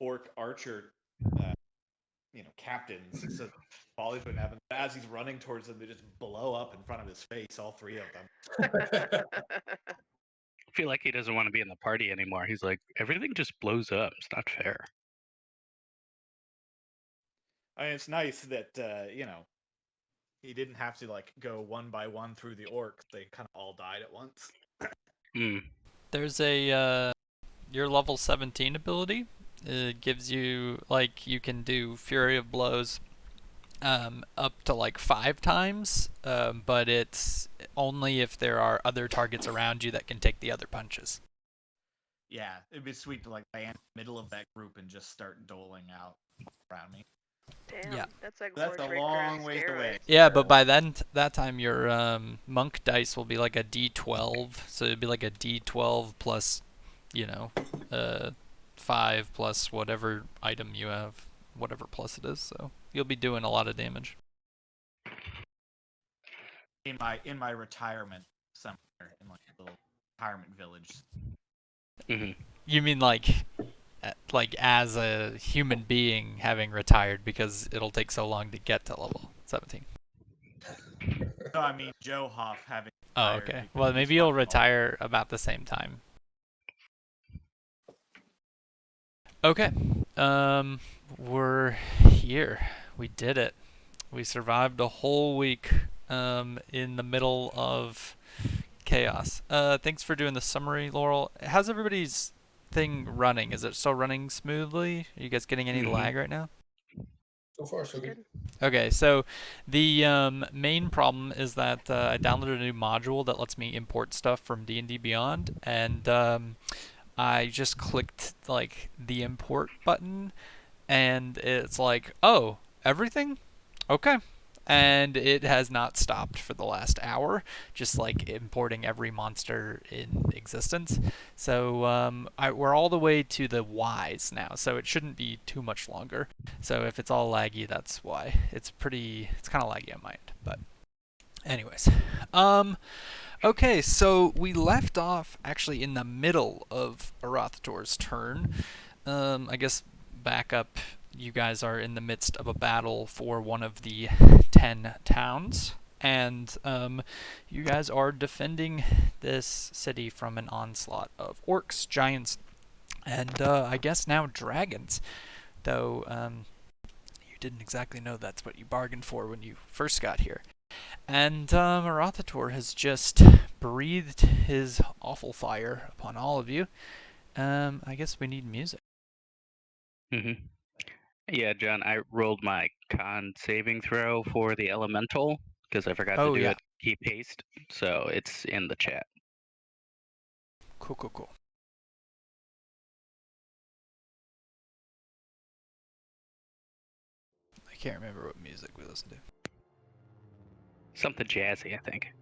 orc archer, captains. So volleys wouldn't happen. But as he's running towards them, they just blow up in front of his face, all three of them. I feel like he doesn't want to be in the party anymore. He's like, everything just blows up. It's not fair. I mean, it's nice that he didn't have to go one by one through the orcs. They kind of all died at once. There's a your level 17 ability. It gives you you can do Fury of Blows up to 5 times, but it's only if there are other targets around you that can take the other punches. Yeah, it'd be sweet to land in the middle of that group and just start doling out around me. Damn, Yeah. that's like That's a long ways away. Yeah, but by that time your monk dice will be like a D12, so it'd be like a D12 plus, 5 plus whatever item you have, whatever plus it is. So you'll be doing a lot of damage. In my retirement somewhere in a little retirement village. Mm-hmm. You mean like as a human being having retired because it'll take so long to get to level 17. No, I mean Joe Hoff having. Oh, okay. Well, maybe you'll retire about the same time. Okay. We're here. We did it. We survived a whole week in the middle of chaos. Thanks for doing the summary, Laurel. How's everybody's thing running? Is it still running smoothly? Are you guys getting any lag right now? So far, so good. Okay, so the main problem is that I downloaded a new module that lets me import stuff from D&D Beyond, and I just clicked the import button, and it's like, oh, everything? Okay. And it has not stopped for the last hour, just importing every monster in existence. So we're all the way to the Ys now, so it shouldn't be too much longer. So if it's all laggy, that's why. It's kind of laggy on my end, but anyways. Okay, so we left off actually in the middle of Arathator's turn. I guess back up. You guys are in the midst of a battle for one of the 10 towns, and you guys are defending this city from an onslaught of orcs, giants, and I guess now dragons. Though you didn't exactly know that's what you bargained for when you first got here. And Arathator has just breathed his awful fire upon all of you. I guess we need music. Mm-hmm. Yeah, John, I rolled my con saving throw for the elemental because I forgot to do it. Keep haste, so it's in the chat. Cool. I can't remember what music we listened to. Something jazzy, I think.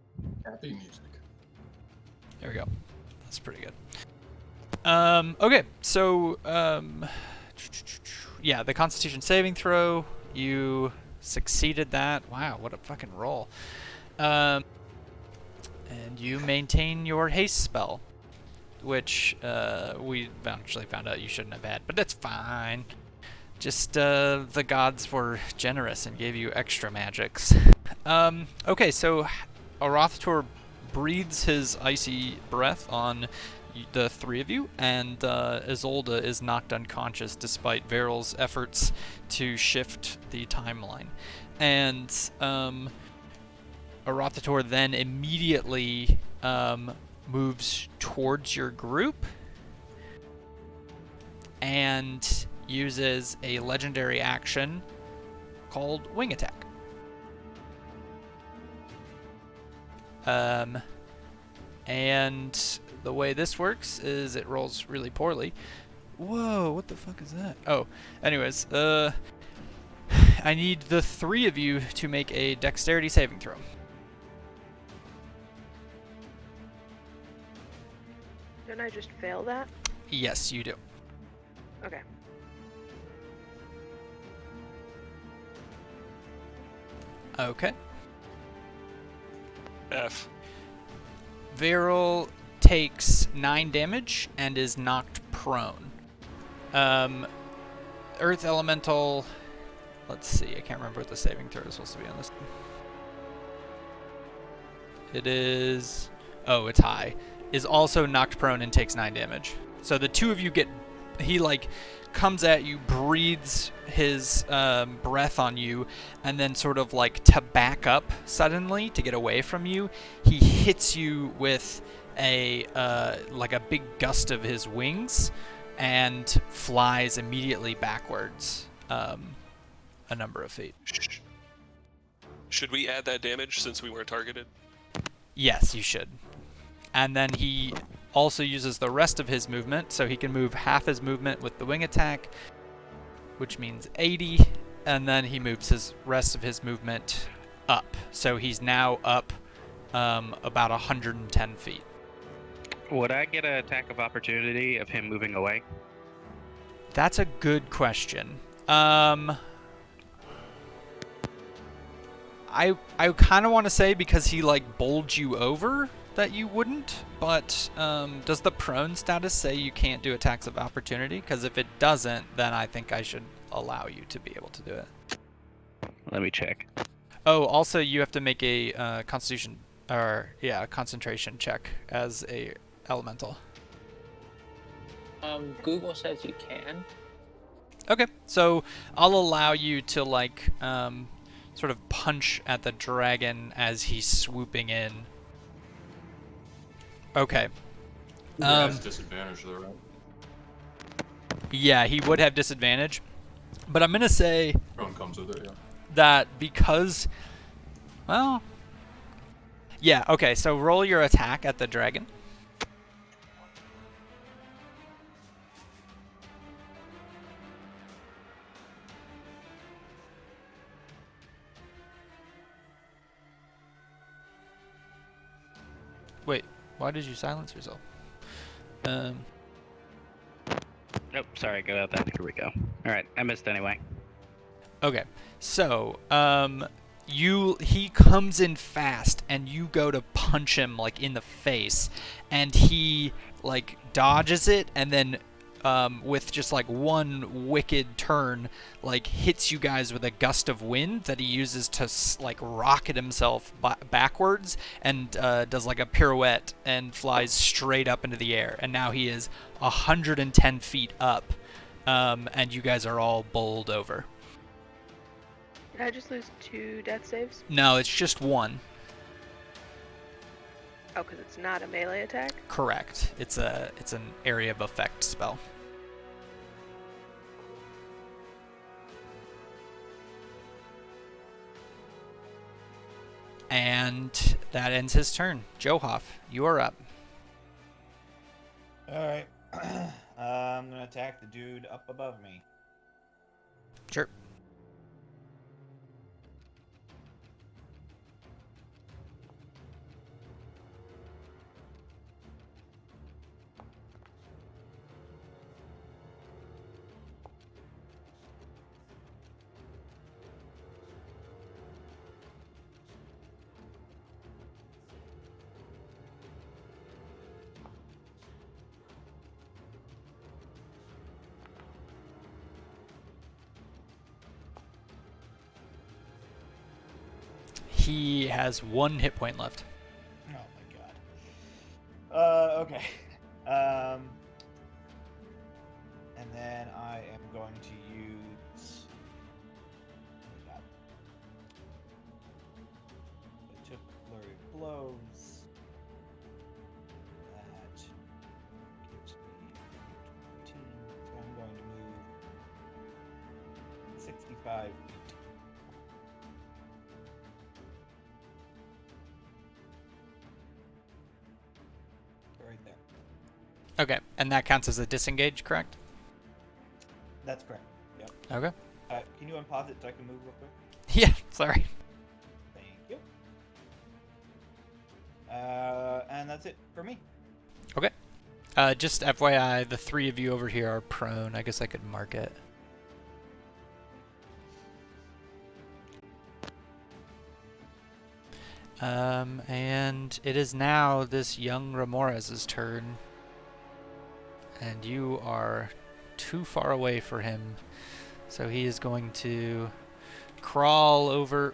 Happy music. There we go. That's pretty good. Okay, so yeah, the Constitution saving throw, you succeeded that. Wow, what a fucking roll. And you maintain your haste spell, which we eventually found out you shouldn't have had, but that's fine. Just the gods were generous and gave you extra magics. Okay, so Arathator breathes his icy breath on the three of you, and Isolde is knocked unconscious despite Veryl's efforts to shift the timeline. And Arathator then immediately moves towards your group and uses a legendary action called Wing Attack. And the way this works is it rolls really poorly. Whoa, what the fuck is that? Oh, anyways, I need the three of you to make a dexterity saving throw. Didn't I just fail that? Yes, you do. Okay. Okay. F. Veryl takes 9 damage and is knocked prone. Earth Elemental. Let's see. I can't remember what the saving throw is supposed to be on this. It is. Oh, it's high. Is also knocked prone and takes 9 damage. So the two of you get. He like comes at you, breathes his breath on you, and then sort of like to back up suddenly to get away from you, he hits you with a like a big gust of his wings, and flies immediately backwards a number of feet. Should we add that damage since we weren't targeted? Yes, you should. And then he also uses the rest of his movement, so he can move half his movement with the wing attack, which means 80, and then he moves his rest of his movement up. So he's now up about 110 feet. Would I get an attack of opportunity of him moving away? That's a good question. I kind of want to say because he like bowled you over that you wouldn't, but does the prone status say you can't do attacks of opportunity? Because if it doesn't, then I think I should allow you to be able to do it. Let me check. Oh, also you have to make a concentration check as a elemental. Google says you can. Okay, so I'll allow you to like sort of punch at the dragon as he's swooping in. Okay. He has disadvantage though, right? Yeah, he would have disadvantage, but I'm gonna say Prone comes with it, yeah. that because, well, yeah. Okay, so roll your attack at the dragon. Wait, why did you silence yourself? Nope, sorry, go out that. Here we go. Alright, I missed anyway. Okay, so he comes in fast and you go to punch him like in the face, and he like dodges it, and then with just like one wicked turn, like hits you guys with a gust of wind that he uses to like rocket himself backwards, and does like a pirouette and flies straight up into the air, and now he is 110 feet up, and you guys are all bowled over. Did I just lose 2 death saves? No, it's just one. Oh, because it's not a melee attack? Correct. It's an area of effect spell. And that ends his turn. Johoff, you are up. Alright. I'm gonna attack the dude up above me. Sure. He has 1 hit point left. Oh my god. Okay. And then I am going to use. Oh my god. I took flurry of blows. That gives me 14. So I'm going to move 65 feet. Right there. Okay, and that counts as a disengage, correct? That's correct. Yep. Okay. Can you unpause it so I can move real quick? Yeah, sorry. Thank you. And that's it for me. Okay. Just FYI, the 3 of you over here are prone. I guess I could mark it. And it is now this young Ramirez's turn. And you are too far away for him So he is going to crawl over,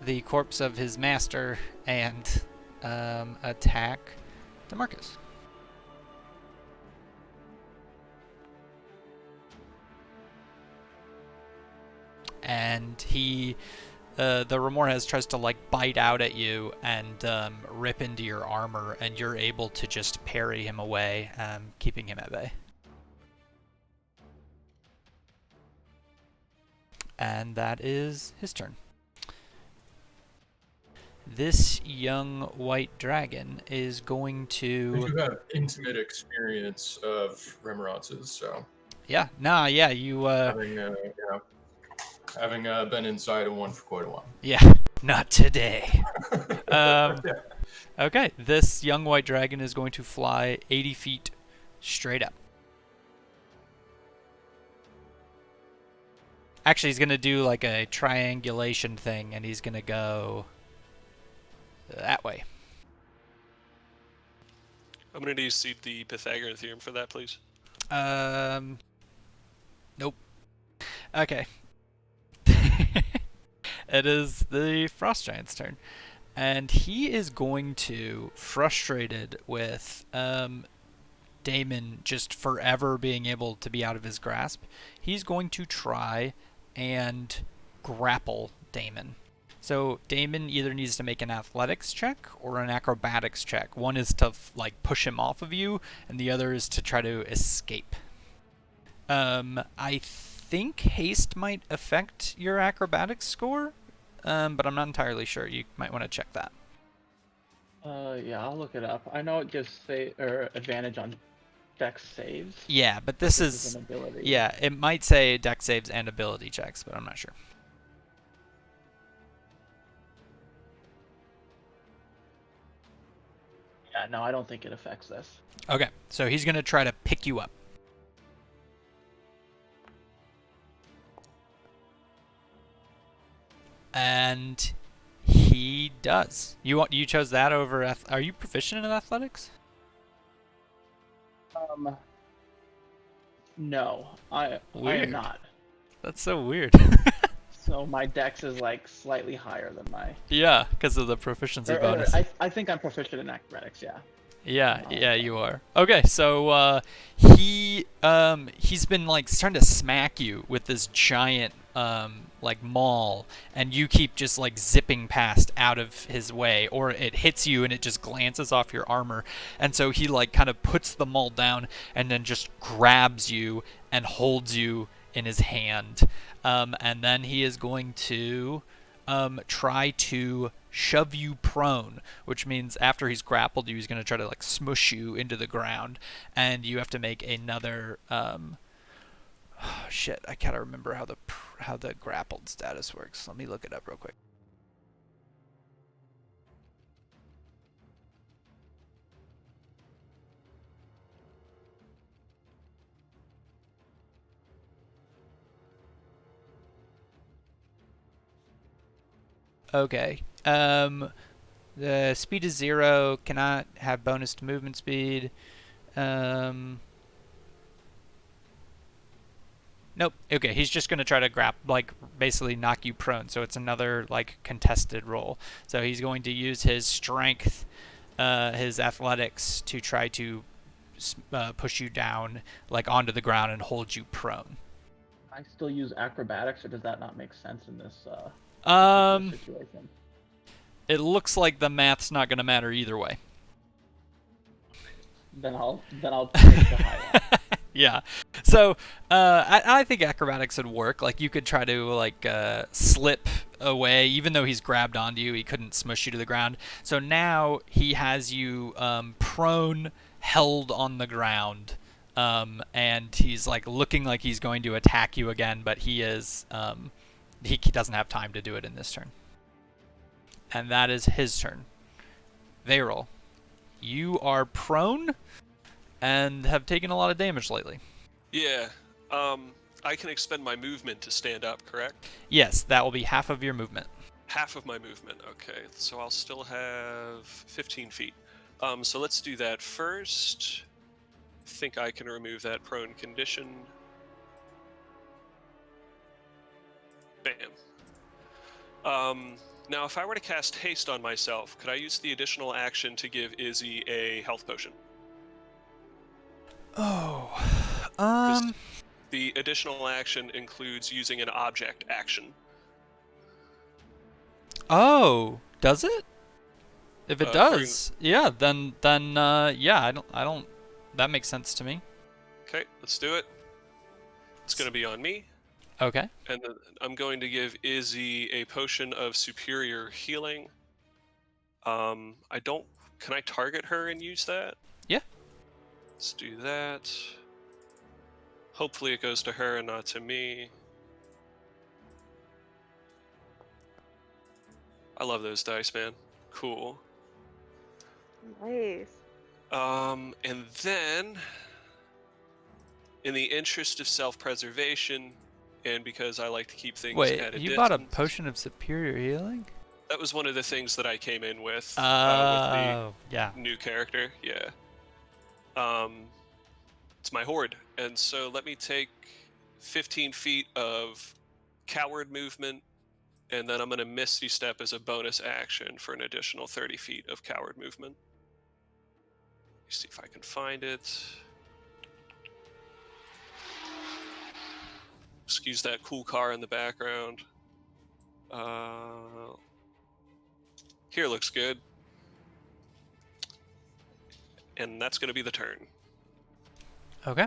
the corpse of his master and attack DeMarcus. And he, the Remorhaz tries to like bite out at you and rip into your armor, and you're able to just parry him away, keeping him at bay. And that is his turn. This young white dragon is going I to... do have intimate experience of remorances, so Yeah, you... having been inside of one for quite a while. Yeah, not today. Okay, this young white dragon is going to fly 80 feet straight up. Actually, he's going to do like a triangulation thing, and he's going to go that way. I'm going to need to see the Pythagorean theorem for that, please. Nope. Okay. It is the Frost Giant's turn. And he is going to, frustrated with Damon just forever being able to be out of his grasp, he's going to try and grapple Damon. So Damon either needs to make an athletics check or an acrobatics check. One is to like push him off of you, and the other is to try to escape. I think haste might affect your acrobatics score, but I'm not entirely sure. You might want to check that. Yeah, I'll look it up. I know it gives advantage on dex saves. Yeah, but this is an ability. Yeah, it might say dex saves and ability checks, but I'm not sure. Yeah, no, I don't think it affects this. Okay, so he's gonna try to pick you up. And he does. You chose that over. Are you proficient in athletics? No, I am not. That's so weird. So my dex is like slightly higher than my. Yeah, because of the proficiency bonus. I think I'm proficient in acrobatics. Yeah. Yeah, you are. Okay, so he's been like starting to smack you with this giant like maul, and you keep just like zipping past out of his way, or it hits you and it just glances off your armor, and so he like kind of puts the maul down and then just grabs you and holds you in his hand, and then he is going to try to shove you prone, which means after he's grappled you, he's going to try to like smush you into the ground, and you have to make another shit, I can't remember how the grappled status works. Let me look it up real quick. Okay. The speed is 0, cannot have bonus to movement speed. Nope. Okay, he's just going to try to basically knock you prone, so it's another, like, contested roll. So he's going to use his strength, his athletics, to try to push you down, like, onto the ground and hold you prone. I still use acrobatics, or does that not make sense in this situation? It looks like the math's not going to matter either way. Then I'll take the high one. Yeah. So I think acrobatics would work. Like you could try to like slip away, even though he's grabbed onto you, he couldn't smush you to the ground. So now he has you prone, held on the ground, and he's like looking like he's going to attack you again, but he is he doesn't have time to do it in this turn. And that is his turn. Varel, you are prone and have taken a lot of damage lately. Yeah. I can expend my movement to stand up, correct? Yes, that will be half of your movement. Half of my movement, okay. So I'll still have 15 feet. So let's do that first. I think I can remove that prone condition. Bam. Now, if I were to cast haste on myself, could I use the additional action to give Izzy a health potion? Oh, The additional action includes using an object action. Oh, does it? If it According- does, yeah, then yeah, I don't. That makes sense to me. Okay, let's do it. It's going to be on me. Okay. And then I'm going to give Izzy a potion of superior healing. I don't. Can I target her and use that? Yeah. Let's do that. Hopefully it goes to her and not to me. I love those dice, man. Cool. Nice. And then, in the interest of self-preservation, and because I like to keep things Wait, at a you distance, bought a potion of superior healing? that was one of the things that I came in with Oh, the yeah. new character. Yeah. It's my horde, and so let me take 15 feet of coward movement, and then I'm going to Misty Step as a bonus action for an additional 30 feet of coward movement. Let me see if I can find it. Excuse that cool car in the background. Here looks good. And that's going to be the turn. Okay.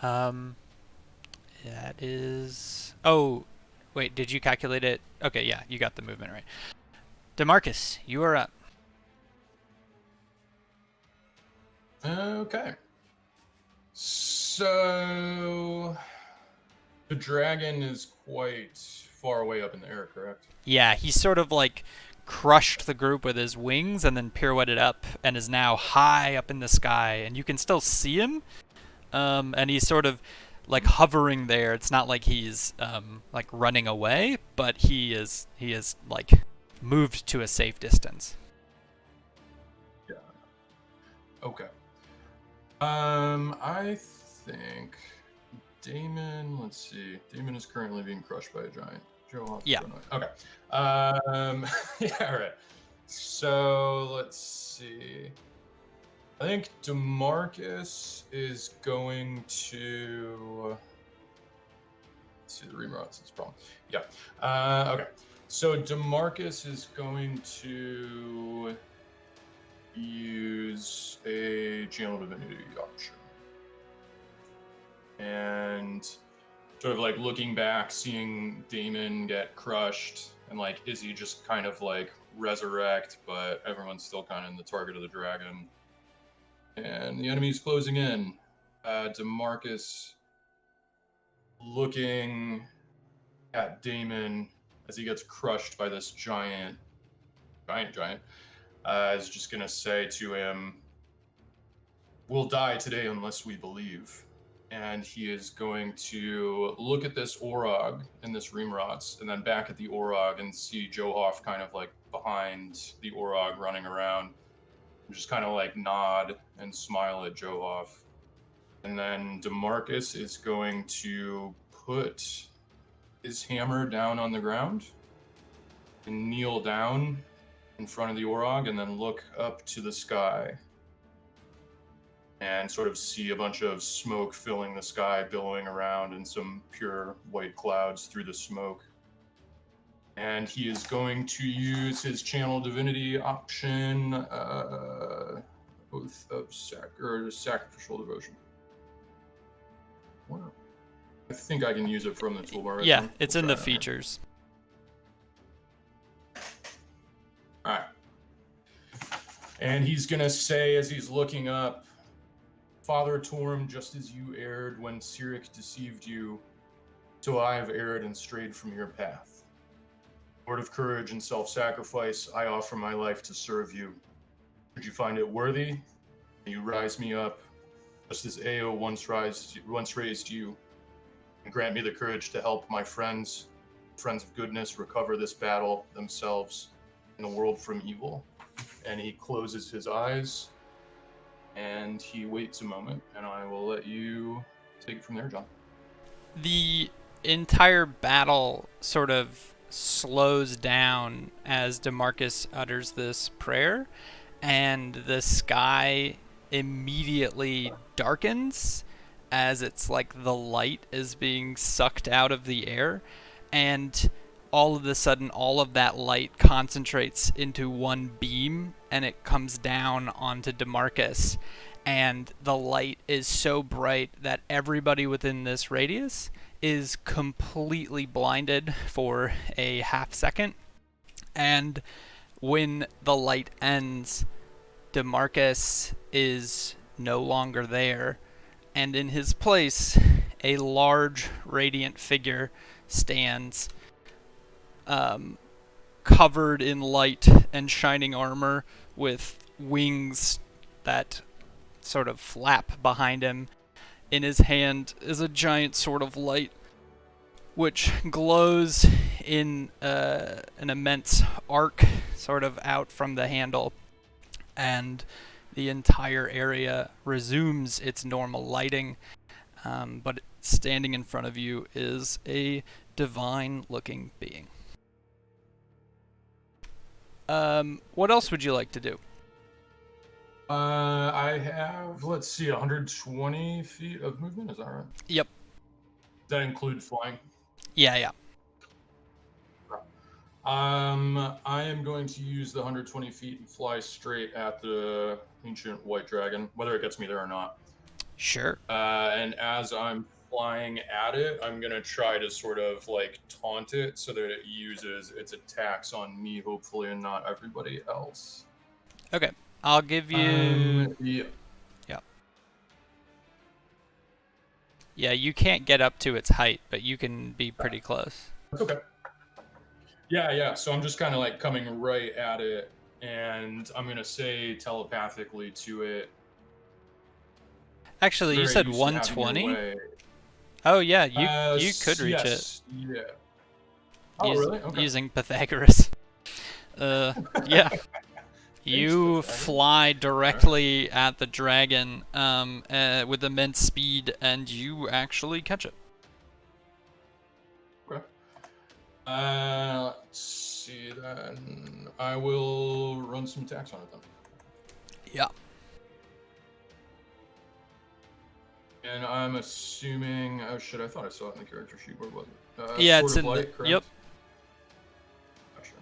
That is. Oh, wait. Did you calculate it? Okay, yeah, you got the movement right. DeMarcus, you are up. Okay. So the dragon is quite far away up in the air, correct? Yeah, he sort of like crushed the group with his wings and then pirouetted up and is now high up in the sky, and you can still see him. And he's sort of like hovering there. It's not like he's like running away, but he is like moved to a safe distance. Yeah. Okay. I think Damon. Let's see. Damon is currently being crushed by a giant. Joe. Yeah. Okay. Yeah. All right. So let's see. I think DeMarcus is going to. Let's see the remotes. It's a problem. Yeah. Okay. So DeMarcus is going to use a channel divinity option, and sort of like looking back, seeing Damon get crushed, and like Izzy just kind of like resurrect, but everyone's still kind of in the target of the dragon. And the enemy's closing in. DeMarcus looking at Damon as he gets crushed by this giant, is just going to say to him, "We'll die today unless we believe." And he is going to look at this Orog and this Reamrots, and then back at the Orog and see Johoff kind of like behind the Orog running around. Just kind of like nod and smile at Johoff. And then DeMarcus is going to put his hammer down on the ground and kneel down in front of the Orog and then look up to the sky and sort of see a bunch of smoke filling the sky, billowing around, and some pure white clouds through the smoke. And he is going to use his channel divinity option, oath of sacrificial devotion. Wow. I think I can use it from the toolbar. Right? Yeah, it's in the features. All right. And he's gonna say, as he's looking up, "Father Torm, just as you erred when Cyric deceived you, so I have erred and strayed from your path. Lord of courage and self-sacrifice, I offer my life to serve you. Should you find it worthy, may you rise me up, just as Ao once raised you, and grant me the courage to help my friends of goodness, recover this battle themselves and the world from evil." And he closes his eyes, and he waits a moment, and I will let you take it from there, John. The entire battle sort of slows down as DeMarcus utters this prayer, and the sky immediately darkens as it's like the light is being sucked out of the air, and all of a sudden all of that light concentrates into one beam and it comes down onto DeMarcus, and the light is so bright that everybody within this radius is completely blinded for a half second. And when the light ends, DeMarcus is no longer there, and in his place, a large radiant figure stands, covered in light and shining armor, with wings that sort of flap behind him. In his hand is a giant sword of light, which glows in an immense arc sort of out from the handle, and the entire area resumes its normal lighting, but standing in front of you is a divine-looking being. What else would you like to do? I have, let's see, 120 feet of movement, is that right? Yep. Does that include flying? Yeah. I am going to use the 120 feet and fly straight at the ancient white dragon, whether it gets me there or not. Sure. And as I'm flying at it, I'm going to try to sort of like taunt it so that it uses its attacks on me, hopefully, and not everybody else. Okay. I'll give you... Yeah. Yeah, you can't get up to its height, but you can be pretty close. That's okay. Yeah. So I'm just kind of like coming right at it, and I'm going to say telepathically to it. Actually, you said 120? Oh, yeah, you could reach it. Yeah. Oh, really? Okay. Using Pythagoras. Yeah. You fly directly at the dragon with immense speed, and you actually catch it. Okay. Let's see then. I will run some attacks on it then. Yeah. And I'm assuming... Oh shit, I thought I saw it in the character sheet. Where was it? Yeah, Sword it's of in Light, correct? Yep. Gotcha.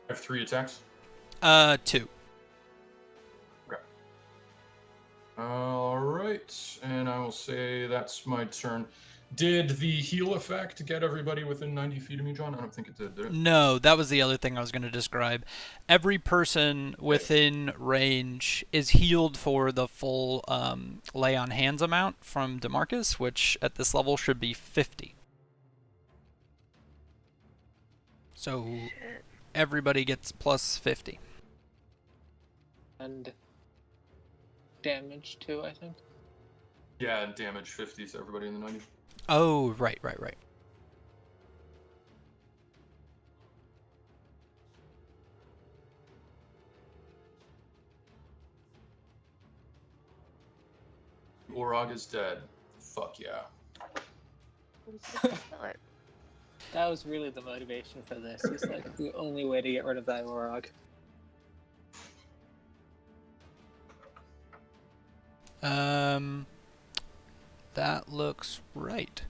I have 3 attacks. 2. Okay. Alright, and I will say that's my turn. Did the heal effect get everybody within 90 feet of me, John? I don't think it did it? No, that was the other thing I was going to describe. Every person within range is healed for the full lay on hands amount from DeMarcus, which at this level should be 50. So everybody gets plus 50. And damage too, I think. Yeah, and damage 50 to everybody in the 90. Oh, right. Orog is dead. Fuck yeah. That was really the motivation for this. It's like the only way to get rid of that Orog. That looks right.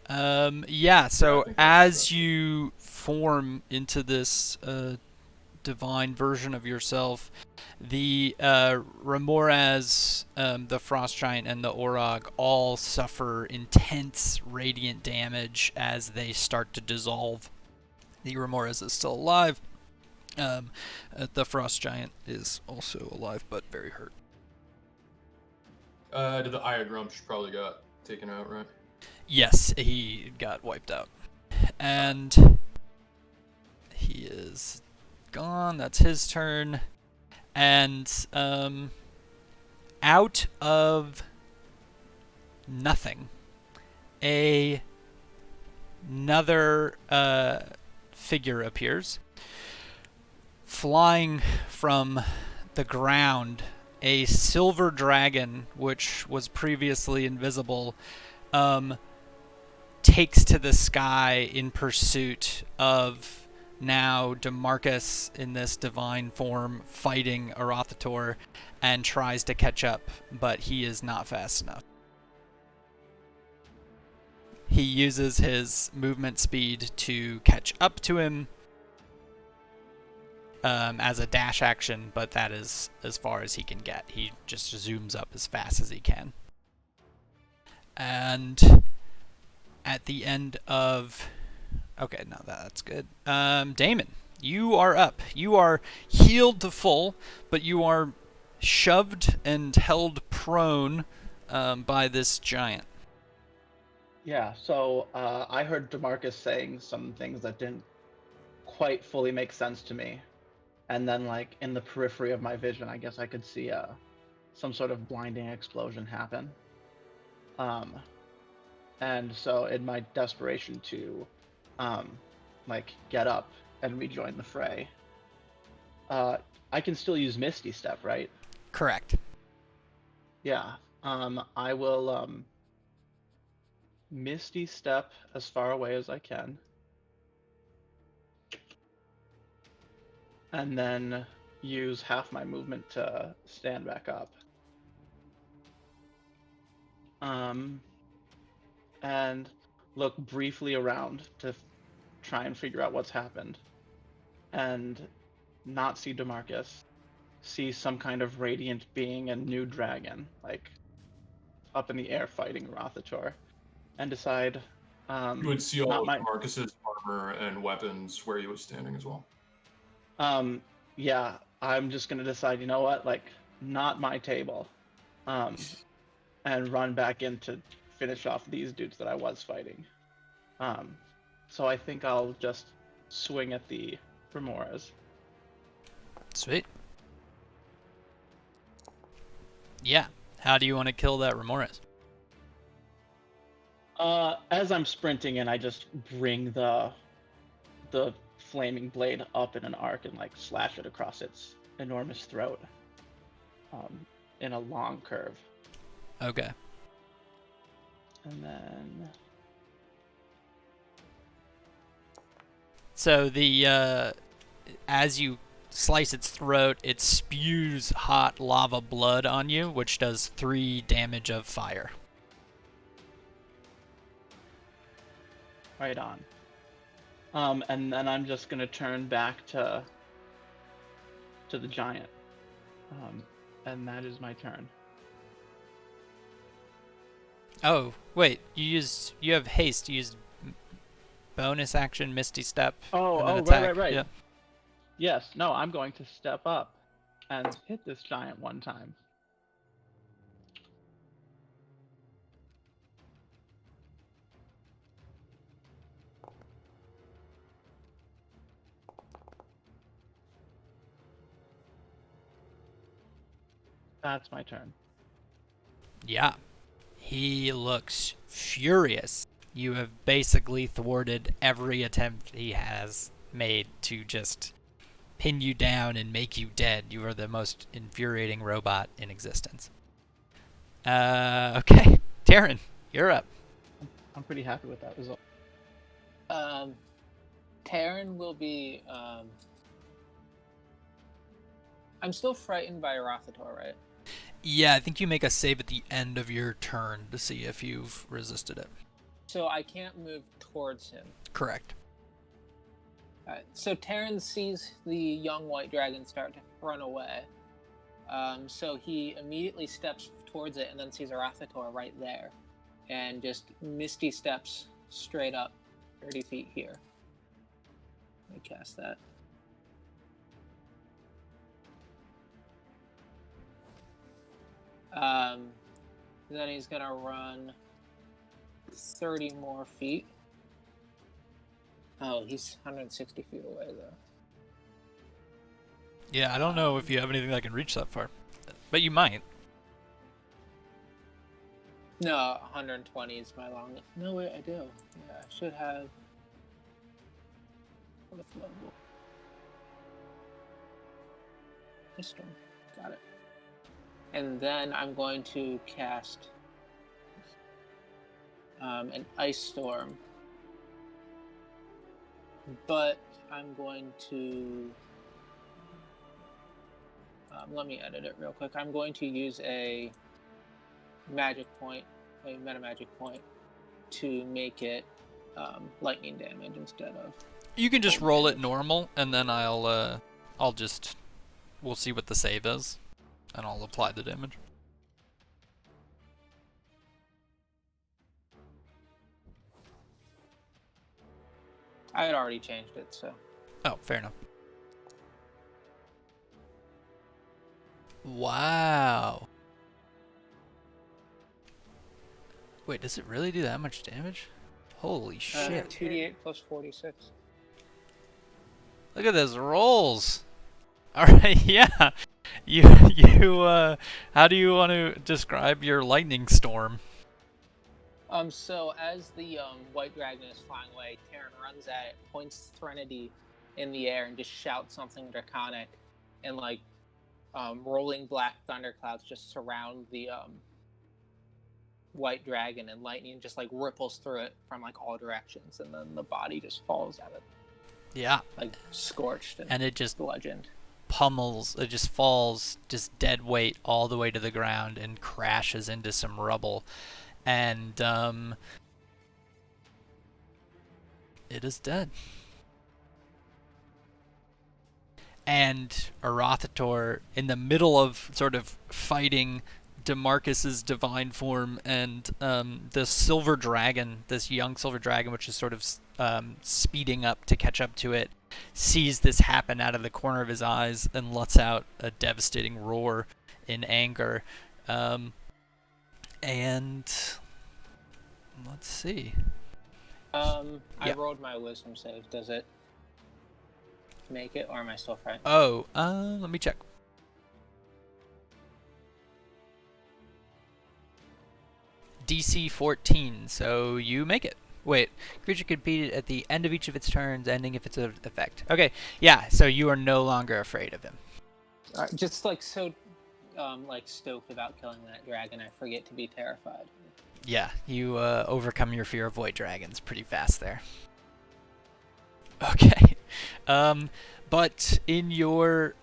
Yeah, so as you form into this divine version of yourself, the Remoraz, the Frost Giant, and the Orog all suffer intense radiant damage as they start to dissolve. The Remoraz is still alive. The Frost Giant is also alive, but very hurt. The Eye of Grumsh probably got taken out, right? Yes, he got wiped out. And he is gone. That's his turn. And out of nothing, another figure appears, flying from the ground a silver dragon, which was previously invisible, takes to the sky in pursuit of now DeMarcus in this divine form fighting Arathator, and tries to catch up, but he is not fast enough. He uses his movement speed to catch up to him as a dash action, but that is as far as he can get. He just zooms up as fast as he can. And at the end of... Okay, no, that's good. Damon, you are up. You are healed to full, but you are shoved and held prone by this giant. Yeah, so I heard DeMarcus saying some things that didn't quite fully make sense to me. And then, like, in the periphery of my vision, I guess I could see some sort of blinding explosion happen. And so in my desperation to, like, get up and rejoin the fray, I can still use Misty Step, right? Correct. Yeah. I will Misty Step as far away as I can. And then use half my movement to stand back up. And look briefly around to try and figure out what's happened. And not see DeMarcus. See some kind of radiant being and new dragon, like, up in the air fighting Rothator. And decide... you would see all of my... Marcus's armor and weapons where he was standing as well. Yeah, I'm just gonna decide, you know what, like, not my table. And run back in to finish off these dudes that I was fighting. So I think I'll just swing at the Remoras. Sweet. Yeah. How do you want to kill that Remoras? As I'm sprinting in, I just bring the flaming blade up in an arc and, like, slash it across its enormous throat. In a long curve. Okay. And then... So the as you slice its throat, it spews hot lava blood on you, which does 3 damage of fire. Right on. And then I'm just gonna turn back to the giant. And that is my turn. Oh, wait, you have haste. You used bonus action, Misty Step. Oh, and then oh, attack. right. Yeah. Yes, no, I'm going to step up and hit this giant one time. That's my turn. Yeah. He looks furious. You have basically thwarted every attempt he has made to just pin you down and make you dead. You are the most infuriating robot in existence. Okay. Taryn, you're up. I'm pretty happy with that result. Taryn will be... I'm still frightened by Rothator, right? Yeah, I think you make a save at the end of your turn to see if you've resisted it. So I can't move towards him. Correct. Alright, so Taryn sees the young white dragon start to run away. So he immediately steps towards it and then sees Rothator right there. And just Misty steps straight up 30 feet here. Let me cast that. Then he's gonna run 30 more feet. Oh, he's 160 feet away though. Yeah, I don't know if you have anything that can reach that far, but you might. No, 120 is my longest. No, wait, I do. Yeah, I should have. Fourth level. This one. Got it. And then I'm going to cast an ice storm. But I'm going to... let me edit it real quick. I'm going to use a magic point, a meta magic point, to make it lightning damage instead of... You can just roll it normal, and then we'll see what the save is, and I'll apply the damage. I had already changed it, so... Oh, fair enough. Wow. Wait, does it really do that much damage? Holy shit. 2d8 plus 46. Look at those rolls. Alright, yeah. How do you want to describe your lightning storm? So as the white dragon is flying away, Terran runs at it, points Threnody in the air, and just shouts something draconic, and like rolling black thunderclouds just surround the white dragon, and lightning just like ripples through it from like all directions, and then the body just falls at it. Yeah. Like scorched and it just bludgeoned. Pummels, it just falls, just dead weight all the way to the ground and crashes into some rubble. And it is dead. And Arathator, in the middle of sort of fighting DeMarcus's divine form and the silver dragon, this young silver dragon, which is sort of speeding up to catch up to it, sees this happen out of the corner of his eyes and lets out a devastating roar in anger. And let's see. I rolled my wisdom save. Does it make it, or am I still frightened? Oh, let me check. DC 14, so you make it. Wait, creature can beat it at the end of each of its turns, ending if it's an effect. Okay, yeah, so you are no longer afraid of him. Just like so, like stoked about killing that dragon, I forget to be terrified. Yeah, you overcome your fear of white dragons pretty fast there. Okay, but in your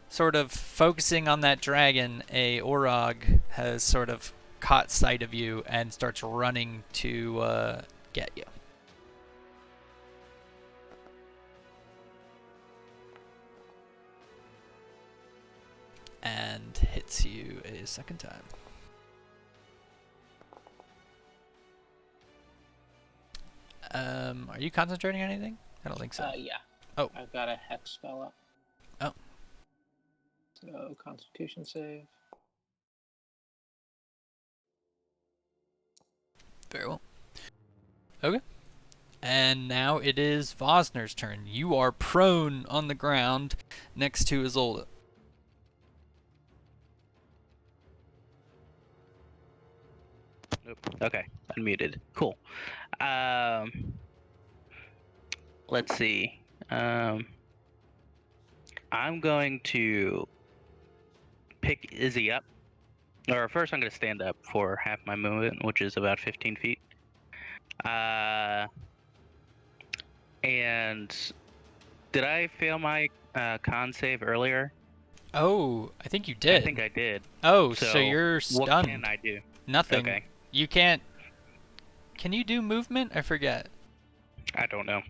sort of focusing on that dragon, a Orog has sort of caught sight of you and starts running to get you. And hits you a second time. Are you concentrating on anything? I don't think so. Yeah. Oh. I've got a hex spell up. Oh. So, Constitution save. Very well. Okay. And now it is Vosner's turn. You are prone on the ground next to Isolde. Okay, unmuted. Cool. Let's see. I'm going to pick Izzy up. Or first I'm going to stand up for half my movement, which is about 15 feet. And did I fail my con save earlier? Oh, I think you did. I think I did. Oh, so you're stunned. What can I do? Nothing. Okay. You can't... Can you do movement? I forget. I don't know.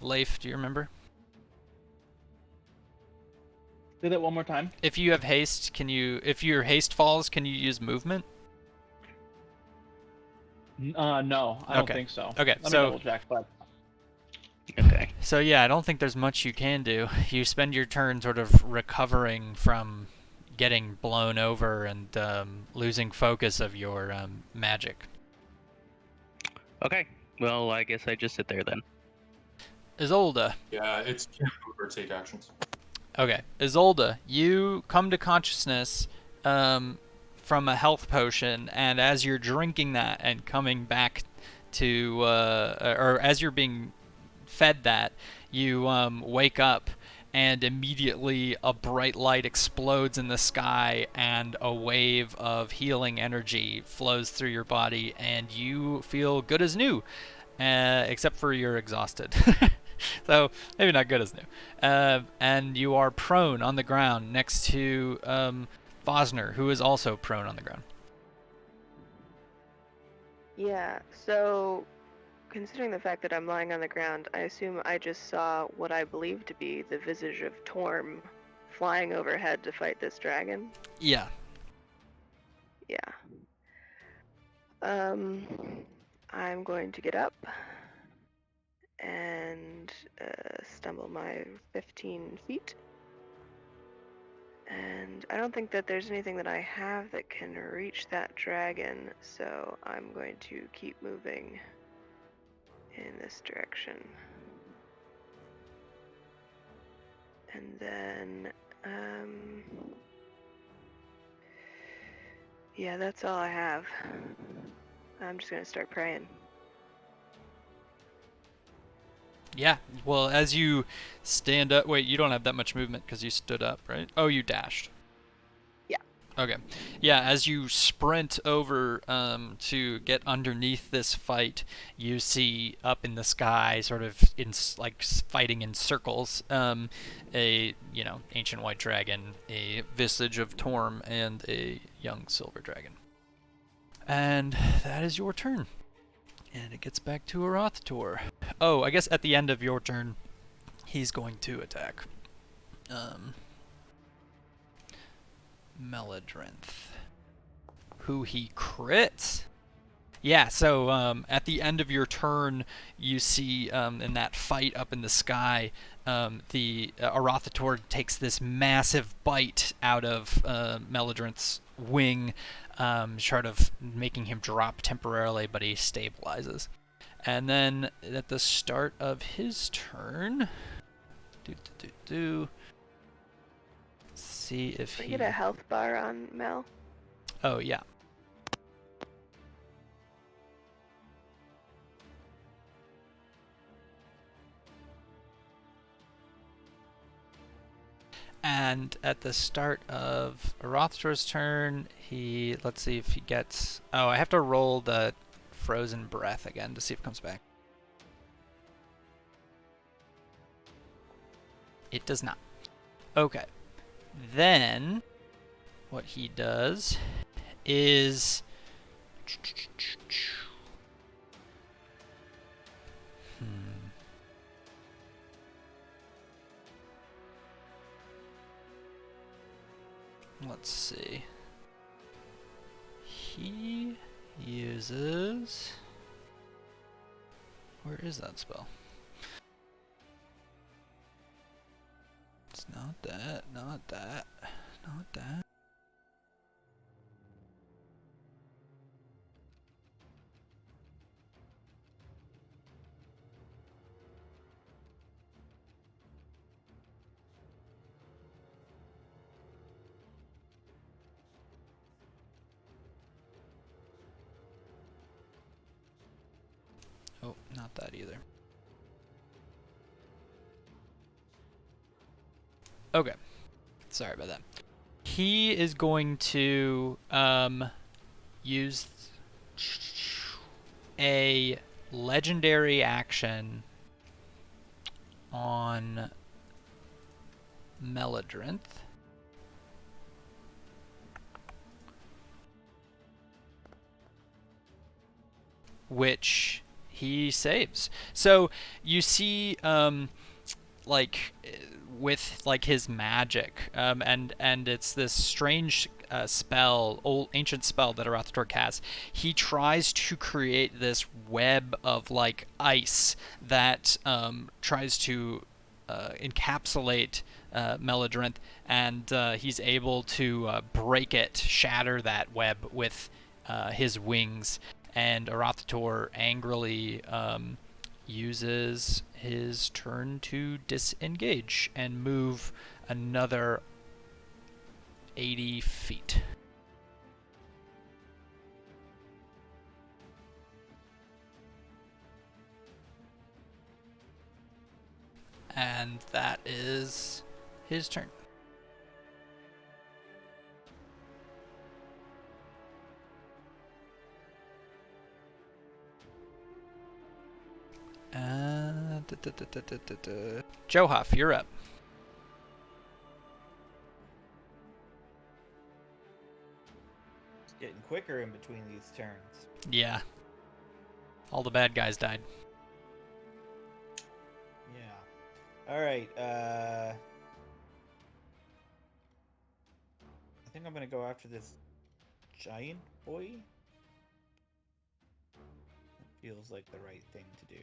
Leif, do you remember? Do that one more time. If you have haste, can you... If your haste falls, can you use movement? No, I don't think so. Okay, Let me so... double check, but... Okay. So yeah, I don't think there's much you can do. You spend your turn sort of recovering from getting blown over and losing focus of your magic. Okay. Well, I guess I just sit there then. Isolde. Yeah, it's can't move or take actions. Okay, Isolde, you come to consciousness from a health potion, and as you're drinking that and coming back to, or as you're being fed that, you wake up and immediately a bright light explodes in the sky, and a wave of healing energy flows through your body, and you feel good as new, except for you're exhausted. So maybe not good as new. And you are prone on the ground next to Vosner, who is also prone on the ground. Yeah, so considering the fact that I'm lying on the ground, I assume I just saw what I believe to be the visage of Torm flying overhead to fight this dragon. Yeah. Yeah. I'm going to get up and stumble my 15 feet. And I don't think that there's anything that I have that can reach that dragon, so I'm going to keep moving in this direction. And then, yeah, that's all I have. I'm just gonna start praying. Yeah, well, as you stand up... Wait, you don't have that much movement because you stood up, right? Oh, you dashed. Yeah. Okay. Yeah, as you sprint over to get underneath this fight, you see up in the sky, sort of fighting in circles, a ancient white dragon, a visage of Torm, and a young silver dragon. And that is your turn. And it gets back to Arathator. Oh, I guess at the end of your turn, he's going to attack. Meladrinth, who he crits. Yeah, so at the end of your turn, you see in that fight up in the sky, the Arathator takes this massive bite out of Meladrinth's wing, sort of making him drop temporarily, but he stabilizes. And then at the start of his turn, see if Can I he... get a health bar on Mel? Oh, yeah. And at the start of Arathator's turn, let's see if he gets... Oh, I have to roll the Frozen Breath again to see if it comes back. It does not. Okay. Then, what he does is... Let's see. He uses... Where is that spell? It's not that, not that, not that. Oh, not that either. Okay. Sorry about that. He is going to use a legendary action on Meladrinth. Which he saves. So you see with his magic, and it's this strange spell, ancient spell that Arathator casts. He tries to create this web of ice that tries to encapsulate Meladrinth, and he's able to break it, shatter that web with his wings. And Arathator angrily uses his turn to disengage and move another 80 feet. And that is his turn. Johuff, you're up. It's getting quicker in between these turns. Yeah. All the bad guys died. Yeah. All right. I think I'm gonna go after this giant boy. It feels like the right thing to do.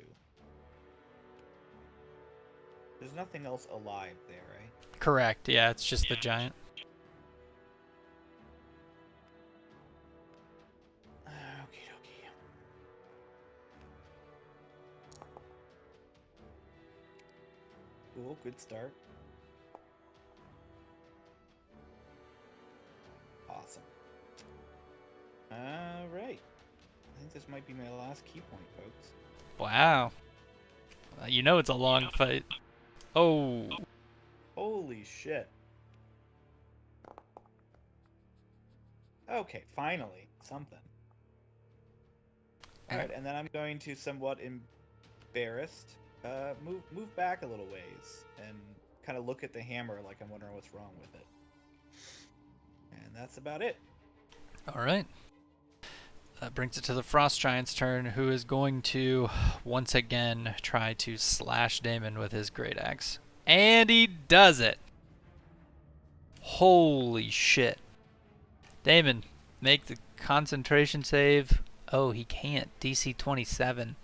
There's nothing else alive there, right? Correct. Yeah, it's just the giant. Okie dokie. Cool, good start. Awesome. Alright. I think this might be my last key point, folks. Wow. You know it's a long fight. Oh. Holy shit. Okay, finally. Something. Alright, and then I'm going to, somewhat embarrassed, move back a little ways and kind of look at the hammer like I'm wondering what's wrong with it. And that's about it. Alright. That brings it to the Frost Giant's turn, who is going to, once again, try to slash Damon with his Great Axe. And he does it! Holy shit. Damon, make the concentration save. Oh, he can't. DC 27.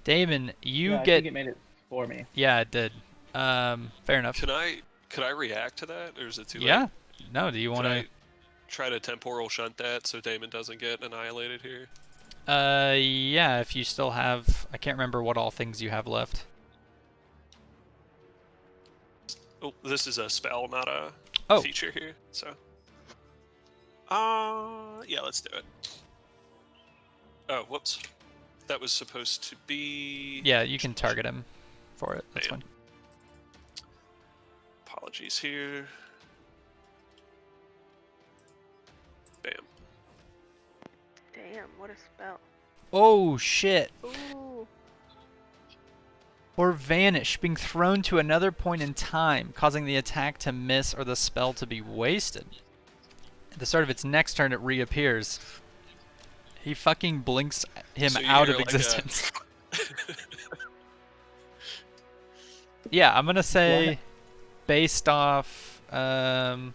Damon, you I get... think it made it for me. Yeah, it did. Fair enough. Could I react to that, or is it too late? Yeah. No, do you want to... Try to temporal shunt that so Damon doesn't get annihilated here? Yeah, if you still have... I can't remember what all things you have left. Oh, this is a spell, not a feature here, so... yeah, let's do it. Oh, whoops. That was supposed to be... Yeah, you can target him for it. That's fine. Apologies here. Bam. Damn, what a spell. Oh, shit. Ooh. Or vanish, being thrown to another point in time, causing the attack to miss or the spell to be wasted. At the start of its next turn, it reappears. He fucking blinks him out of existence. Yeah, I'm gonna say, based off, wait,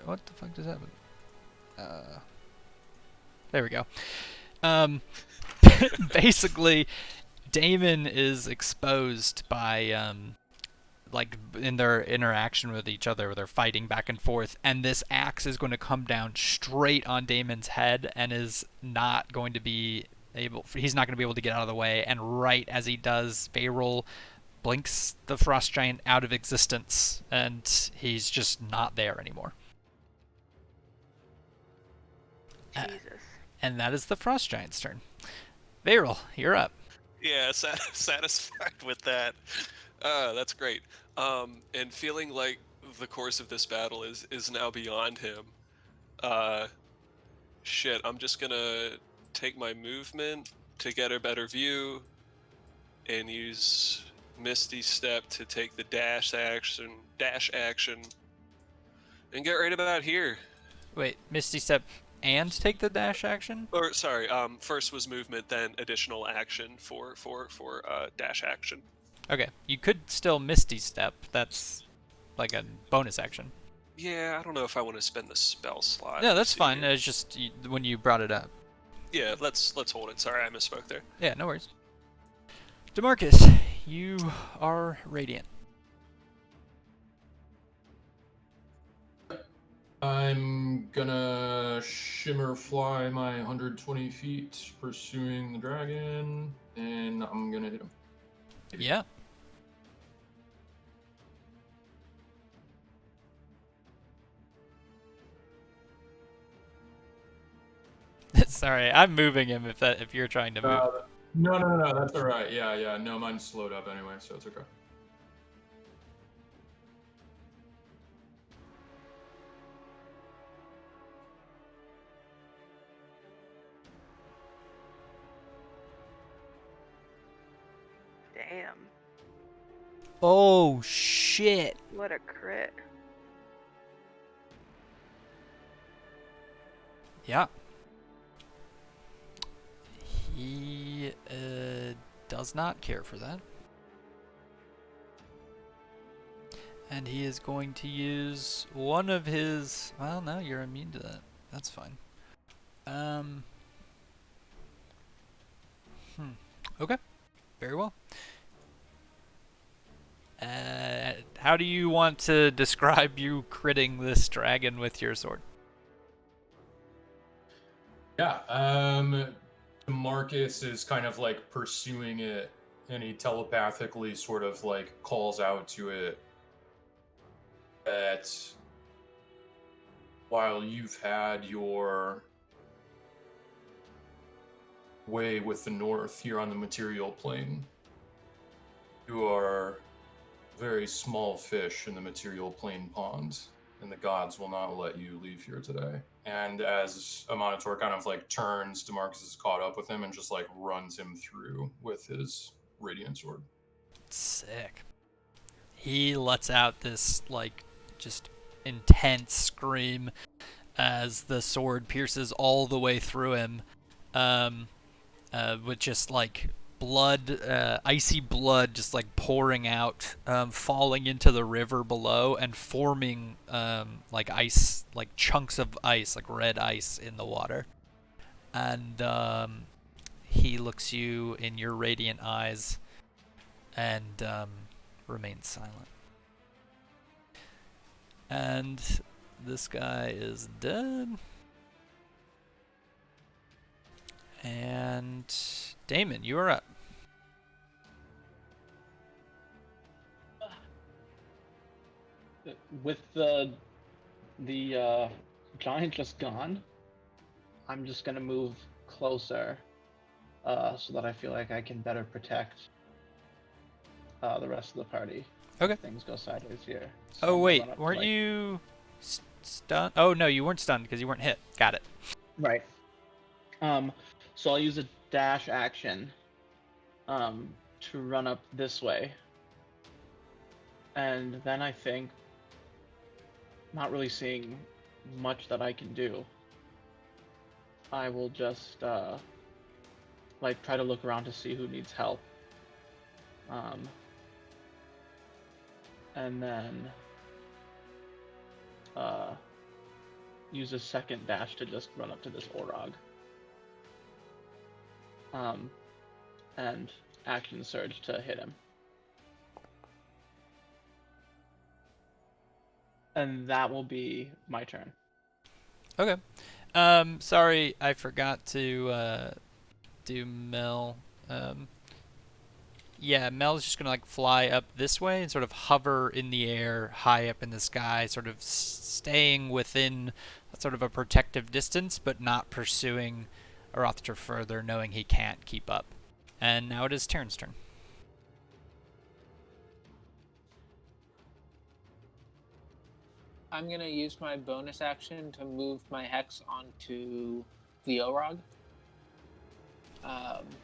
what the fuck does that mean? There we go. Basically, Damon is exposed by, like, in their interaction with each other, where they're fighting back and forth, and this axe is going to come down straight on Damon's head and is not going to be he's not going to be able to get out of the way, and right as he does, Varel blinks the Frost Giant out of existence, and he's just not there anymore. Jesus. And that is the Frost Giant's turn. Varel, you're up. Yeah, satisfied with that. That's great. And feeling like the course of this battle is now beyond him. Shit, I'm just gonna take my movement to get a better view and use Misty Step to take the dash action, and get right about here. Wait, Misty Step and take the dash action? Or sorry, first was movement, then additional action for dash action. Okay, you could still Misty Step. That's like a bonus action. Yeah, I don't know if I want to spend the spell slot. No, that's fine. It's just when you brought it up. Yeah, let's hold it. Sorry, I misspoke there. Yeah, no worries. DeMarcus, you are radiant. I'm gonna shimmer fly my 120 feet pursuing the dragon, and I'm gonna hit him. Yeah. Sorry, I'm moving him if you're trying to move. No, that's all right. Yeah, no, mine's slowed up anyway, so it's okay. Damn. Oh, shit. What a crit. Yeah. He does not care for that. And he is going to use one of his... Well, no, you're immune to that. That's fine. Okay. Very well. How do you want to describe you critting this dragon with your sword? Yeah, Marcus is kind of like pursuing it, and he telepathically sort of like calls out to it that while you've had your way with the North here on the material plane, you are very small fish in the material plane pond, and the gods will not let you leave here today. And as a Monitor kind of like turns, DeMarcus is caught up with him and just like runs him through with his radiant sword. Sick. He lets out this like just intense scream as the sword pierces all the way through him, with just like blood, icy blood just like pouring out, falling into the river below and forming like ice, like chunks of ice, like red ice in the water. And he looks you in your radiant eyes and remains silent. And this guy is dead. And Damon, you are up. With the giant just gone, I'm just gonna move closer, so that I feel like I can better protect the rest of the party. Okay. If things go sideways here. So Oh I'm gonna wait, run up to, weren't like- you stunned? Oh no, you weren't stunned because you weren't hit. Got it. Right. So I'll use a dash action to run up this way. And then I think, not really seeing much that I can do, I will just like try to look around to see who needs help. And then use a second dash to just run up to this Orog. And action surge to hit him. And that will be my turn. Okay. Sorry, I forgot to do Mel. Yeah, Mel's just gonna like fly up this way and sort of hover in the air, high up in the sky, sort of staying within sort of a protective distance, but not pursuing Arothter further, knowing he can't keep up. And now it is Terran's turn. I'm gonna use my bonus action to move my hex onto the Orog.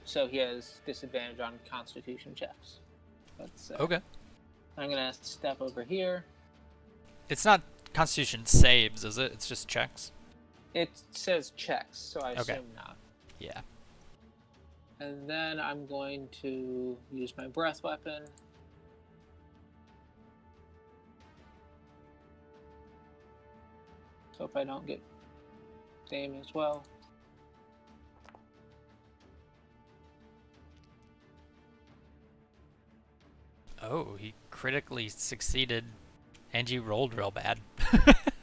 So he has disadvantage on Constitution checks. Okay. I'm gonna step over here. It's not Constitution saves, is it? It's just checks? It says checks, so I Okay. assume not. Yeah. And then I'm going to use my breath weapon. Hope I don't get Dame as well. Oh, he critically succeeded, and you rolled real bad.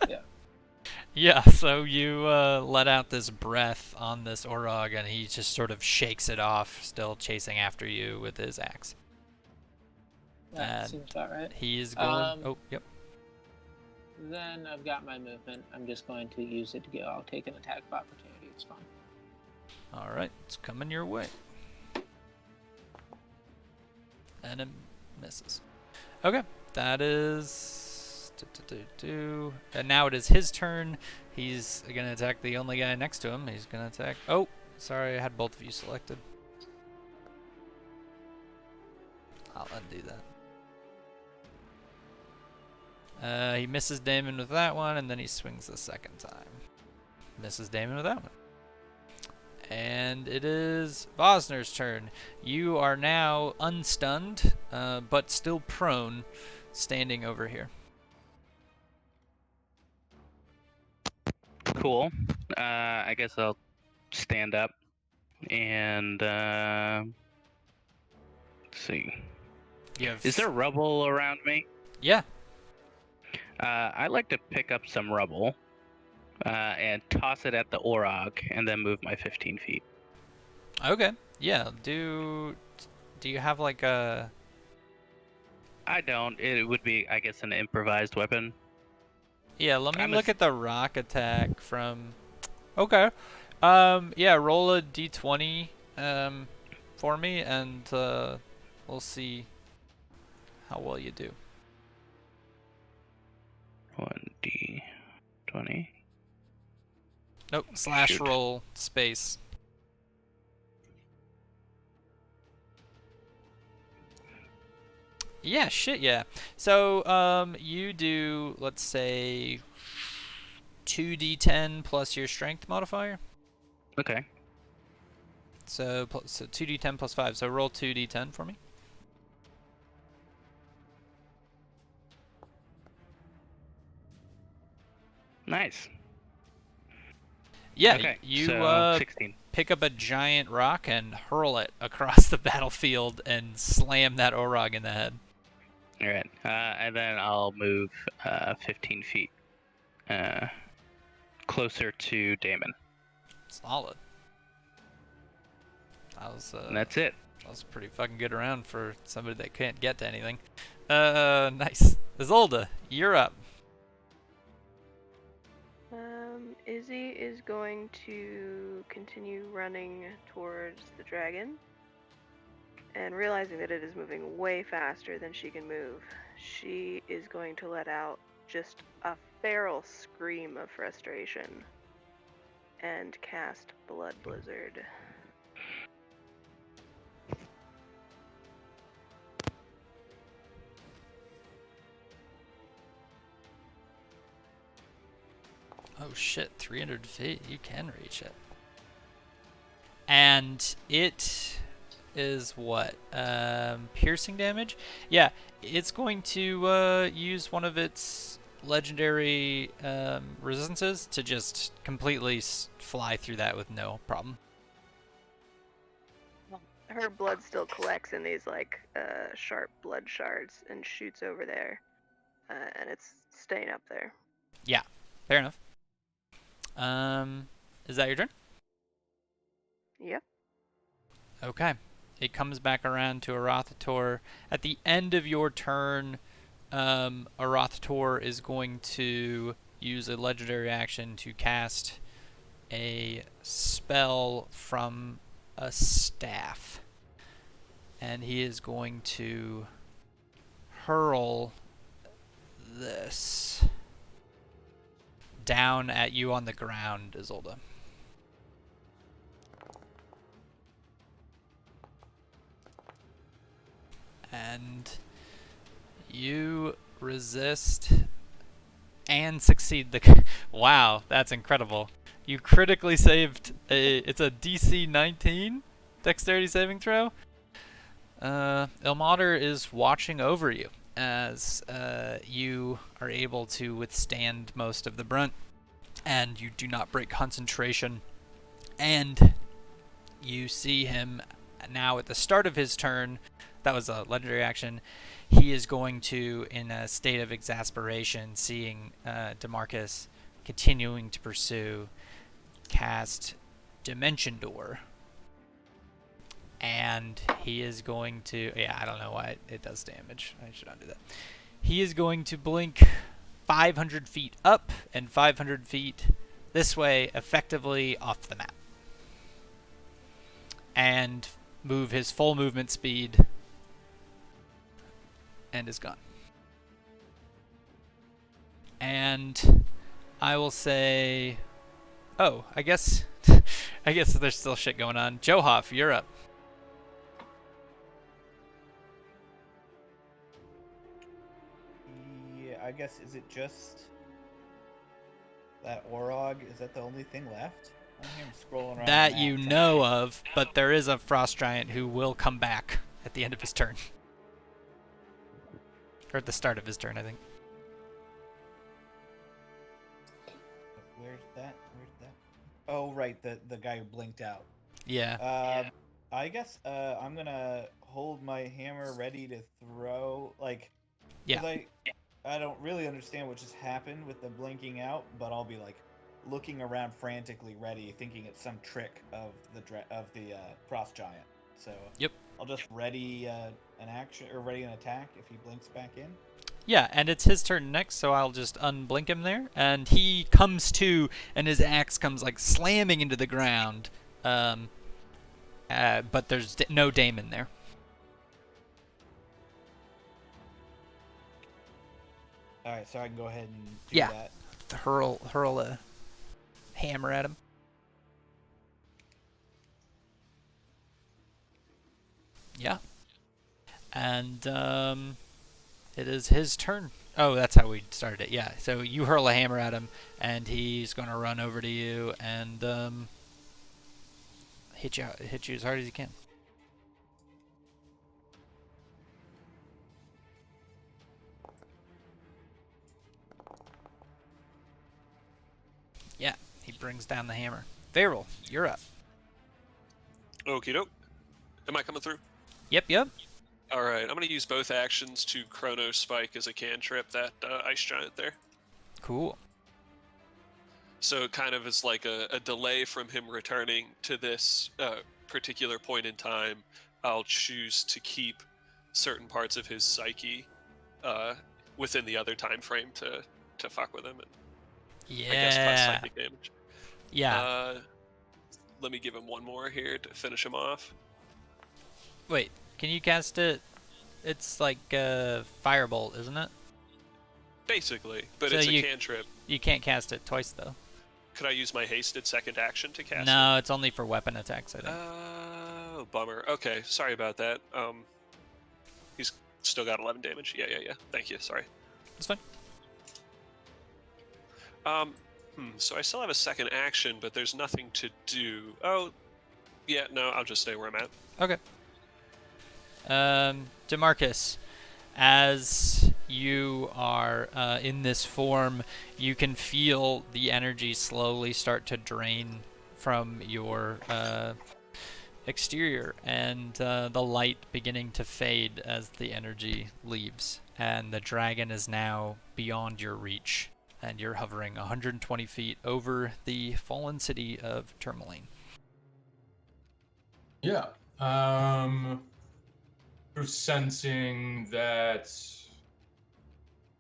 Yeah. Yeah, so you let out this breath on this Orog, and he just sort of shakes it off, still chasing after you with his axe. That And seems about right. He is going... oh, yep. Then I've got my movement. I'm just going to use it to go. I'll take an attack of opportunity. It's fine. All right, it's coming your way. And it misses. Okay, that is... And now it is his turn. He's going to attack the only guy next to him. He's going to attack... Oh, sorry, I had both of you selected. do that. He misses Damon with that one, and then he swings the second time. Misses Damon with that one. And it is Vosner's turn. You are now unstunned, but still prone, standing over here. Cool. I guess I'll stand up and let's see. Is there rubble around me? Yeah. I like to pick up some rubble and toss it at the Orog, and then move my 15 feet. Okay. Yeah. Do you have like a? I don't. It would be, I guess, an improvised weapon. Yeah. Let me look at the rock attack from. Okay. Yeah. Roll a d20 for me, and we'll see how well you do. 1d20. Nope. Slash Shoot. roll space. Yeah, shit, yeah. So, you do, let's say, 2d10 plus your strength modifier. Okay. So 2d10 plus 5. So roll 2d10 for me. Nice. Yeah, okay. you so 16. Pick up a giant rock and hurl it across the battlefield and slam that Orog in the head. All right. And then I'll move 15 feet closer to Damon. Solid. That was, and that's it. That was a pretty fucking good round for somebody that can't get to anything. Nice. Isolde, you're up. Izzy is going to continue running towards the dragon, and realizing that it is moving way faster than she can move, she is going to let out just a feral scream of frustration and cast Blood Blizzard. Oh shit, 300 feet, you can reach it. And it is what? Piercing damage? Yeah, it's going to use one of its legendary resistances to just completely fly through that with no problem. Her blood still collects in these like sharp blood shards and shoots over there, and it's staying up there. Yeah, fair enough. Is that your turn? Yep. Okay. It comes back around to Arathator. At the end of your turn, Arathator is going to use a legendary action to cast a spell from a staff. And he is going to hurl this down at you on the ground, Isolde. And you resist and succeed the... Wow, that's incredible. You critically saved it's a DC 19 dexterity saving throw. Ilmater is watching over you as you are able to withstand most of the brunt, and you do not break concentration. And you see him now at the start of his turn. That was a legendary action. He is going to, in a state of exasperation, seeing DeMarcus continuing to pursue, cast Dimension Door. And he is going to... Yeah, I don't know why it does damage. I should not do that. He is going to blink 500 feet up and 500 feet this way, effectively off the map. And move his full movement speed, and is gone. And I will say... Oh, I guess there's still shit going on. Johoff, you're up. guess, is it just that Orog? Is that the only thing left? I'm here scrolling around. That the you map know of, but there is a frost giant who will come back at the end of his turn. Or at the start of his turn, I think. Where's that? Oh, right, the guy who blinked out. Yeah. I guess I'm gonna hold my hammer ready to throw. Like, Yeah. because I don't really understand what just happened with the blinking out, but I'll be like looking around frantically, ready, thinking it's some trick of the frost giant. So Yep. I'll just ready an action or ready an attack if he blinks back in. Yeah, and it's his turn next, so I'll just unblink him there, and he comes to, and his axe comes like slamming into the ground. But there's no Damon there. All right, so I can go ahead and do Yeah. that. Hurl a hammer at him. Yeah. And it is his turn. Oh, that's how we started it. Yeah. So you hurl a hammer at him, and he's gonna run over to you and hit you as hard as he can. Yeah, he brings down the hammer. Varel, you're up. Okie doke. Am I coming through? Yep. All right, I'm going to use both actions to Chrono Spike as a cantrip that ice giant there. Cool. So it kind of is like a delay from him returning to this particular point in time. I'll choose to keep certain parts of his psyche within the other time frame to fuck with him. And Yeah. I guess cause psychic damage. Yeah. Let me give him one more here to finish him off. Wait, can you cast it? It's like Firebolt, isn't it? Basically, but So it's a cantrip. You can't cast it twice, though. Could I use my hasted second action to cast it? No, it's only for weapon attacks, I think. Oh, bummer. Okay, sorry about that. He's still got 11 damage. Yeah. Thank you. Sorry. It's fine. So I still have a second action, but there's nothing to do. Oh, yeah. No, I'll just stay where I'm at. Okay. DeMarcus, as you are in this form, you can feel the energy slowly start to drain from your exterior, and the light beginning to fade as the energy leaves, and the dragon is now beyond your reach, and you're hovering 120 feet over the fallen city of Tourmaline. Yeah. Sort of sensing that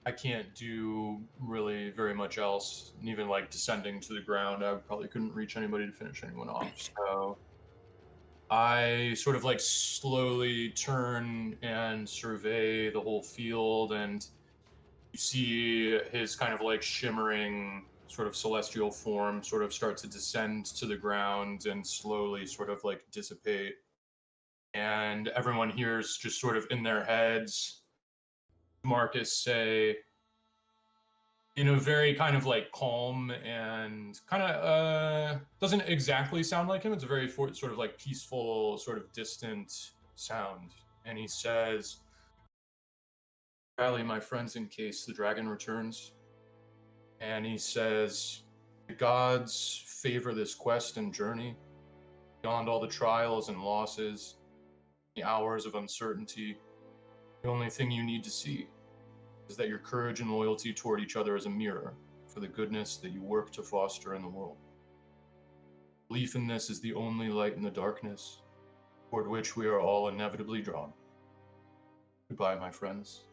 I can't do really very much else, and even like descending to the ground, I probably couldn't reach anybody to finish anyone off. So I sort of like slowly turn and survey the whole field, and you see his kind of like shimmering sort of celestial form sort of start to descend to the ground and slowly sort of like dissipate. And everyone hears just sort of in their heads Marcus say, in a very kind of like calm and kind of doesn't exactly sound like him. It's a very sort of like peaceful, sort of distant sound. And he says, "Rally, my friends, in case the dragon returns." And he says, "The gods favor this quest and journey. Beyond all the trials and losses, the hours of uncertainty, the only thing you need to see is that your courage and loyalty toward each other is a mirror for the goodness that you work to foster in the world. Belief in this is the only light in the darkness toward which we are all inevitably drawn. Goodbye, my friends."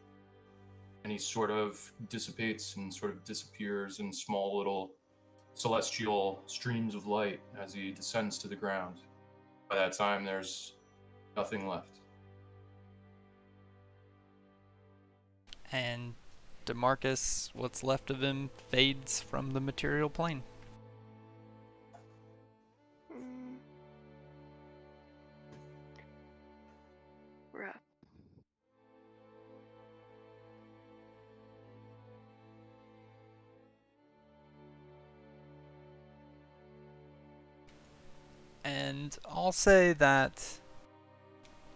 And he sort of dissipates and sort of disappears in small little celestial streams of light as he descends to the ground. By that time, there's nothing left. And DeMarcus, what's left of him, fades from the material plane. Rough. And I'll say that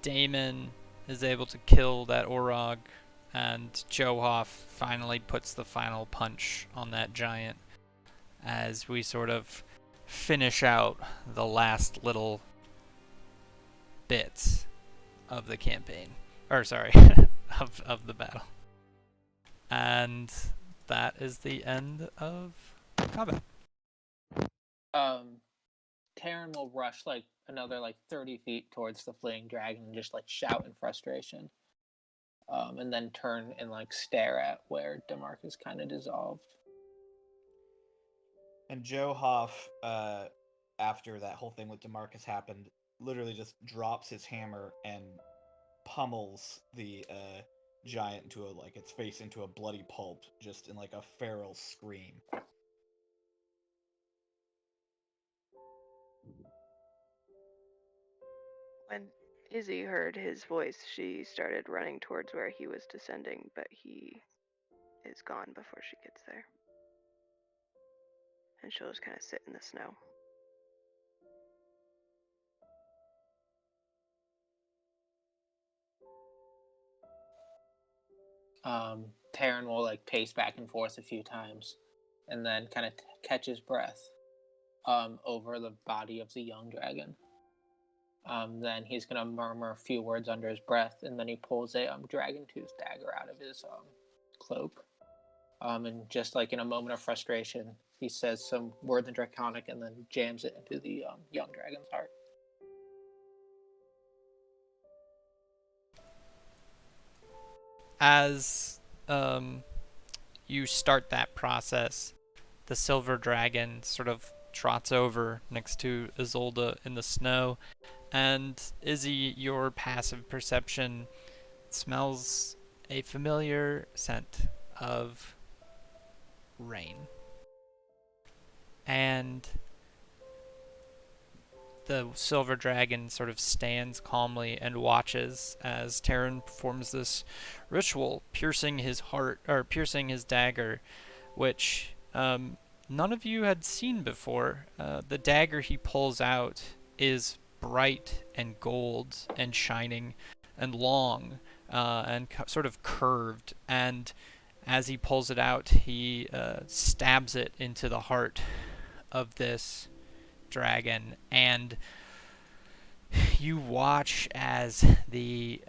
Damon is able to kill that Orog, and Johoff finally puts the final punch on that giant as we sort of finish out the last little bits of the campaign. Or, sorry, of the battle. And that is the end of combat. Terran will rush like another 30 feet towards the fleeing dragon and just shout in frustration. And then turn and stare at where Demarcus kind of dissolved. And Joe Hoff, after that whole thing with Demarcus happened, literally just drops his hammer and pummels the giant into its face into a bloody pulp, just in a feral scream. When Izzy heard his voice, she started running towards where he was descending, but he is gone before she gets there. And she'll just kind of sit in the snow. Terran will pace back and forth a few times and then kind of catch his breath over the body of the young dragon. Then he's gonna murmur a few words under his breath, and then he pulls a dragon tooth dagger out of his cloak. And just in a moment of frustration, he says some words in Draconic and then jams it into the young dragon's heart. As you start that process, the silver dragon sort of trots over next to Isolde in the snow, and Izzy, your passive perception smells a familiar scent of rain. And the silver dragon sort of stands calmly and watches as Terran performs this ritual, piercing his heart, or piercing his dagger, which none of you had seen before. The dagger he pulls out is bright and gold and shining and long and sort of curved, and as he pulls it out, he stabs it into the heart of this dragon, and you watch as the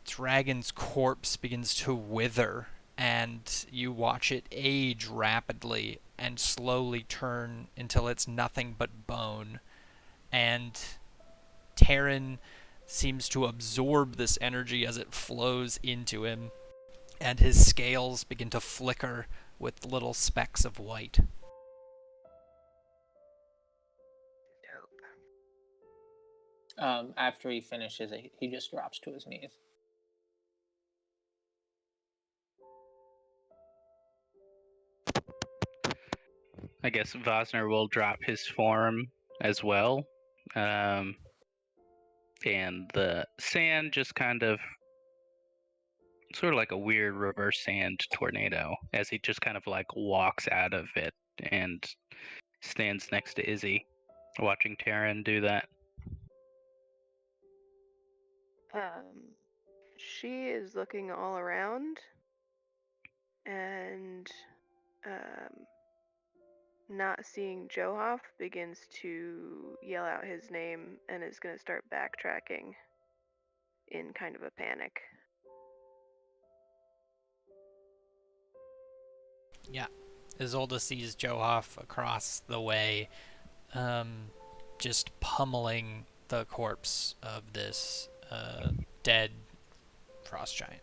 dragon's corpse begins to wither, and you watch it age rapidly and slowly turn until it's nothing but bone. And Terran seems to absorb this energy as it flows into him, and his scales begin to flicker with little specks of white. After he finishes it, he just drops to his knees. I guess Vosner will drop his form as well. And the sand just kind of, sort of like a weird reverse sand tornado, as he just kind of walks out of it and stands next to Izzy, watching Terran do that. She is looking all around and not seeing Johoff, begins to yell out his name and is going to start backtracking in kind of a panic. Yeah. Isolde sees Johoff across the way, just pummeling the corpse of this dead frost giant.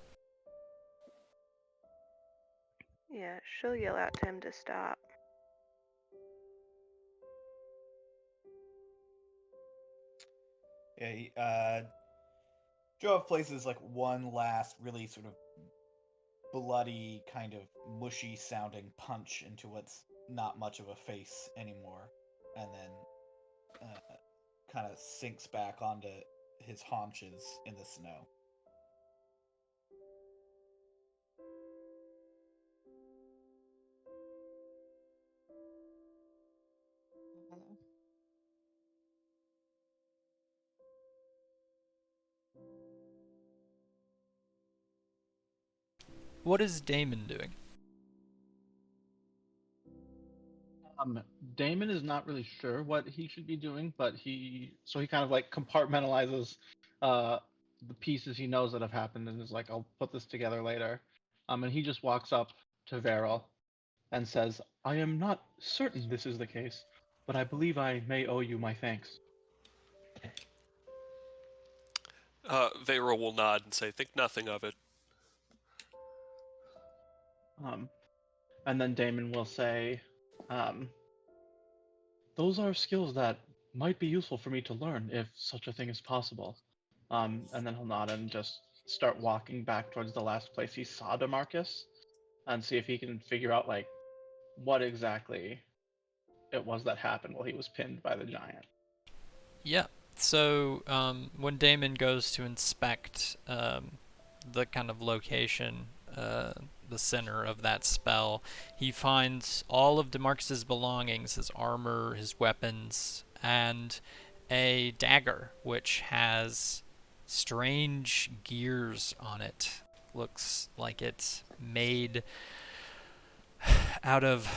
Yeah, she'll yell out to him to stop. Yeah, Joe places one last really sort of bloody, kind of mushy sounding punch into what's not much of a face anymore, and then kind of sinks back onto his haunches in the snow. What is Damon doing? Damon is not really sure what he should be doing, but he kind of like compartmentalizes the pieces he knows that have happened and is like, I'll put this together later. And he just walks up to Varel and says, I am not certain this is the case, but I believe I may owe you my thanks. Veyra will nod and say, think nothing of it. And then Damon will say, those are skills that might be useful for me to learn if such a thing is possible. And then he'll nod and just start walking back towards the last place he saw DeMarcus and see if he can figure out like what exactly it was that happened while he was pinned by the giant. Yeah. So when Damon goes to inspect the kind of location, the center of that spell, he finds all of DeMarcus's belongings, his armor, his weapons, and a dagger which has strange gears on it. Looks like it's made out of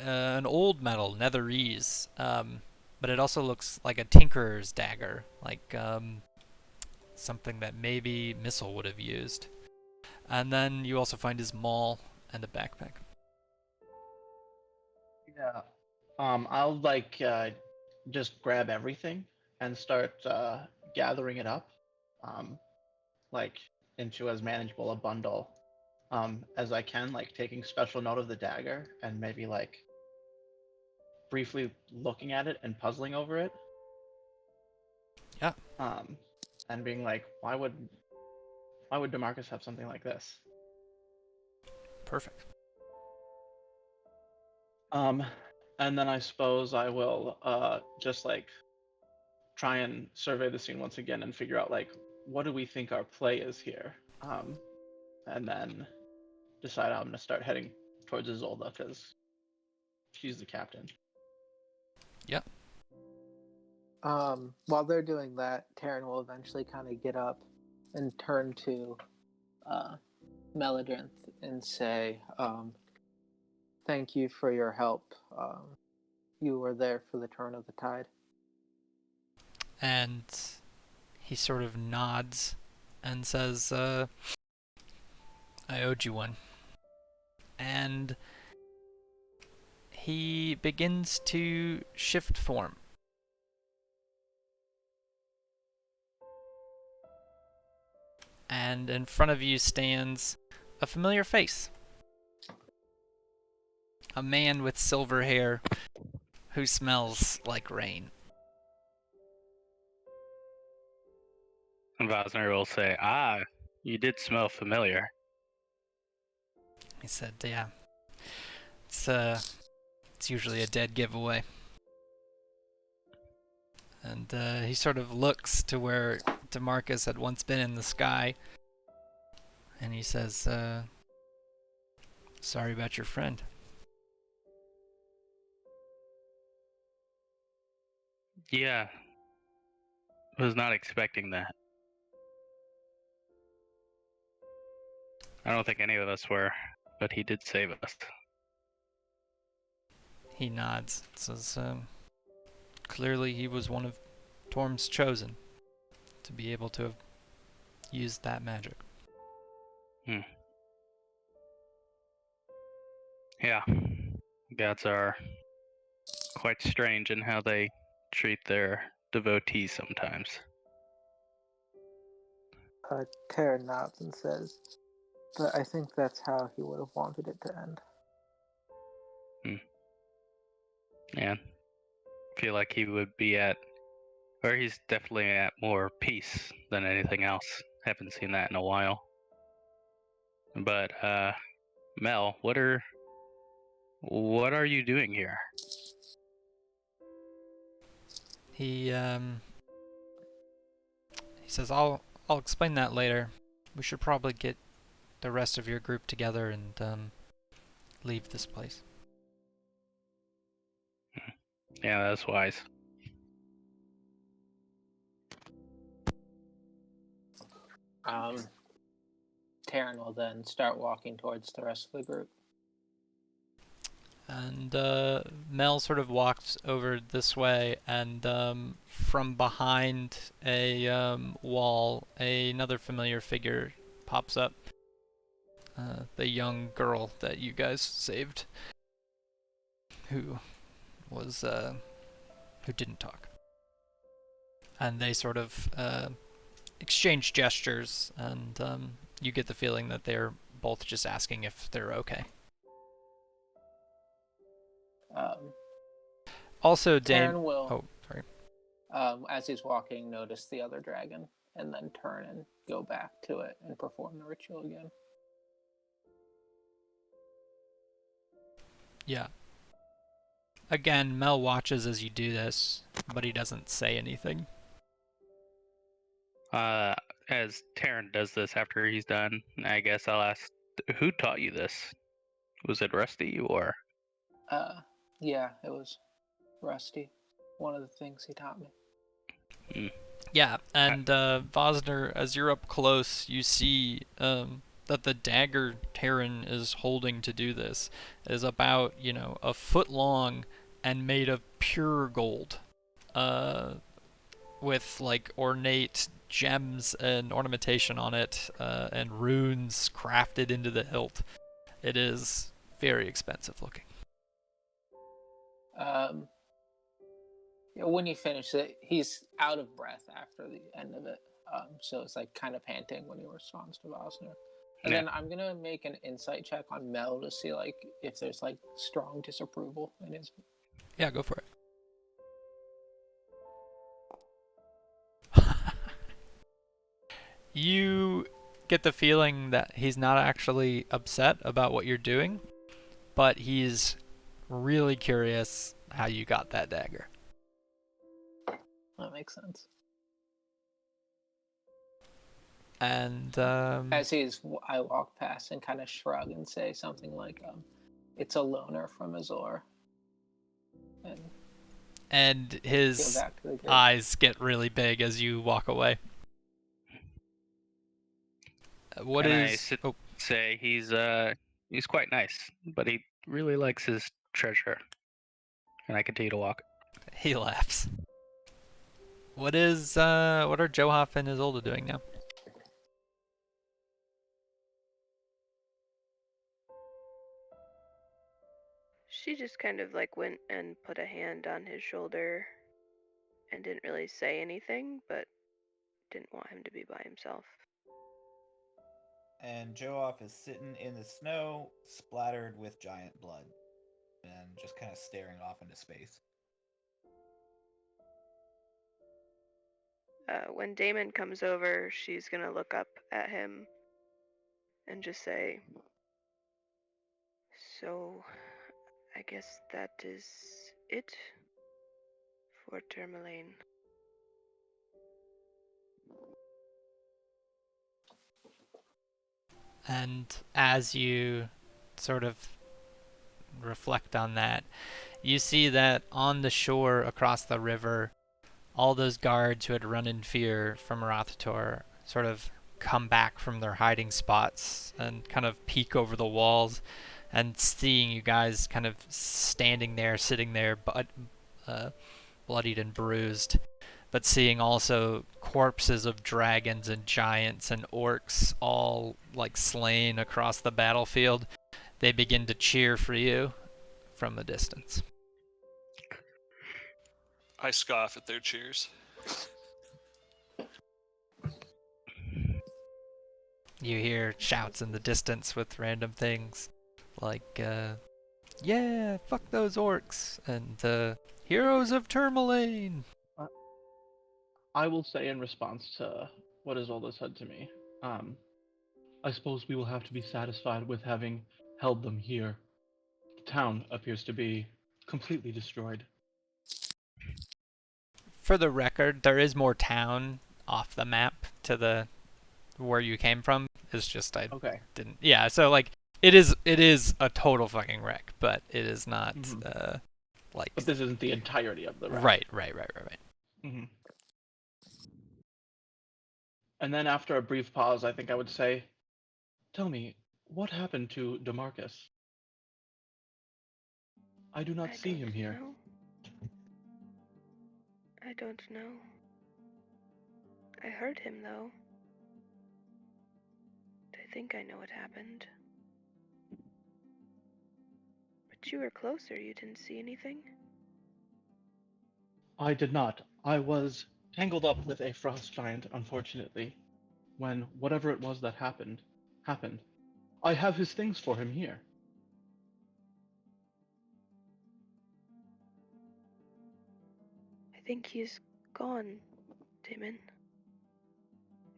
an old metal, netherese. But it also looks like a tinkerer's dagger, like something that maybe Missile would have used. And then you also find his maul and a backpack. Yeah. I'll like just grab everything and start gathering it up, like into as manageable a bundle as I can, like taking special note of the dagger and maybe like briefly looking at it and puzzling over it. Yeah. And being like, why would DeMarcus have something like this? Perfect. And then I suppose I will just like try and survey the scene once again and figure out like what do we think our play is here, and then decide how I'm gonna start heading towards Isolda because she's the captain. Yep. While they're doing that, Taryn will eventually kind of get up and turn to Meladrinth and say, thank you for your help. You were there for the turn of the tide. And he sort of nods and says, I owed you one. And he begins to shift form. And in front of you stands a familiar face. A man with silver hair who smells like rain. And Vosner will say, you did smell familiar. He said, yeah. It's usually a dead giveaway. And he sort of looks to where DeMarcus had once been in the sky. And he says, sorry about your friend. Yeah. Was not expecting that. I don't think any of us were, but he did save us. He nods. Says, clearly he was one of Torm's chosen to be able to have used that magic. Yeah. Gods are quite strange in how they treat their devotees sometimes. Taryn nods and says, but I think that's how he would have wanted it to end. Yeah. Feel like he would be or he's definitely at more peace than anything else. Haven't seen that in a while. But, Mel, what are you doing here? He says, I'll explain that later. We should probably get the rest of your group together and leave this place. Yeah, that's wise. Taryn will then start walking towards the rest of the group. And Mel sort of walks over this way, and from behind a wall, another familiar figure pops up. The young girl that you guys saved, who didn't talk. And they sort of exchange gestures, and you get the feeling that they're both just asking if they're okay. Also, Dave. Taryn will, Oh, sorry. as he's walking, notice the other dragon, and then turn and go back to it and perform the ritual again. Yeah. Again, Mel watches as you do this, but he doesn't say anything. As Taryn does this after he's done, I guess I'll ask, who taught you this? Was it Rusty or? Yeah, it was Rusty. One of the things he taught me. Yeah, and Vosner, as you're up close, you see that the dagger Taryn is holding to do this is about, a foot long and made of pure gold, with like ornate gems and ornamentation on it, and runes crafted into the hilt. It is very expensive looking. When he finishes it, he's out of breath after the end of it. So it's like kind of panting when he responds to Vosner. And then I'm gonna make an insight check on Mel to see like if there's like strong disapproval in his. Yeah, go for it. You get the feeling that he's not actually upset about what you're doing, but he's really curious how you got that dagger. That makes sense. And as I walk past and kind of shrug and say something like, "It's a loner from Azor." And his eyes get really big as you walk away. Say he's quite nice, but he really likes his treasure. And I continue to walk. He laughs. What are Johoff and Isolde doing now? She just kind of like went and put a hand on his shoulder and didn't really say anything, but didn't want him to be by himself. And Johoff is sitting in the snow, splattered with giant blood, and just kind of staring off into space. When Damon comes over, she's gonna look up at him and just say, "So, I guess that is it for Tourmaline." And as you sort of reflect on that, you see that on the shore across the river, all those guards who had run in fear from Arathator sort of come back from their hiding spots and kind of peek over the walls, and seeing you guys kind of standing there, sitting there, bloodied and bruised, but seeing also corpses of dragons and giants and orcs all like slain across the battlefield, they begin to cheer for you from a distance. I scoff at their cheers. You hear shouts in the distance with random things like, yeah, fuck those orcs, and heroes of Tourmaline. I will say in response to what Isolde said to me, I suppose we will have to be satisfied with having held them here. The town appears to be completely destroyed. For the record, there is more town off the map to the where you came from. It's just didn't. Yeah, so like it is a total fucking wreck, but it is not like. But this isn't the entirety of the Right. wreck. Mm-hmm. And then after a brief pause, I think I would say, Tell me, what happened to DeMarcus? I do not I see don't him here. know. I don't know. I heard him, though. I think I know what happened. But you were closer. You didn't see anything? I did not. I was tangled up with a frost giant, unfortunately, when whatever it was that happened. I have his things for him here. I think he's gone, Damon.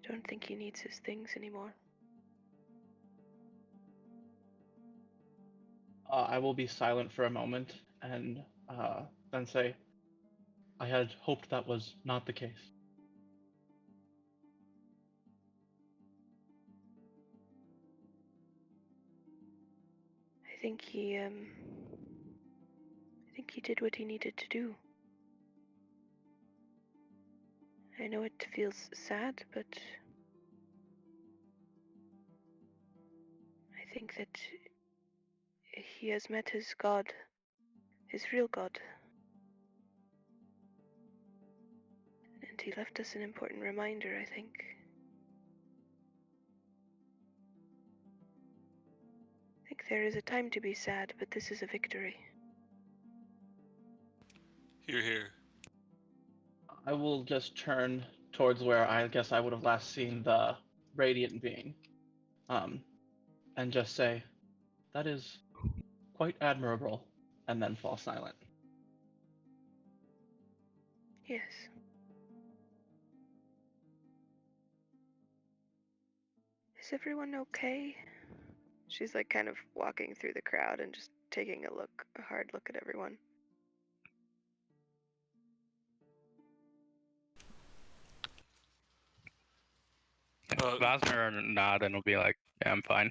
I don't think he needs his things anymore. I will be silent for a moment and then say, I had hoped that was not the case. I think he did what he needed to do. I know it feels sad, but I think that he has met his God, his real God. And he left us an important reminder, I think. I think there is a time to be sad, but this is a victory. Hear, hear. I will just turn towards where I guess I would have last seen the radiant being, and just say, that is quite admirable, and then fall silent. Yes. Is everyone okay? She's like kind of walking through the crowd and just taking a hard look at everyone. Vosner will nod and will be like, yeah, I'm fine.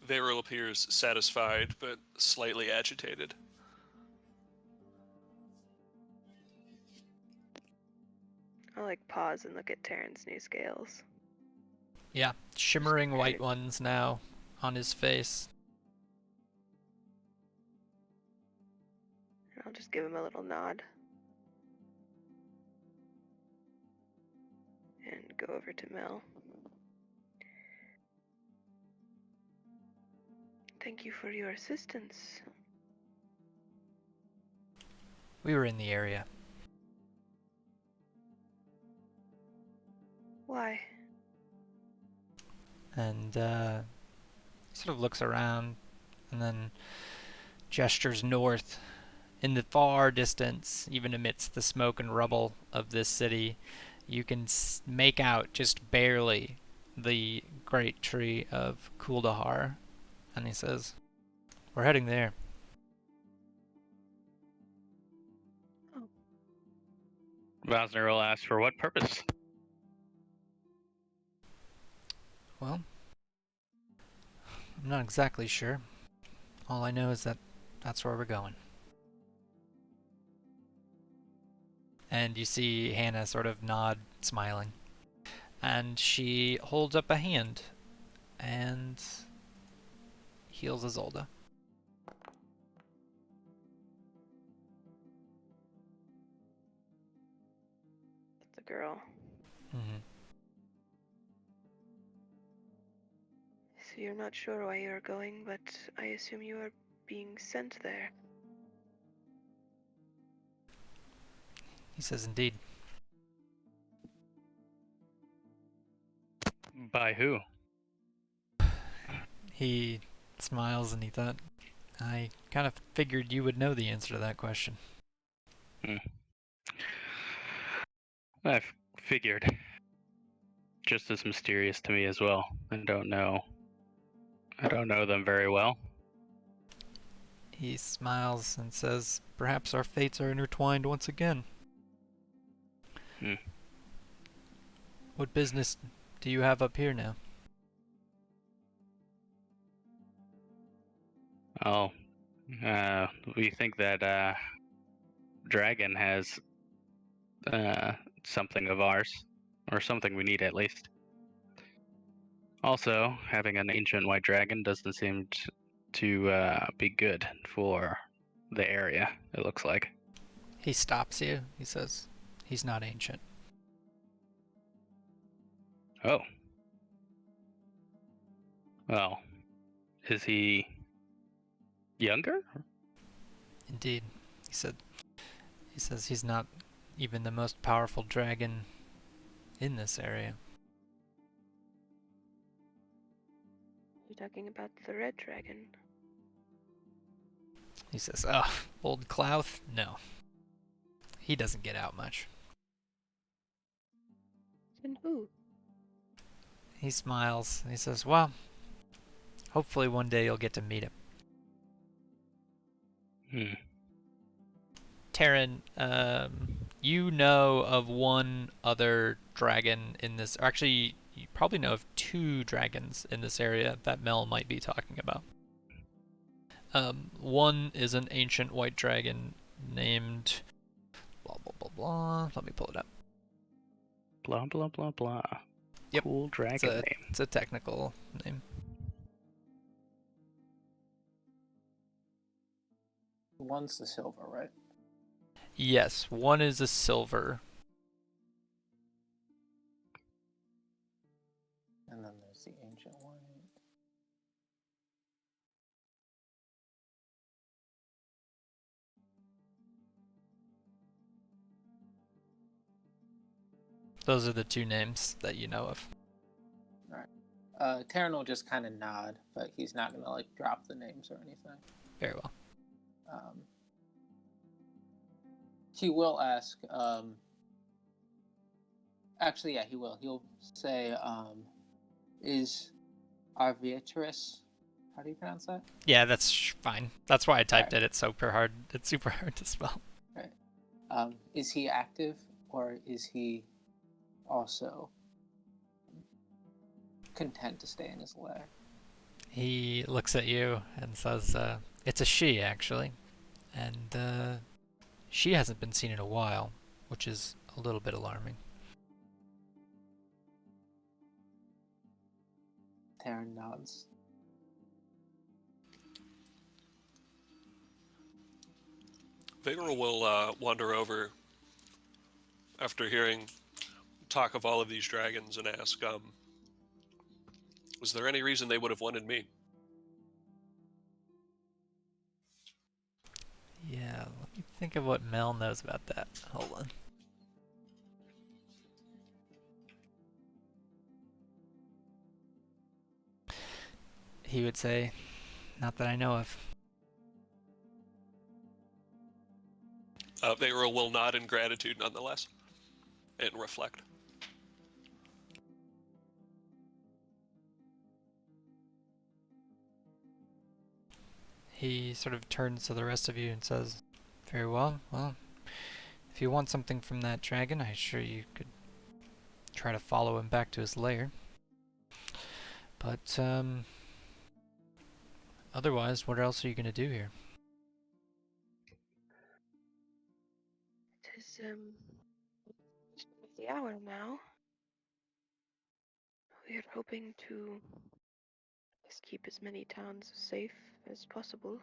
Varel appears satisfied, but slightly agitated. I'll like pause and look at Terran's new scales. Yeah, shimmering white ones now on his face. I'll just give him a little nod. And go over to Mel. Thank you for your assistance. We were in the area. Why? And sort of looks around and then gestures north. In the far distance, even amidst the smoke and rubble of this city, you can make out just barely the great tree of Kuldahar. And he says, we're heading there. Vosner will ask, for what purpose? Well, I'm not exactly sure. All I know is that that's where we're going. And you see Hannah sort of nod, smiling. And she holds up a hand and heals Isolde. That's a girl. Mm-hmm. So you're not sure why you're going, but I assume you are being sent there. He says, indeed. By who? He smiles and he thought, I kind of figured you would know the answer to that question. I figured. Just as mysterious to me as well. I don't know them very well. He smiles and says, perhaps our fates are intertwined once again. What business do you have up here now? Oh, we think that Dragon has something of ours, or something we need at least. Also, having an ancient white dragon doesn't seem to be good for the area, it looks like. He stops you. He says, he's not ancient. Oh. Well, is he younger? Indeed. He says he's not even the most powerful dragon in this area. You're talking about the red dragon. He says, oh, old Clouth? No. He doesn't get out much. Then who? He smiles. He says, well, hopefully one day you'll get to meet him. Taryn, you know of one other dragon in this, or actually, you probably know of 2 dragons in this area that Mel might be talking about. One is an ancient white dragon named blah blah blah blah. Let me pull it up. Blah, blah, blah, blah. Yep. Cool dragon name. It's a technical name. One's the silver, right? Yes, one is a silver. And then there's the ancient one. Those are the 2 names that you know of. Taryn will just kind of nod, but he's not gonna like drop the names or anything. Very well. He will ask. Actually, yeah, he will. He'll say, "Is Arviatris? How do you pronounce that?" Yeah, that's fine. That's why I typed it. It's super hard. It's super hard to spell. Right. Is he active, or is he also content to stay in his lair? He looks at you and says, it's a she, actually. And she hasn't been seen in a while, which is a little bit alarming. Taryn nods. Vigor will wander over after hearing talk of all of these dragons and ask, was there any reason they would have wanted me? Yeah, let me think of what Mel knows about that. Hold on. He would say, not that I know of. Vigor will nod in gratitude nonetheless and reflect. He sort of turns to the rest of you and says, very well, if you want something from that dragon, I'm sure you could try to follow him back to his lair. But, otherwise, what else are you going to do here? It is, the hour now. We are hoping to just keep as many towns safe as possible.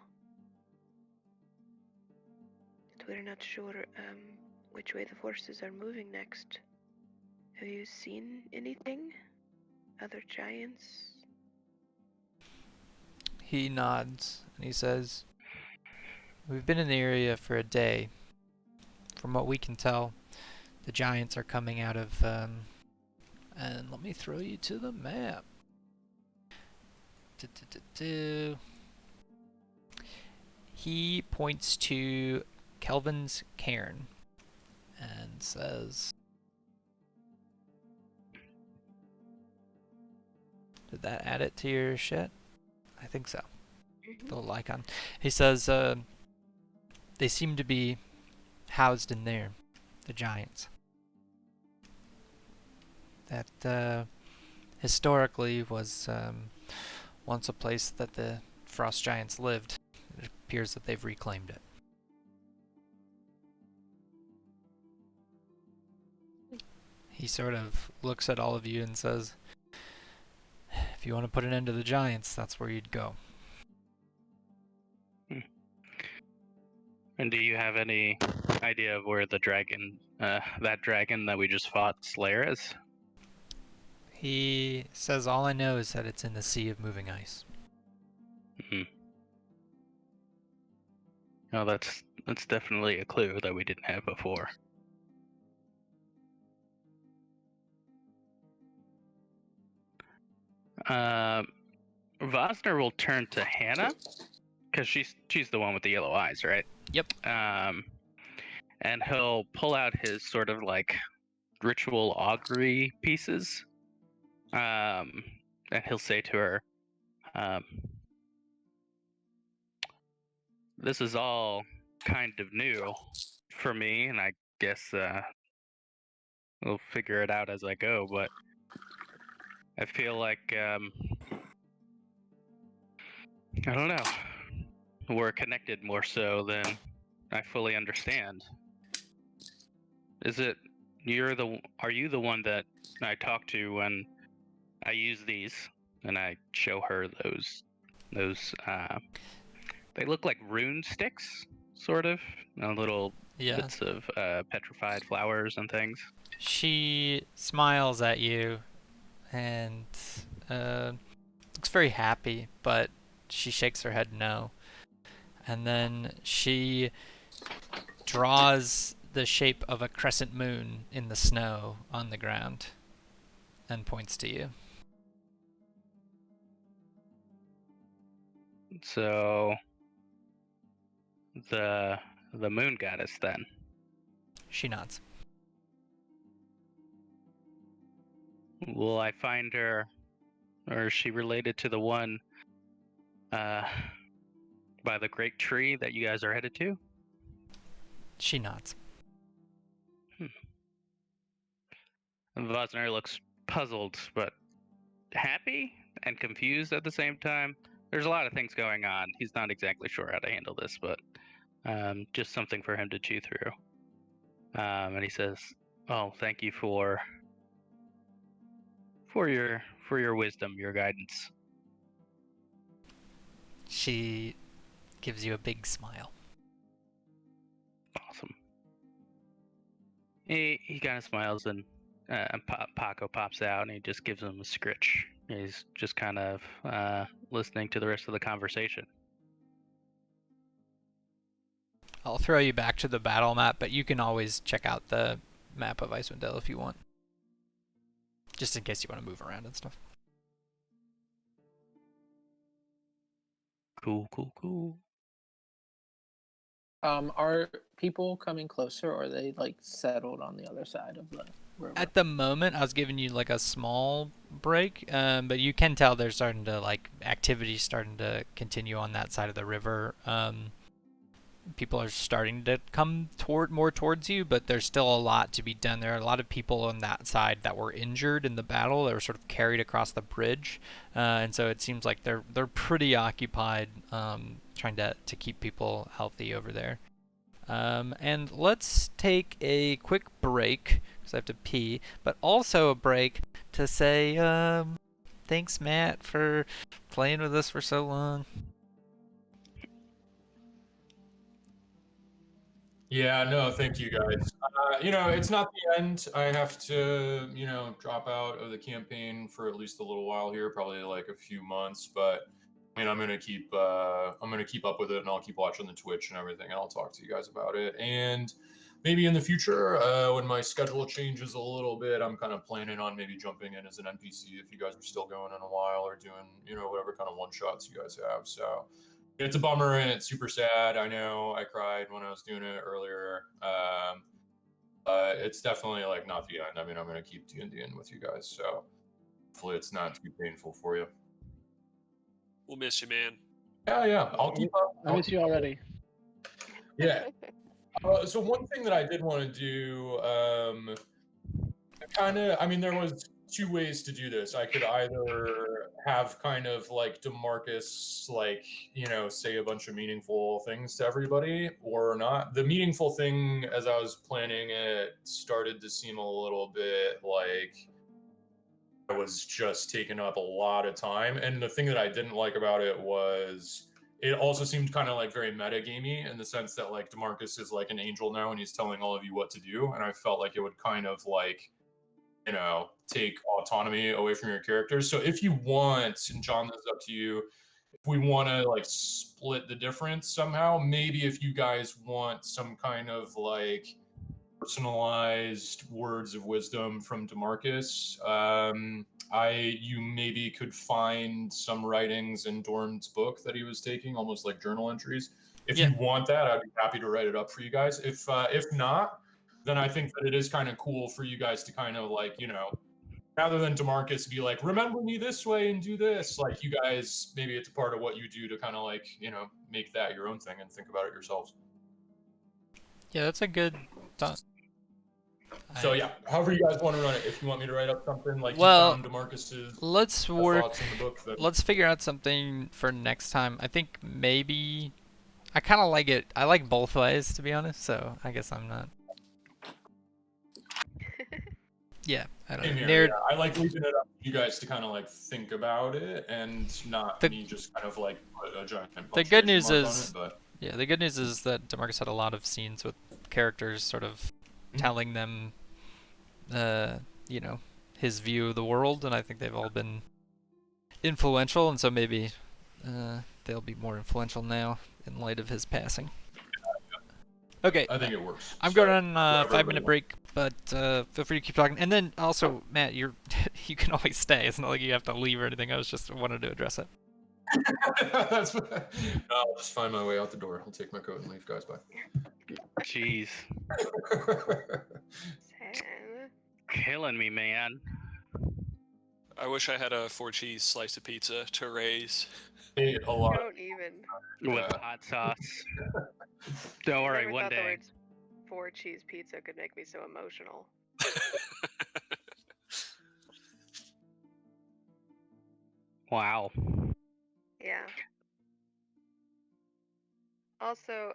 But we're not sure, which way the forces are moving next. Have you seen anything? Other giants? He nods and he says, we've been in the area for a day. From what we can tell, the giants are coming out of, and let me throw you to the map. He points to Kelvin's cairn and says, did that add it to your shit? I think so. The little icon. He says, they seem to be housed in there, the giants. That historically was once a place that the frost giants lived. It appears that they've reclaimed it. He sort of looks at all of you and says, If you want to put an end to the giants, that's where you'd go. And do you have any idea of where the dragon, that dragon that we just fought, Slayer is? He says, all I know is that it's in the sea of moving ice. Oh, that's definitely a clue that we didn't have before. Vosner will turn to Hannah, because she's the one with the yellow eyes, right? Yep. And he'll pull out his sort of like ritual augury pieces, and he'll say to her, "This is all kind of new for me, and I guess we'll figure it out as I go. But I feel like I don't know. We're connected more so than I fully understand. Are you the one that I talk to when I use these?" And I show her those they look like rune sticks, sort of, little bits of petrified flowers and things. She smiles at you and looks very happy, but she shakes her head no. And then she draws the shape of a crescent moon in the snow on the ground and points to you. So the moon goddess then. She nods. Will I find her, or is she related to the one by the great tree that you guys are headed to? She nods. Vosner looks puzzled, but happy and confused at the same time. There's a lot of things going on. He's not exactly sure how to handle this, but just something for him to chew through. And he says, "Oh, thank you for your wisdom, your guidance." She gives you a big smile. Awesome. He kind of smiles, and Paco pops out, and he just gives him a scritch. He's just kind of listening to the rest of the conversation. I'll throw you back to the battle map, but you can always check out the map of Icewind Dale if you want. Just in case you want to move around and stuff. Cool. Are people coming closer, or are they like settled on the other side of the river? At the moment, I was giving you like a small break, but you can tell there's starting to activity starting to continue on that side of the river. People are starting to come more towards you, but there's still a lot to be done. There are a lot of people on that side that were injured in the battle. They were sort of carried across the bridge, and so it seems like they're pretty occupied trying to keep people healthy over there. And let's take a quick break because I have to pee, but also a break to say thanks, Matt, for playing with us for so long. Yeah, no, thank you guys. It's not the end. I have to, drop out of the campaign for at least a little while here, probably like a few months. But I'm gonna keep up with it, and I'll keep watching the Twitch and everything, and I'll talk to you guys about it. And maybe in the future, when my schedule changes a little bit, I'm kind of planning on maybe jumping in as an NPC if you guys are still going in a while, or doing, whatever kind of one shots you guys have. So. It's a bummer and it's super sad. I know I cried when I was doing it earlier. It's definitely like not the end. I mean, I'm going to keep D&D-ing with you guys. So hopefully it's not too painful for you. We'll miss you, man. Yeah. I'll keep up. I miss you already. Yeah. So one thing that I did want to do, there was two ways to do this. I could either have kind of like DeMarcus, say a bunch of meaningful things to everybody, or not. The meaningful thing, as I was planning it, started to seem a little bit like was just taking up a lot of time. And the thing that I didn't like about it was it also seemed kind of like very meta-gamey in the sense that like DeMarcus is like an angel now and he's telling all of you what to do. And I felt like it would kind of like, you know, take autonomy away from your characters. So if you want, and John, this is up to you, if we want to like split the difference somehow, maybe if you guys want some kind of like personalized words of wisdom from DeMarcus, you maybe could find some writings in Dorm's book that he was taking, almost like journal entries. If you want that, I'd be happy to write it up for you guys. If not, then I think that it is kind of cool for you guys to kind of like, you know, rather than DeMarcus be like, remember me this way and do this, like you guys, maybe it's a part of what you do to kind of like, you know, make that your own thing and think about it yourselves. Yeah, that's a good thought. So yeah, however you guys want to run it. If you want me to write up something like Well, you found DeMarcus's let's work. thoughts in the book, then... Let's figure out something for next time. I think maybe I kind of like it. I like both ways, to be honest. So I guess I'm not. Yeah, I don't know. Yeah, I like leaving it up to you guys to kind of like think about it and not me just kind of like put a giant. The good news mark is, on it, but... yeah, the good news is that DeMarcus had a lot of scenes with characters sort of telling them, you know, his view of the world, and I think they've all been influential, and so maybe they'll be more influential now in light of his passing. Okay. I think it works. I'm going on a 5-minute break, but feel free to keep talking. And then also, Matt, you can always stay. It's not like you have to leave or anything. I was just wanted to address it. I'll just find my way out the door. I'll take my coat and leave, guys. Bye. Jeez. Killing me, man. I wish I had a 4-cheese slice of pizza to raise. A lot. Don't even. With hot sauce. Don't worry, one day. The words 4-cheese pizza could make me so emotional. Wow. Yeah. Also,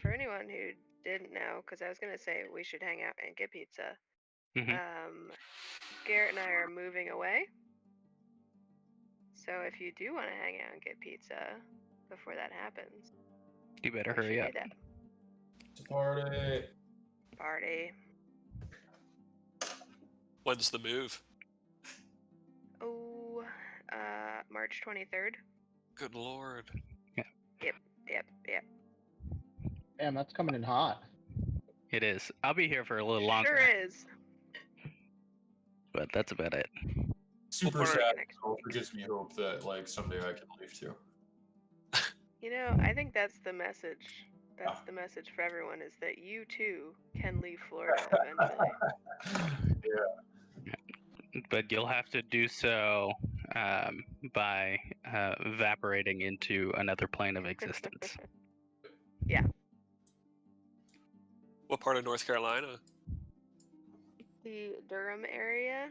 for anyone who didn't know, because I was gonna say we should hang out and get pizza. Garrett and I are moving away. So if you do want to hang out and get pizza before that happens, you better hurry up. Party. Party. When's the move? Oh, March 23rd. Good lord. Yeah. Yep. Damn, that's coming in hot. It is. I'll be here for a little longer. Sure is. But that's about it. Super sad. It gives me hope that like someday I can leave too. You know, I think that's the message. That's the message for everyone, is that you too can leave Florida eventually. Yeah. But you'll have to do so by evaporating into another plane of existence. Yeah. What part of North Carolina? The Durham area.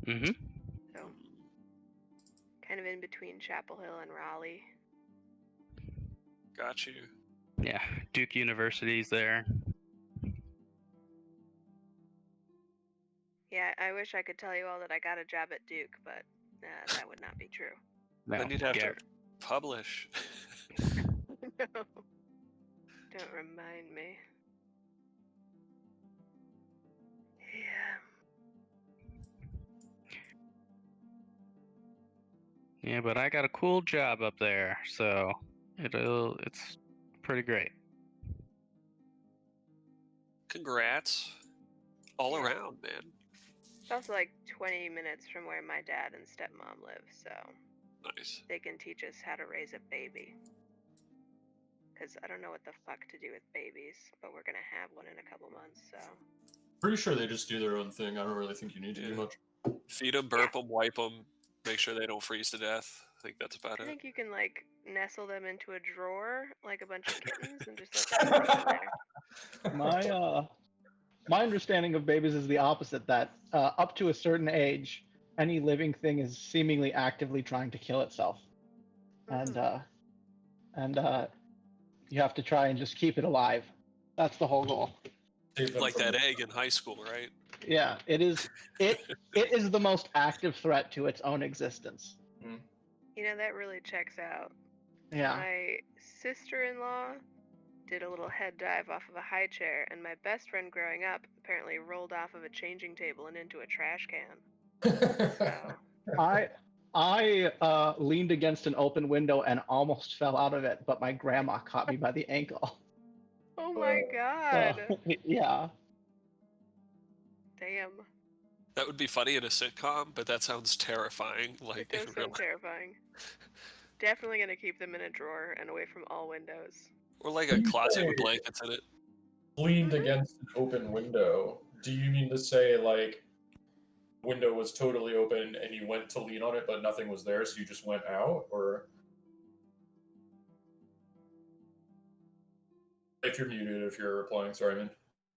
Mm-hmm. So, kind of in between Chapel Hill and Raleigh. Got you. Yeah, Duke University's there. Yeah, I wish I could tell you all that I got a job at Duke, but that would not be true. No, then you'd have to publish. No. Don't remind me. Yeah, but I got a cool job up there, so it's pretty great. Congrats. All around, man. It's also like 20 minutes from where my dad and stepmom live, so nice. They can teach us how to raise a baby. Because I don't know what the fuck to do with babies, but we're going to have one in a couple months, so... Pretty sure they just do their own thing. I don't really think you need to do much. Feed them, burp them, wipe them, make sure they don't freeze to death. I think that's about it. I think you can, like, nestle them into a drawer, like a bunch of kittens, and just let them sit in there. My understanding of babies is the opposite, that up to a certain age, any living thing is seemingly actively trying to kill itself. And you have to try and just keep it alive. That's the whole goal. Save them Like from that the- egg in high school, right? Yeah, it is. It is the most active threat to its own existence. You know, that really checks out. Yeah. My sister-in-law did a little head dive off of a high chair, and my best friend growing up apparently rolled off of a changing table and into a trash can. So, I leaned against an open window and almost fell out of it, but my grandma caught me by the ankle. oh my So, god. yeah. Damn. That would be funny in a sitcom, but that sounds terrifying. It Like does in real sound life. terrifying. Definitely gonna keep them in a drawer and away from all windows. Or like a closet with blankets in it. Leaned against an open window. Do you mean to say like window was totally open and you went to lean on it but nothing was there, so you just went out? Or if you're muted, if you're replying, sorry, man.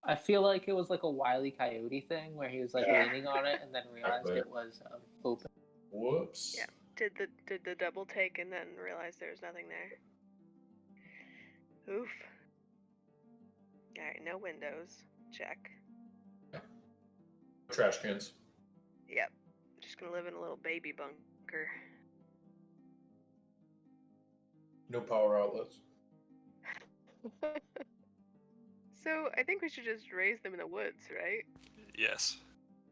I feel like it was like a Wile E. Coyote thing where he was like Yeah. leaning on it and then realized Exactly. it was open. Whoops. Yeah. Did the double take and then realized there was nothing there. Oof. Alright, no windows. Check. Trash cans. Yep. Just gonna live in a little baby bunker. No power outlets. So, I think we should just raise them in the woods, right? Yes.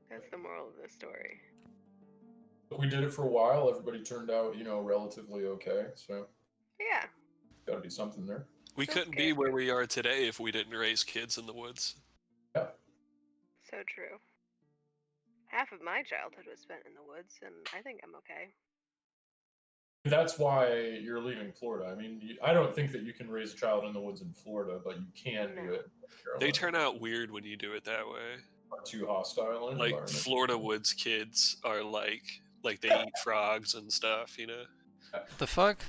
That's the moral of the story. We did it for a while. Everybody turned out, relatively okay. So Yeah. got to be something there. We So couldn't be scared. where we are today if we didn't raise kids in the woods. Yeah. So true. Half of my childhood was spent in the woods, and I think I'm okay. That's why you're leaving Florida. I mean, I don't think that you can raise a child in the woods in Florida, but you can do No. it. in They Carolina. turn out weird when you do it that way. Too hostile an Like environment. Florida woods kids are like they eat frogs and stuff, you know. The fuck?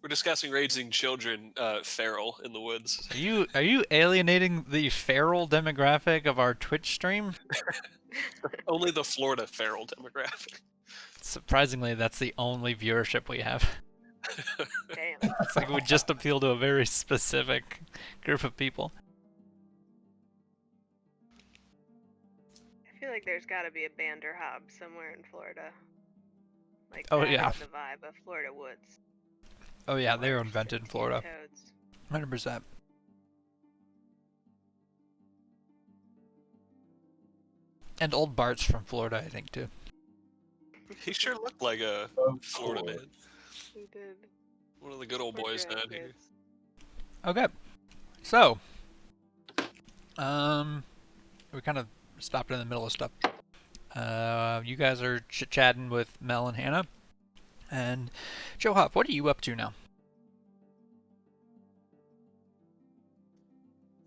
We're discussing raising children feral in the woods. Are you alienating the feral demographic of our Twitch stream? Only the Florida feral demographic. Surprisingly, that's the only viewership we have. Damn. It's like we just appeal to a very specific group of people. I feel like there's gotta be a Bander Hob somewhere in Florida. Like, Oh, that yeah. is the vibe of Florida woods. Oh yeah, they were Large invented in sentient Florida. toads. 100%. And old Bart's from Florida, I think, too. He sure looked like a Of Florida course. man. Who did? One of the good old Poor boys Joe down here. kids. Okay. So, we kind of stopped in the middle of stuff. You guys are chit-chatting with Mel and Hannah. And Joe Huff, what are you up to now?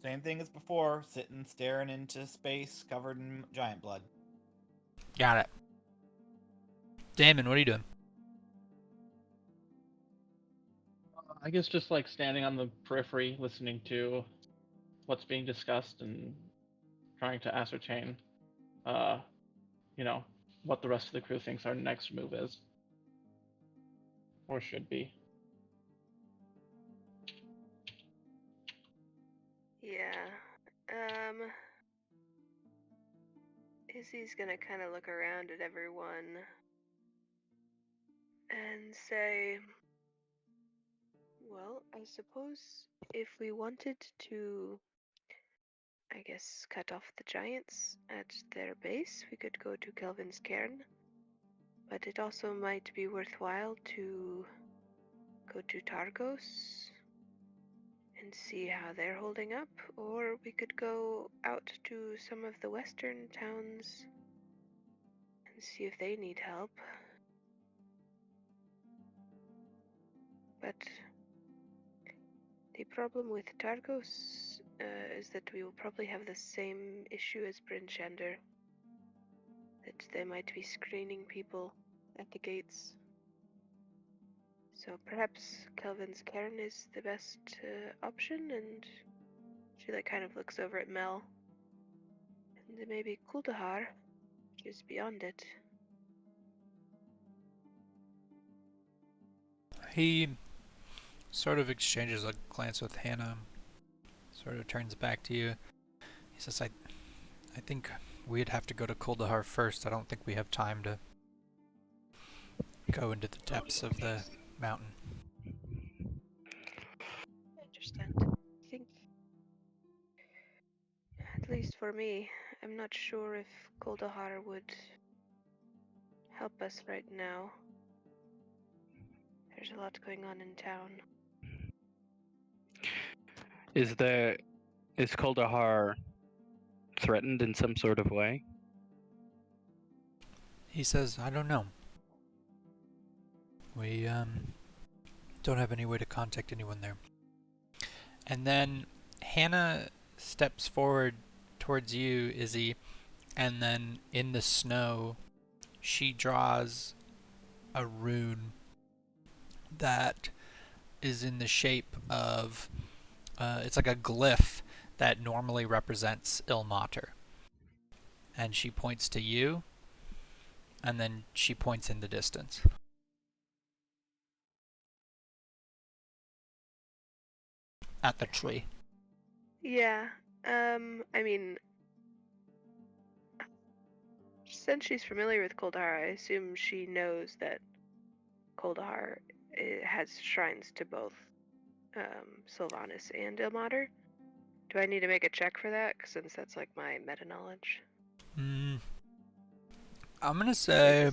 Same thing as before, sitting staring into space covered in giant blood. Got it. Damon, what are you doing? I guess just like standing on the periphery, listening to what's being discussed and trying to ascertain, what the rest of the crew thinks our next move is. Or should be. Yeah. Izzy's gonna kind of look around at everyone and say, well, I suppose if we wanted to, I guess, cut off the giants at their base, we could go to Kelvin's Cairn. But it also might be worthwhile to go to Targos and see how they're holding up, or we could go out to some of the western towns and see if they need help. But the problem with Targos is that we will probably have the same issue as Bryn Shander, that they might be screening people at the gates. So perhaps Kelvin's Cairn is the best option, and she kind of looks over at Mel. And maybe Kuldahar, which is beyond it. He Sort of exchanges a glance with Hannah. Sort of turns back to you. He says, I think we'd have to go to Kuldahar first. I don't think we have time to go into the depths of the mountain. I understand. I think, at least for me, I'm not sure if Kuldahar would help us right now. There's a lot going on in town. Is Kuldahar threatened in some sort of way? He says, I don't know. We don't have any way to contact anyone there. And then Hannah steps forward towards you, Izzy, and then in the snow, she draws a rune that is in the shape of, it's like a glyph that normally represents Ilmater. And she points to you, and then she points in the distance. At the tree. Yeah, I mean, since she's familiar with Kuldahar, I assume she knows that Kuldahar has shrines to both Sylvanas and Ilmater. Do I need to make a check for that, since that's like my meta knowledge? I'm gonna say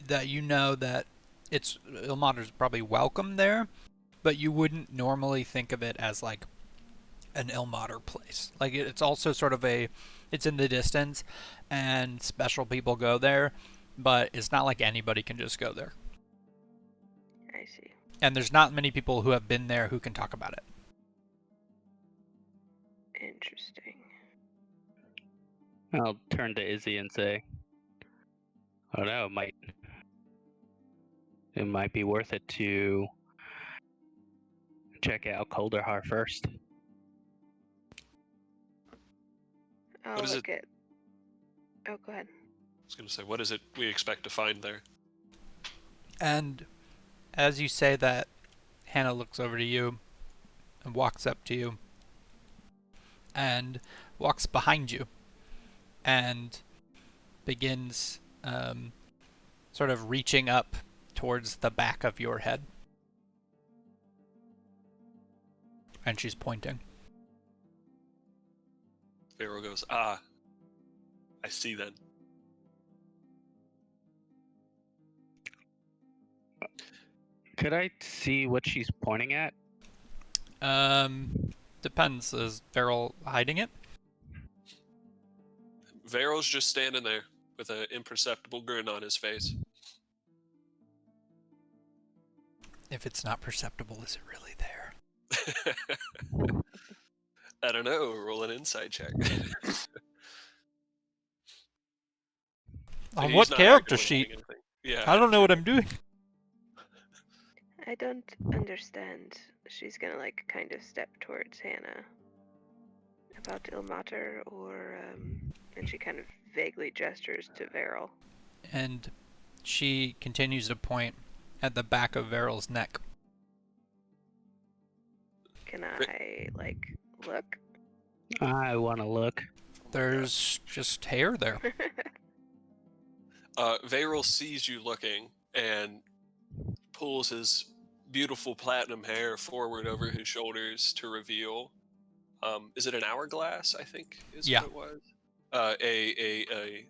that you know that Ilmater's probably welcome there, but you wouldn't normally think of it as like an Ilmater place. Like it's also sort of it's in the distance, and special people go there, but it's not like anybody can just go there. I see. And there's not many people who have been there who can talk about it. Interesting. I'll turn to Izzy and say, "Oh no, it might be worth it to check out Kuldahar first." I'll is look at. Oh, go ahead. I was going to say, what is it we expect to find there? And as you say that, Hannah looks over to you and walks up to you and walks behind you and begins sort of reaching up towards the back of your head. And she's pointing. Pharaoh goes, I see then. Could I see what she's pointing at? Depends. Is Beryl hiding it? Varel's just standing there with an imperceptible grin on his face. If it's not perceptible, is it really there? I don't know. Roll an insight check. On He's what not character actively sheet? doing anything. Yeah. I don't know what I'm doing. I don't understand. She's gonna like kind of step towards Hannah about Ilmater, and she kind of vaguely gestures to Veril. And she continues to point at the back of Veryl's neck. Can I like look? I want to look. There's just hair there. Varel sees you looking and pulls his beautiful platinum hair forward over his shoulders to reveal. Is it an hourglass? I think is Yeah. what it was. A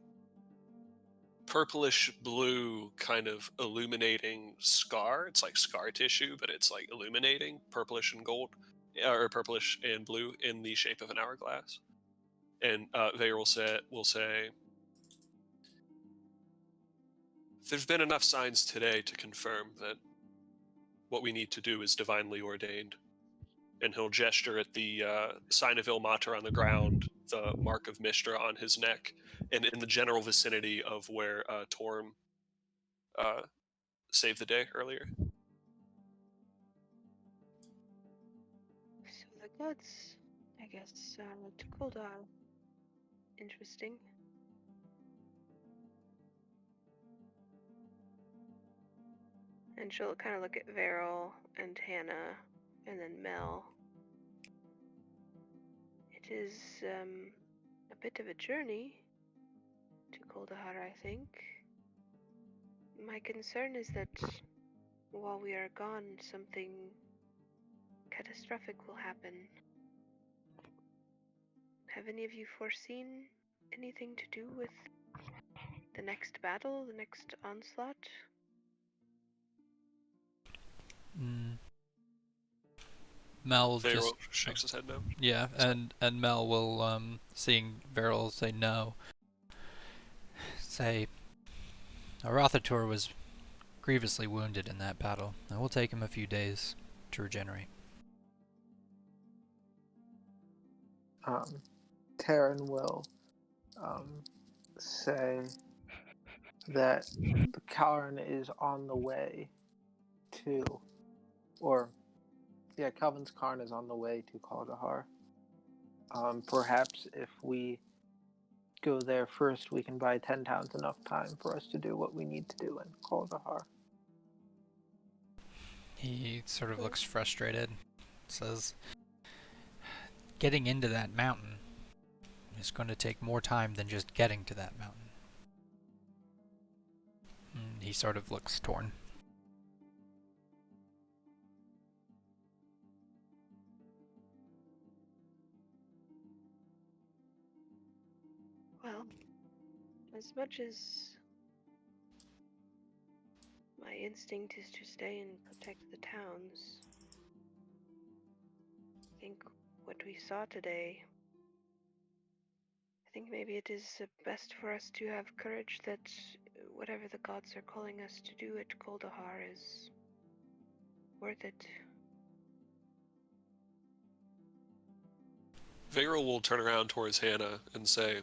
purplish blue kind of illuminating scar. It's like scar tissue, but it's like illuminating, purplish and gold, or purplish and blue in the shape of an hourglass. And Varel will say, "There's been enough signs today to confirm that what we need to do is divinely ordained." And he'll gesture at the sign of Ilmater on the ground, the mark of Mistra on his neck, and in the general vicinity of where Torm saved the day earlier. So the gods, I guess, to Kuldahar. Interesting. And she'll kind of look at Veril and Hannah and then Mel. It is a bit of a journey to Koldahar, I think. My concern is that while we are gone, something catastrophic will happen. Have any of you foreseen anything to do with the next battle, the next onslaught? Mel Pharaoh just shakes his head no. yeah, and Mel will seeing Veril say no. Say, Arathator was grievously wounded in that battle. It will take him a few days to regenerate. Terran will say that the Calvin is on the way to, Calvin's Karn is on the way to Kaldahar. Perhaps if we go there first, we can buy 10 towns enough time for us to do what we need to do in Kaldahar. He sort of looks frustrated. Says, getting into that mountain is going to take more time than just getting to that mountain. And he sort of looks torn. Well, as much as my instinct is to stay and protect the towns, I think what we saw today, I think maybe it is best for us to have courage that whatever the gods are calling us to do at Koldahar is worth it. Vegral will turn around towards Hannah and say,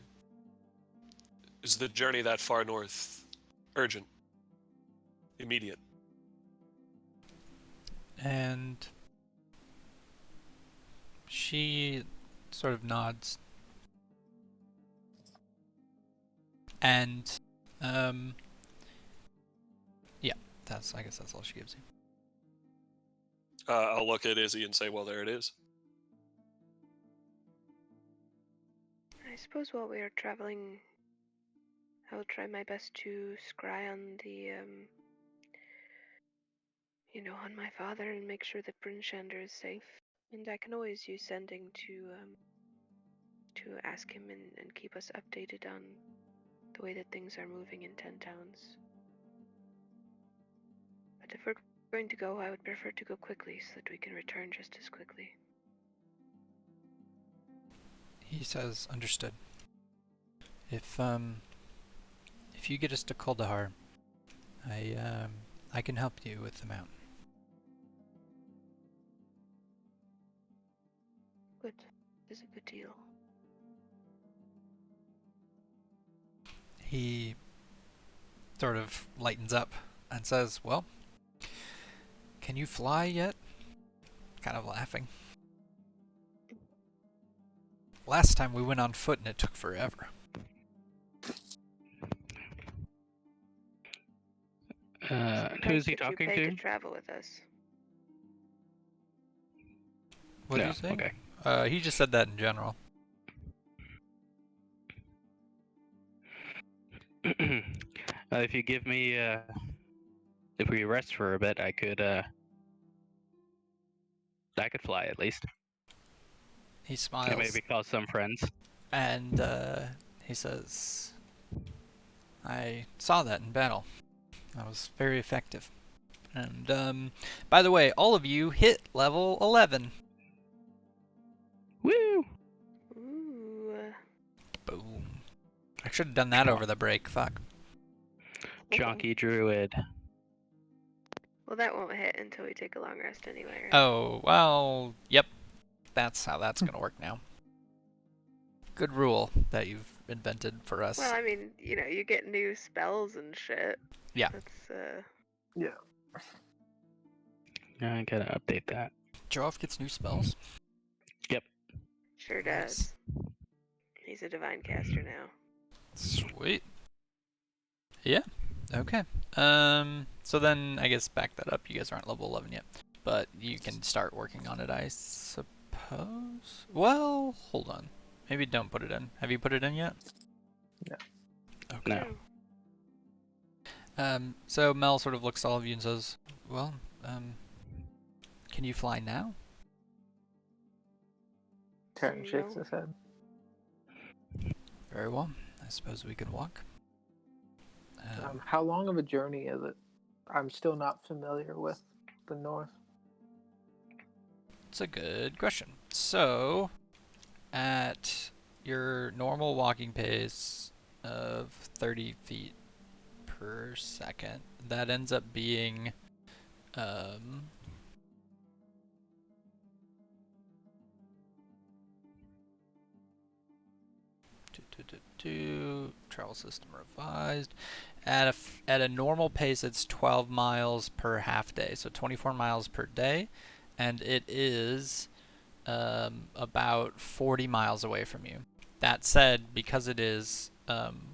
"Is the journey that far north urgent? Immediate?" And she sort of nods. And, yeah, I guess that's all she gives you. I'll look at Izzy and say, "Well, there it is." I suppose while we are traveling, I will try my best to scry on the, on my father and make sure that Bryn Shander is safe. And I can always use sending to ask him and keep us updated on the way that things are moving in 10 towns. But if we're going to go, I would prefer to go quickly so that we can return just as quickly. He says, understood. If you get us to Kuldahar, I can help you with the mountain. Good. This is a good deal. He sort of lightens up and says, well, can you fly yet? Kind of laughing. Last time we went on foot and it took forever. Who's he That you talking pay to? to travel with us. What did you say? Okay. He just said that in general. If you give me, if we rest for a bit, I could fly at least. He smiles. And maybe call some friends. And he says, I saw that in battle. That was very effective. And by the way, all of you hit level 11. Woo! Ooh. Boom. I should have done that over the break. Fuck. Jonky Druid. Well, that won't hit until we take a long rest anyway, right? Oh, well, yep. That's how that's going to work now. Good rule that you've invented for us. Well, I mean, you get new spells and shit. Yeah. That's, Yeah. I gotta update that. Joff gets new spells. Yep. sure Nice. does. He's a divine caster now. Sweet. Yeah. Okay. So then I guess back that up. You guys aren't level 11 yet, but you can start working on it, I suppose. Well, hold on. Maybe don't put it in. Have you put it in yet? No. Okay. No. So Mel sort of looks at all of you and says, "Well, can you fly now?" Terran shakes No. his head. Very well. I suppose we can walk. How long of a journey is it? I'm still not familiar with the north. It's a good question. So, at your normal walking pace of 30 feet per second, that ends up being travel system revised. At a normal pace, it's 12 miles per half day, so 24 miles per day, and it is about 40 miles away from you. That said, because it is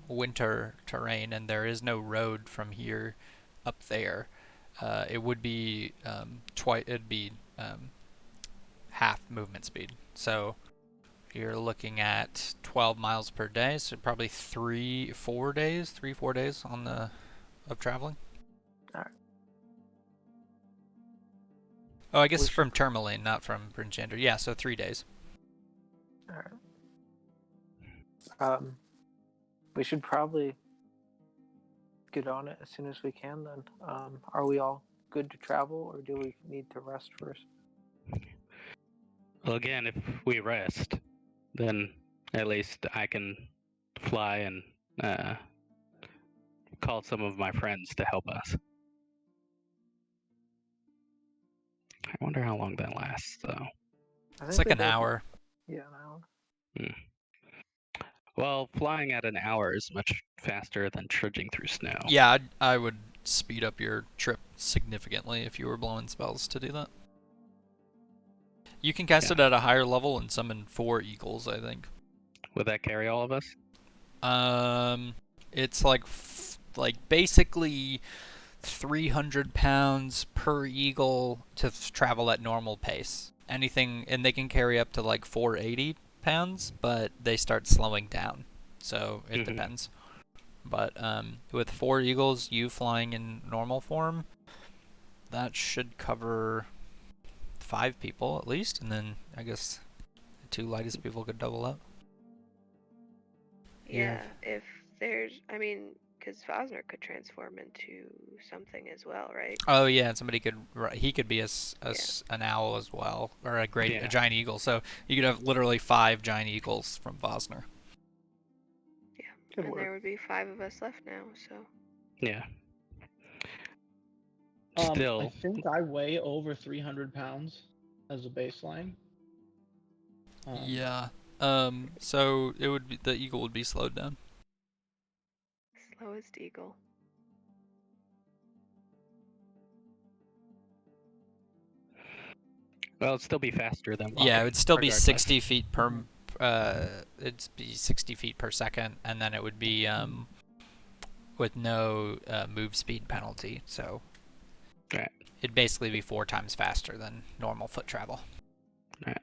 winter terrain and there is no road from here up there, it would be half movement speed. So you're looking at 12 miles per day, so probably 3-4 days on of traveling. Alright. Oh, I guess We from Tourmaline, not from Bryn Shander. Yeah, so 3 days. Alright. We should probably get on it as soon as we can then. Are we all good to travel, or do we need to rest first? Well, again, if we rest, then at least I can fly and call some of my friends to help us. I wonder how long that lasts, though. It's like an hour. Yeah, an hour. Well, flying at an hour is much faster than trudging through snow. Yeah, I would speed up your trip significantly if you were blowing spells to do that. You can cast it at a higher level and summon 4 eagles, I think. Would that carry all of us? It's like basically 300 pounds per eagle to travel at normal pace. Anything, and they can carry up to like 480 pounds, but they start slowing down. So it depends. But with 4 eagles, you flying in normal form, that should cover 5 people at least, and then I guess the 2 lightest people could double up. Yeah, if there's, I mean, because Fosner could transform into something as well, right? Oh yeah, and somebody could he could be an owl as well, or a giant eagle. So you could have literally 5 giant eagles from Vosner. Yeah, Good and work. there would be 5 of us left now, so. Yeah. I Still, think I weigh over 300 pounds as a baseline. Yeah. So it would be, the eagle would be slowed down. Slowest eagle. well, it'd still be faster than walking. Yeah, it would still be regardless. 60 feet per. It'd be 60 feet per second, and then it would be with no move speed penalty. So Right. it'd basically be 4 times faster than normal foot travel. Right.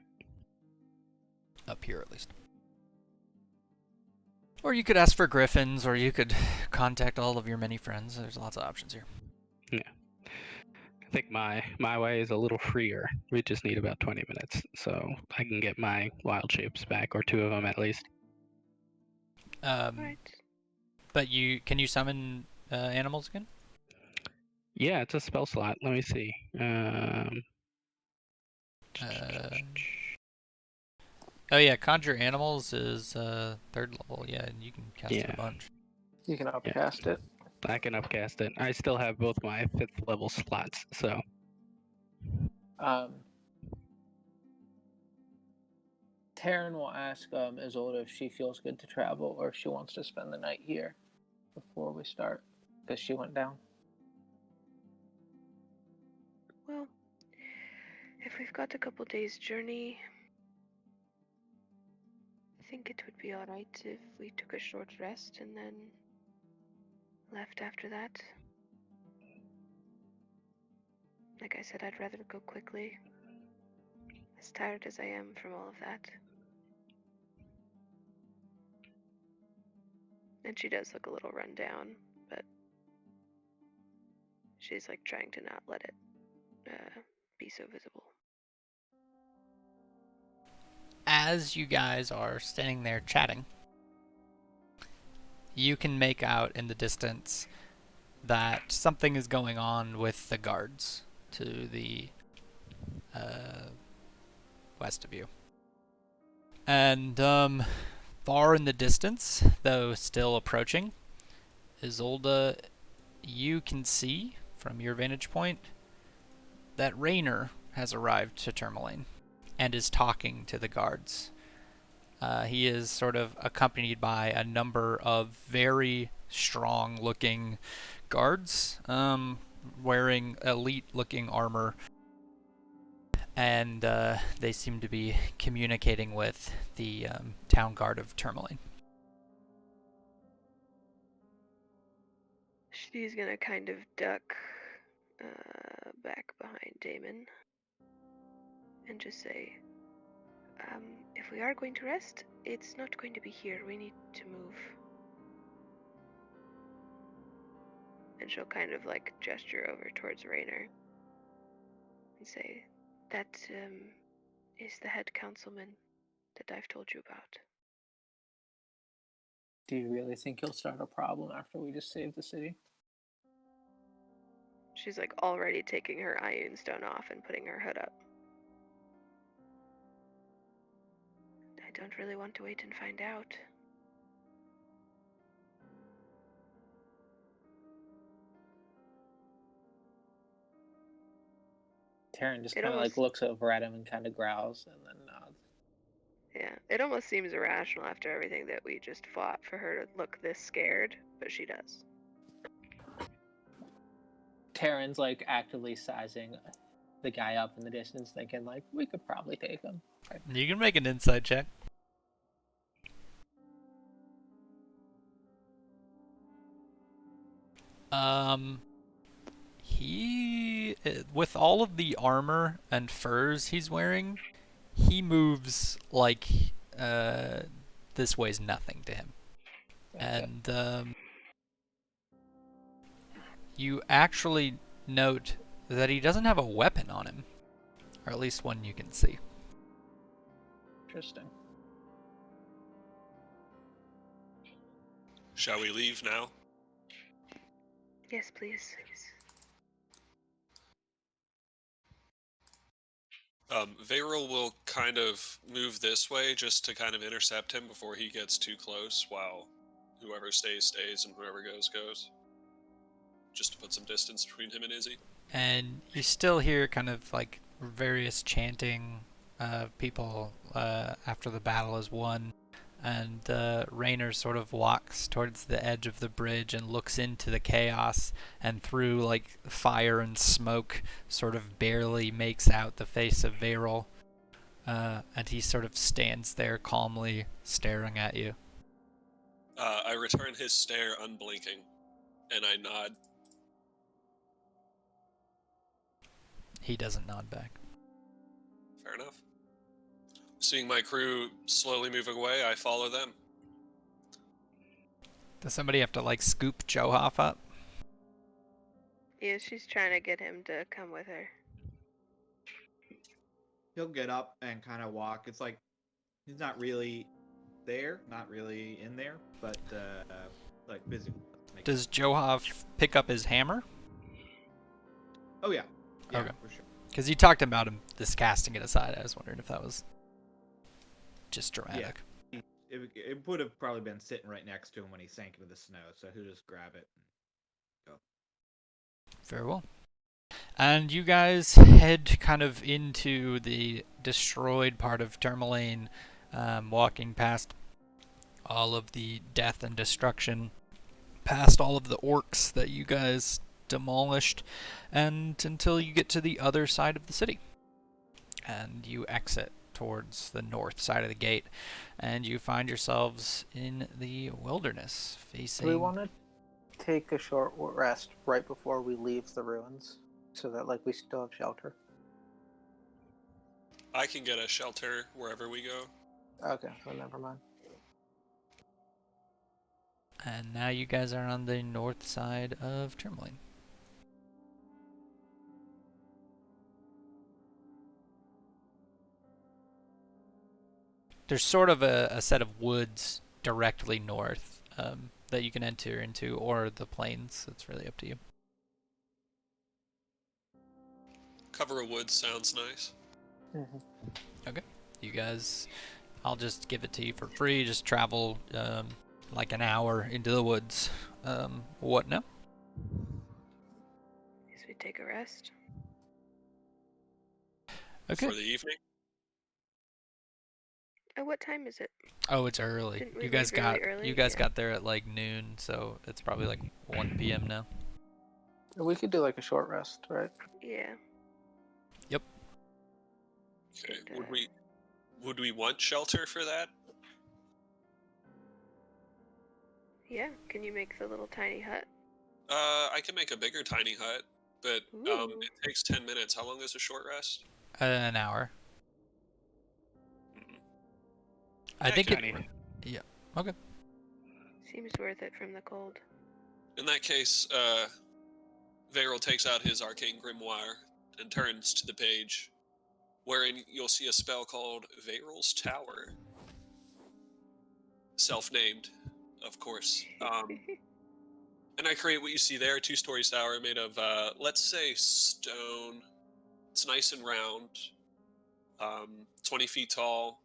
Up here, at least. Or you could ask for griffins, or you could contact all of your many friends. There's lots of options here. Yeah. I think my way is a little freer. We just need about 20 minutes, so I can get my wild shapes back, or 2 of them at least. Right. But can you summon animals again? Yeah, it's a spell slot. Let me see. Oh yeah, conjure animals is 3rd level. Yeah, and you can cast it a bunch. You can upcast it. I can upcast it. I still have both my 5th level slots, so. Taryn will ask Isolde if she feels good to travel or if she wants to spend the night here before we start, because she went down. Well, if we've got a couple days' journey, I think it would be alright if we took a short rest and then left after that. Like I said, I'd rather go quickly. As tired as I am from all of that. And she does look a little run down, but she's like trying to not let it be so visible. As you guys are standing there chatting, you can make out in the distance that something is going on with the guards to the west of you. And far in the distance, though still approaching, Isolde, you can see from your vantage point that Raynor has arrived to Tourmaline and is talking to the guards. He is sort of accompanied by a number of very strong-looking guards, wearing elite-looking armor, and they seem to be communicating with the town guard of Tourmaline. She's gonna kind of duck back behind Damon and just say, if we are going to rest, it's not going to be here. We need to move. And she'll kind of like gesture over towards Raynor and say, that is the head councilman that I've told you about. Do you really think you'll start a problem after we just saved the city? She's like already taking her Ioun stone off and putting her hood up. I don't really want to wait and find out. Taryn just It kind of almost- like looks over at him and kind of growls and then nods. Yeah, it almost seems irrational after everything that we just fought for her to look this scared, but she does. Taryn's like actively sizing the guy up in the distance, thinking like, we could probably take him. You can make an insight check. He, with all of the armor and furs he's wearing, he moves like this weighs nothing to him. Gotcha. And you actually note that he doesn't have a weapon on him, or at least one you can see. Interesting. Shall we leave now? Yes, please. Varel will kind of move this way just to kind of intercept him before he gets too close, while whoever stays and whoever goes. Just to put some distance between him and Izzy. And you still hear kind of like various chanting people after the battle is won. And Raynor sort of walks towards the edge of the bridge and looks into the chaos, and through like fire and smoke sort of barely makes out the face of Varel. And he sort of stands there calmly staring at you. I return his stare unblinking, and I nod. He doesn't nod back. Fair enough. Seeing my crew slowly moving away, I follow them. Does somebody have to like scoop Johoff up? Yeah, she's trying to get him to come with her. He'll get up and kind of walk. It's like he's not really there, not really in there, but like busy. Does Johoff pick up his hammer? Oh yeah. Yeah, Okay. for sure. Because you talked about him just casting it aside. I was wondering if that was just dramatic. It would have probably been sitting right next to him when he sank into the snow, so he'll just grab it and go. Very well. And you guys head kind of into the destroyed part of Tourmaline, walking past all of the death and destruction, past all of the orcs that you guys demolished, and until you get to the other side of the city. And you exit towards the north side of the gate, and you find yourselves in the wilderness, facing... Do we want to take a short rest right before we leave the ruins, so that like we still have shelter. I can get a shelter wherever we go. Okay, well, never mind. And now you guys are on the north side of Tourmaline. There's sort of a set of woods directly north that you can enter into, or the plains. It's really up to you. Cover of woods sounds nice. Okay. You guys, I'll just give it to you for free. Just travel like an hour into the woods. What now? Guess we take a rest. Okay. For the evening? Oh, what time is it? Oh, it's early. Didn't we You guys leave got really early? you guys Yeah. got there at like noon, so it's probably like 1 p.m. now. We could do like a short rest, right? Yeah. Okay. And, Would we want shelter for that? Yeah. Can you make the little tiny hut? I can make a bigger tiny hut, but Ooh. it takes 10 minutes. How long is a short rest? An hour. Mm. I Yeah, think can it. Tiny. Yeah. Okay. Seems worth it from the cold. In that case, Varel takes out his arcane grimoire and turns to the page, wherein you'll see a spell called Varel's Tower. Self-named, of course. And I create what you see there, a two-story tower made of, let's say, stone. It's nice and round, 20 feet tall,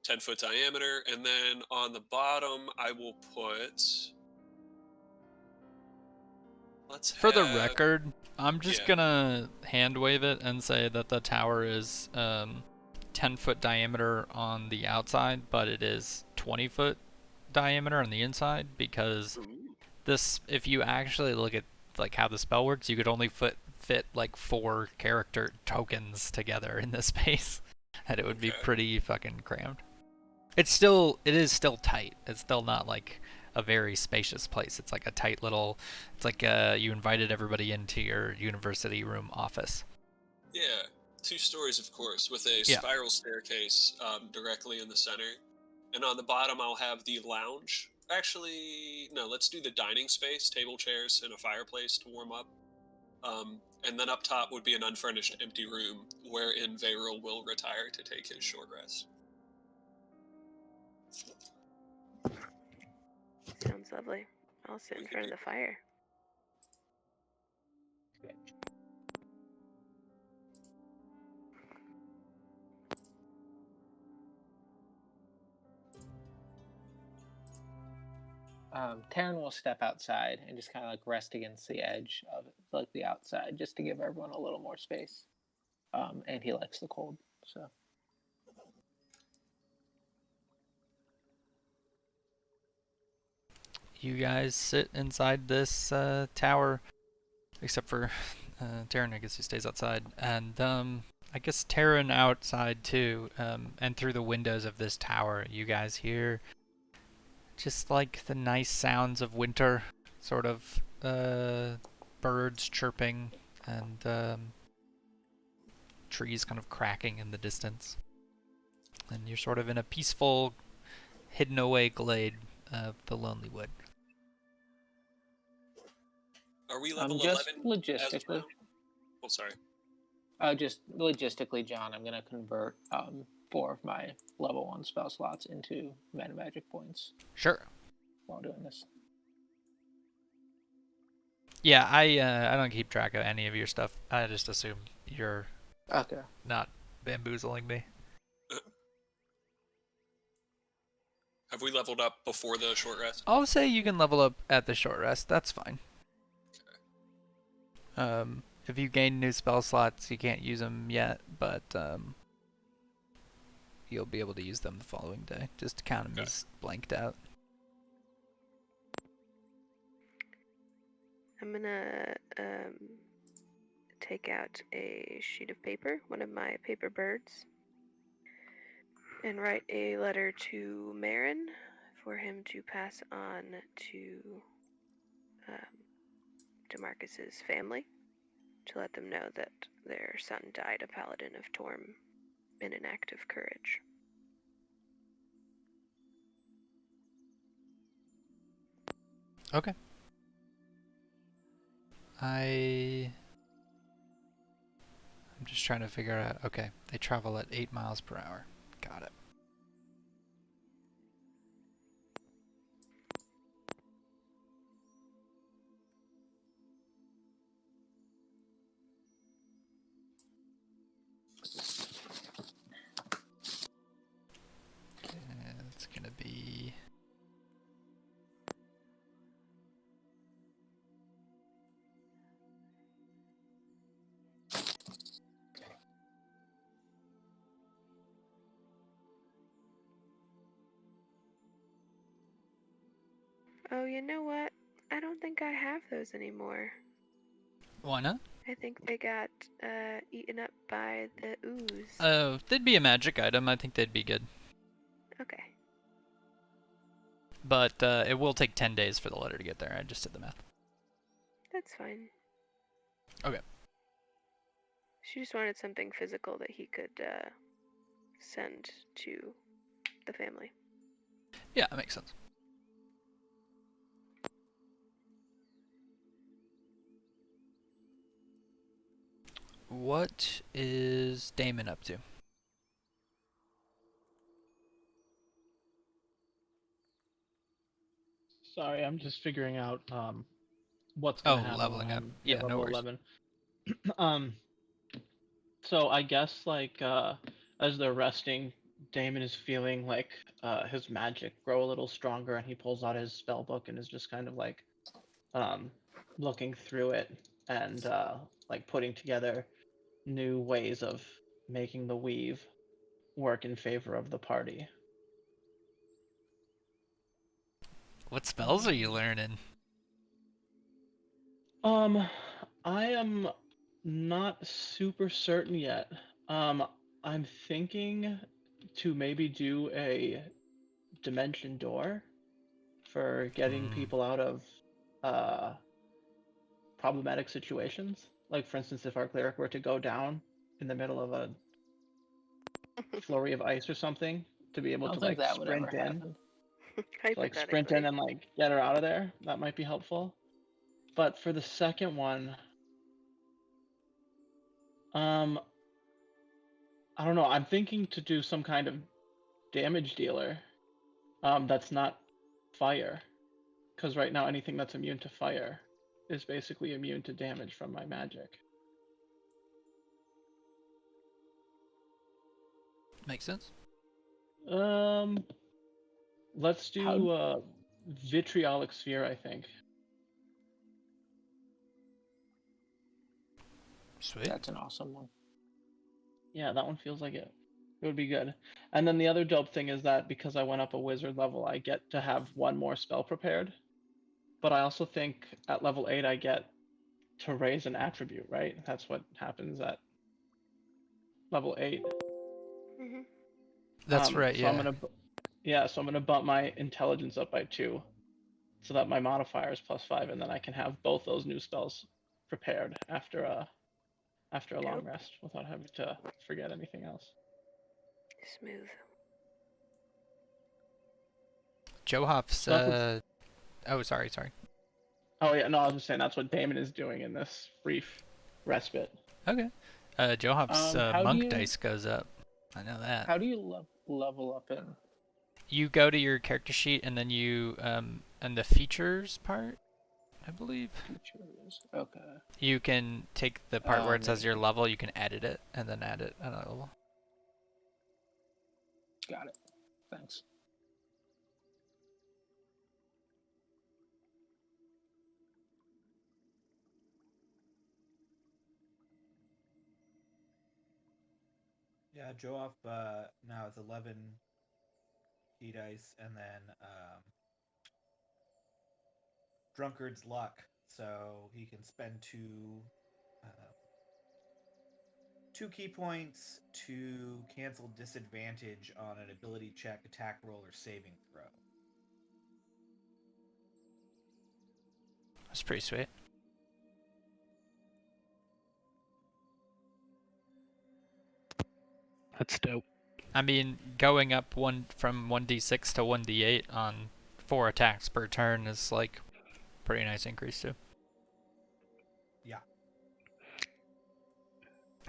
10-foot diameter, and then on the bottom I will put... Let's For the have... record, I'm just yeah. gonna hand wave it and say that the tower is 10-foot diameter on the outside, but it is 20-foot diameter on the inside, because Ooh. this, if you actually look at like how the spell works, you could only fit like 4 character tokens together in this space, and it would be Okay. pretty fucking cramped. It is still tight. It's still not like a very spacious place. It's like a tight little, it's like you invited everybody into your university room office. Yeah, 2 stories, of course, with a Yeah. spiral staircase directly in the center. And on the bottom, I'll have the lounge. Actually, no, let's do the dining space, table, chairs, and a fireplace to warm up. And then up top would be an unfurnished empty room, wherein Varel will retire to take his short rest. Sounds lovely. I'll sit in front of the fire. Taryn will step outside and just kind of like rest against the edge of like the outside, just to give everyone a little more space. And he likes the cold, so. You guys sit inside this tower, except for Taryn, I guess he stays outside, and I guess Taryn outside too, and through the windows of this tower, you guys hear just like the nice sounds of winter, sort of birds chirping and trees kind of cracking in the distance. And you're sort of in a peaceful, hidden away glade of the Lonely Wood. Are we level Just 11 as logistically. well? Oh, sorry. Just logistically, John, I'm gonna convert 4 of my level 1 spell slots into mana magic points Sure. while doing this. Yeah, I don't keep track of any of your stuff. I just assume you're Okay. not bamboozling me. Have we leveled up before the short rest? I'll say you can level up at the short rest. That's fine. If you gain new spell slots, you can't use them yet, but you'll be able to use them the following day. Just count them as blanked out. I'm gonna take out a sheet of paper, one of my paper birds, and write a letter to Marin for him to pass on to DeMarcus's family to let them know that their son died a paladin of Torm in an act of courage. Okay. I'm just trying to figure out. Okay, they travel at 8 miles per hour. Got it. Okay, that's gonna be. Oh, you know what? I don't think I have those anymore. Why not? I think they got eaten up by the ooze. Oh, they'd be a magic item. I think they'd be good. Okay. But it will take 10 days for the letter to get there. I just did the math. That's fine. Okay. She just wanted something physical that he could send to the family. Yeah, that makes sense. What is Damon up to? Sorry, I'm just figuring out what's gonna happen leveling when up. I'm Yeah, no level worries. 11. So I guess like as they're resting, Damon is feeling like his magic grow a little stronger, and he pulls out his spell book and is just kind of like um, looking through it and like putting together new ways of making the weave work in favor of the party. What spells are you learning? I am not super certain yet. I'm thinking to maybe do a dimension door for getting people out of problematic situations. Like, for instance, if our cleric were to go down in the middle of a flurry of ice or something, to be I able don't to think like that would ever sprint in, happen. to, like sprint in Hypothetically. and like get her out of there. That might be helpful. But for the second one, I don't know. I'm thinking to do some kind of damage dealer. That's not fire, because right now anything that's immune to fire is basically immune to damage from my magic. Makes sense. Let's do vitriolic sphere, I think. Sweet. That's an awesome one. Yeah, that one feels like it. It would be good. And then the other dope thing is that because I went up a wizard level, I get to have one more spell prepared. But I also think at level 8 I get to raise an attribute, right? That's what happens at level 8. Mm-hmm. That's right, So yeah. so I'm gonna bump my intelligence up by 2, so that my modifier is +5, and then I can have both those new spells prepared after a long Dope. rest without having to forget anything else. Smooth. Johoff's, So that's what's, oh, sorry. oh yeah, no, I was just saying that's what Damon is doing in this brief respite. Okay. Johoff's How do monk you dice goes up. I know that. how do you level up in? You go to your character sheet and then you, and the features part, I believe. Features? Okay. You can take the part where it says your Yeah. level, you can edit it, and then add it at a level. Got it. Thanks. Yeah, Joe now it's 11 key dice, and then Drunkard's Luck, so he can spend two key points to cancel disadvantage on an ability check, attack roll, or saving throw. That's pretty sweet. That's dope. I mean, going up from 1d6 to 1d8 on 4 attacks per turn is like pretty nice increase too. Yeah.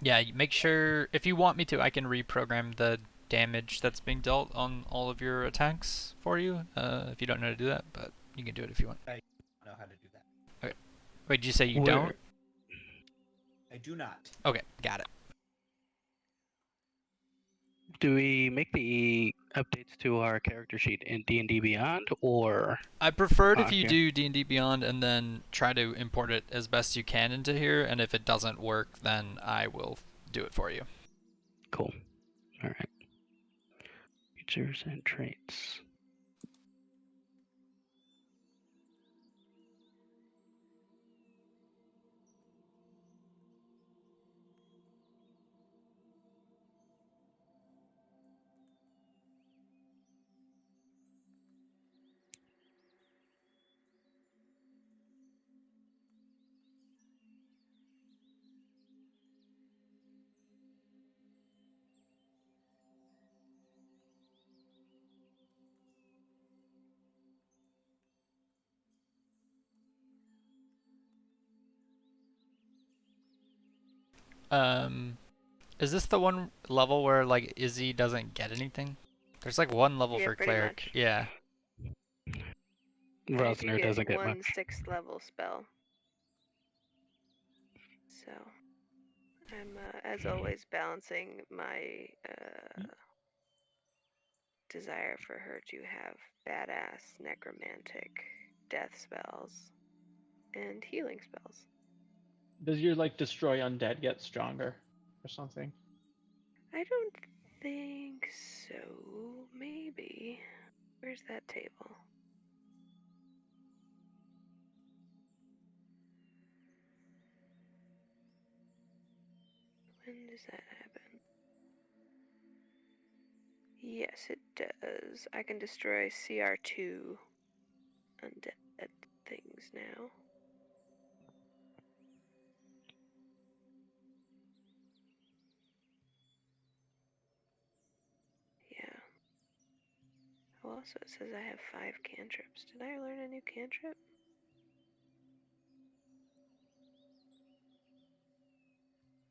Yeah, make sure, if you want me to, I can reprogram the damage that's being dealt on all of your attacks for you, if you don't know how to do that, but you can do it if you want. I don't know how to do that. Okay. Wait, did you say you don't? I do not. Okay, got it. Do we make the updates to our character sheet in D&D Beyond, or? I prefer it if you Okay. do D&D Beyond and then try to import it as best you can into here, and if it doesn't work, then I will do it for you. Cool. All right. Features and traits. Is this the one level where like Izzy doesn't get anything? There's like one level Yeah, for pretty cleric. much. Yeah. I do Rosner doesn't get one much. 6th level spell. So, I'm, as always, balancing my desire for her to have badass necromantic death spells and healing spells. Does your like destroy undead get stronger or something? I don't think so. Maybe. Where's that table? When does that happen? Yes, it does. I can destroy CR2 undead things now. Yeah. Oh, also, it says I have 5 cantrips. Did I learn a new cantrip?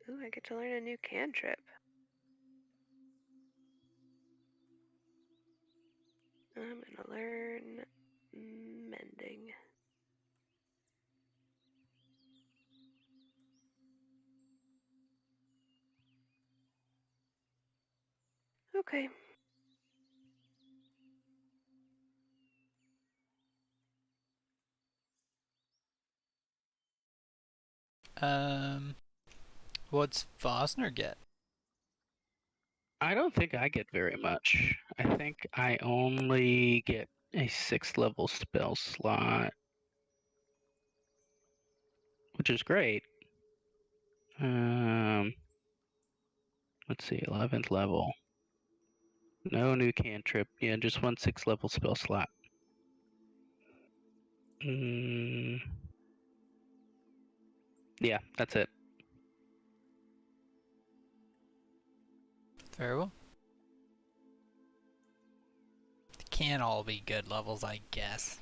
Ooh, I get to learn a new cantrip. I'm gonna learn mending. Okay. What's Vosner get? I don't think I get very much. I think I only get a 6th level spell slot, which is great. Let's see, 11th level. No new cantrip. Yeah, just one 6th level spell slot. Yeah, that's it. Very well. They can't all be good levels, I guess.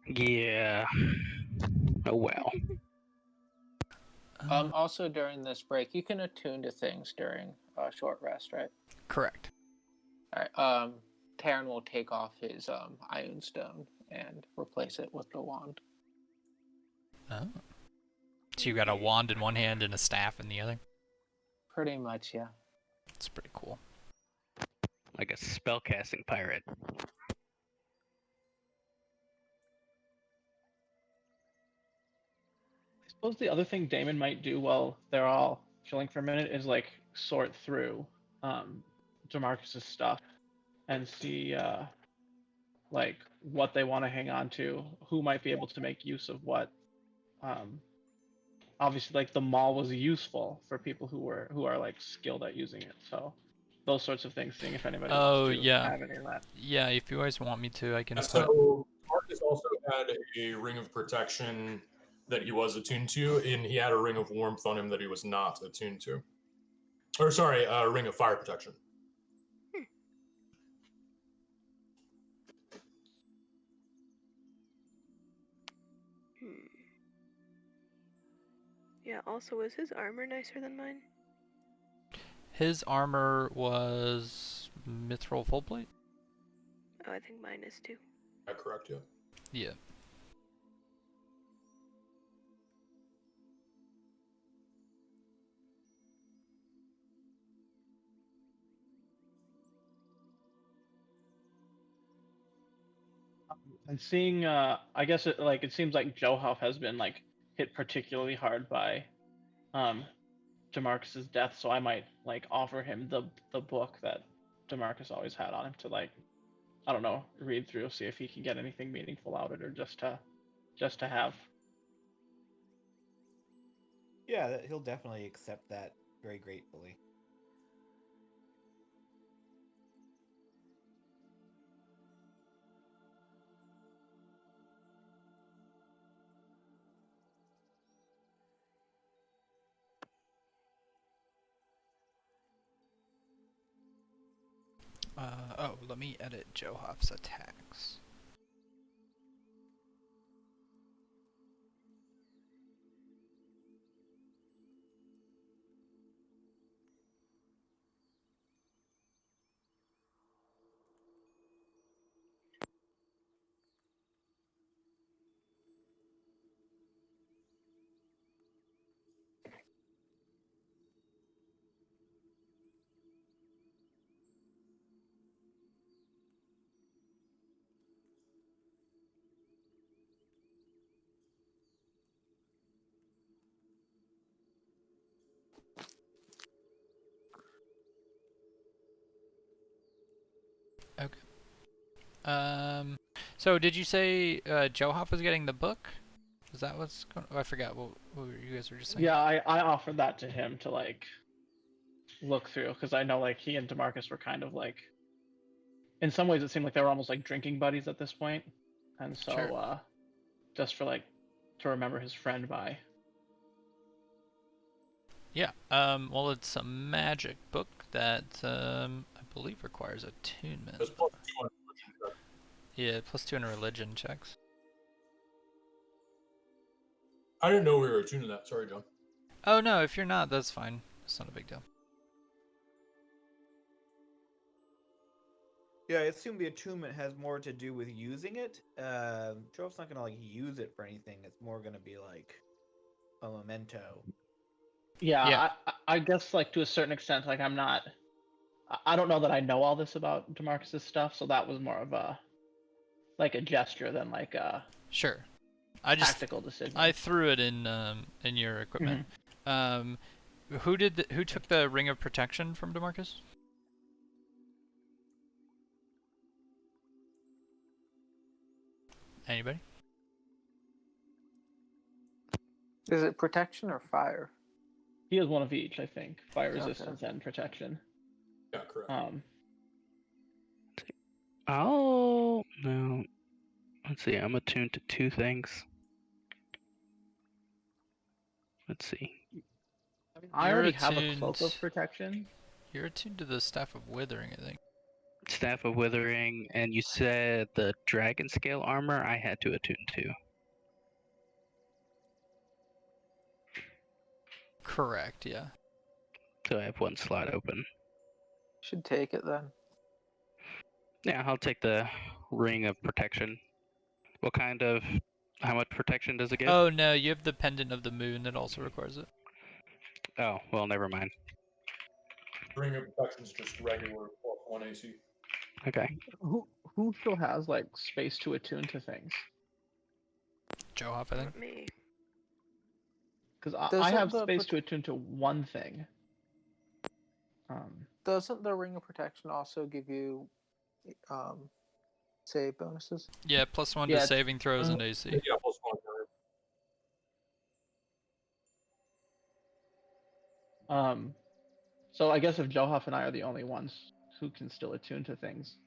Yeah. Oh well. Also, during this break, you can attune to things during a short rest, right? Correct. All right. Taryn will take off his Iron Stone and replace it with the wand. Oh. So you got a wand in one hand and a staff in the other? Pretty much, yeah. That's pretty cool. Like a spellcasting pirate. I suppose the other thing Damon might do while they're all chilling for a minute is like sort through Demarcus's stuff and see like what they want to hang on to, who might be able to make use of what. Obviously, like the mall was useful for people who are like skilled at using it. So those sorts of things, seeing if anybody wants to yeah. have any of that. Yeah, if you guys want me to, I can put... So Marcus also had a ring of protection that he was attuned to, and he had a ring of warmth on him that he was not attuned to. Or sorry, a ring of fire protection. Yeah, also, is his armor nicer than mine? His armor was mithril full plate? Oh, I think mine is too. Yeah, correct, yeah. Yeah. And seeing, I guess it seems like Johuff has been like hit particularly hard by, Demarcus's death. So I might like offer him the book that Demarcus always had on him to like, I don't know, read through, see if he can get anything meaningful out of it, or just to have. Yeah, he'll definitely accept that very gratefully. Let me edit Johuff's attacks. Okay. So did you say Johuff was getting the book? Is that what's going? Oh, I forgot what you guys were just saying. Yeah, I offered that to him to like look through, because I know like he and Demarcus were kind of like, in some ways it seemed like they were almost like drinking buddies at this point, and so Sure. just for like to remember his friend by. Yeah. Well, it's a magic book that I believe requires attunement. There's plus 2 on religion check. Yeah, +2 in religion checks. I didn't know we were attuned to that. Sorry, John. Oh no, if you're not, that's fine. It's not a big deal. Yeah, I assume the attunement has more to do with using it. Joe's not gonna like use it for anything. It's more gonna be like a memento. Yeah. I guess like to a certain extent, like I don't know that I know all this about Demarcus's stuff, so that was more of a like a gesture than like a Sure. I just tactical decision. I threw it in your equipment. Who took the ring of protection from Demarcus? Anybody? Is it protection or fire? He has one of each, I think. Fire Okay. resistance and protection. Yeah, correct. Oh, no. Let's see, I'm attuned to 2 things. Let's see. I You're already have a cloak attuned- of protection. You're attuned to the Staff of Withering, I think. Staff of Withering, and you said the Dragon Scale armor I had to attune to. Correct, yeah. So I have 1 slot open. Should take it then. Yeah, I'll take the Ring of Protection. How much protection does it give? Oh no, you have the Pendant of the Moon that also requires it. Oh, well, never mind. Ring of protection is just regular +1 AC. Okay. Who still has like space to attune to things? Johuff, I think. Not me. Because I Doesn't have the space to attune to one thing. Doesn't the Ring of Protection also give you save bonuses? Yeah, +1 Yeah, to saving throws and AC. Yeah, +1. So I guess if Johuff and I are the only ones who can still attune to things,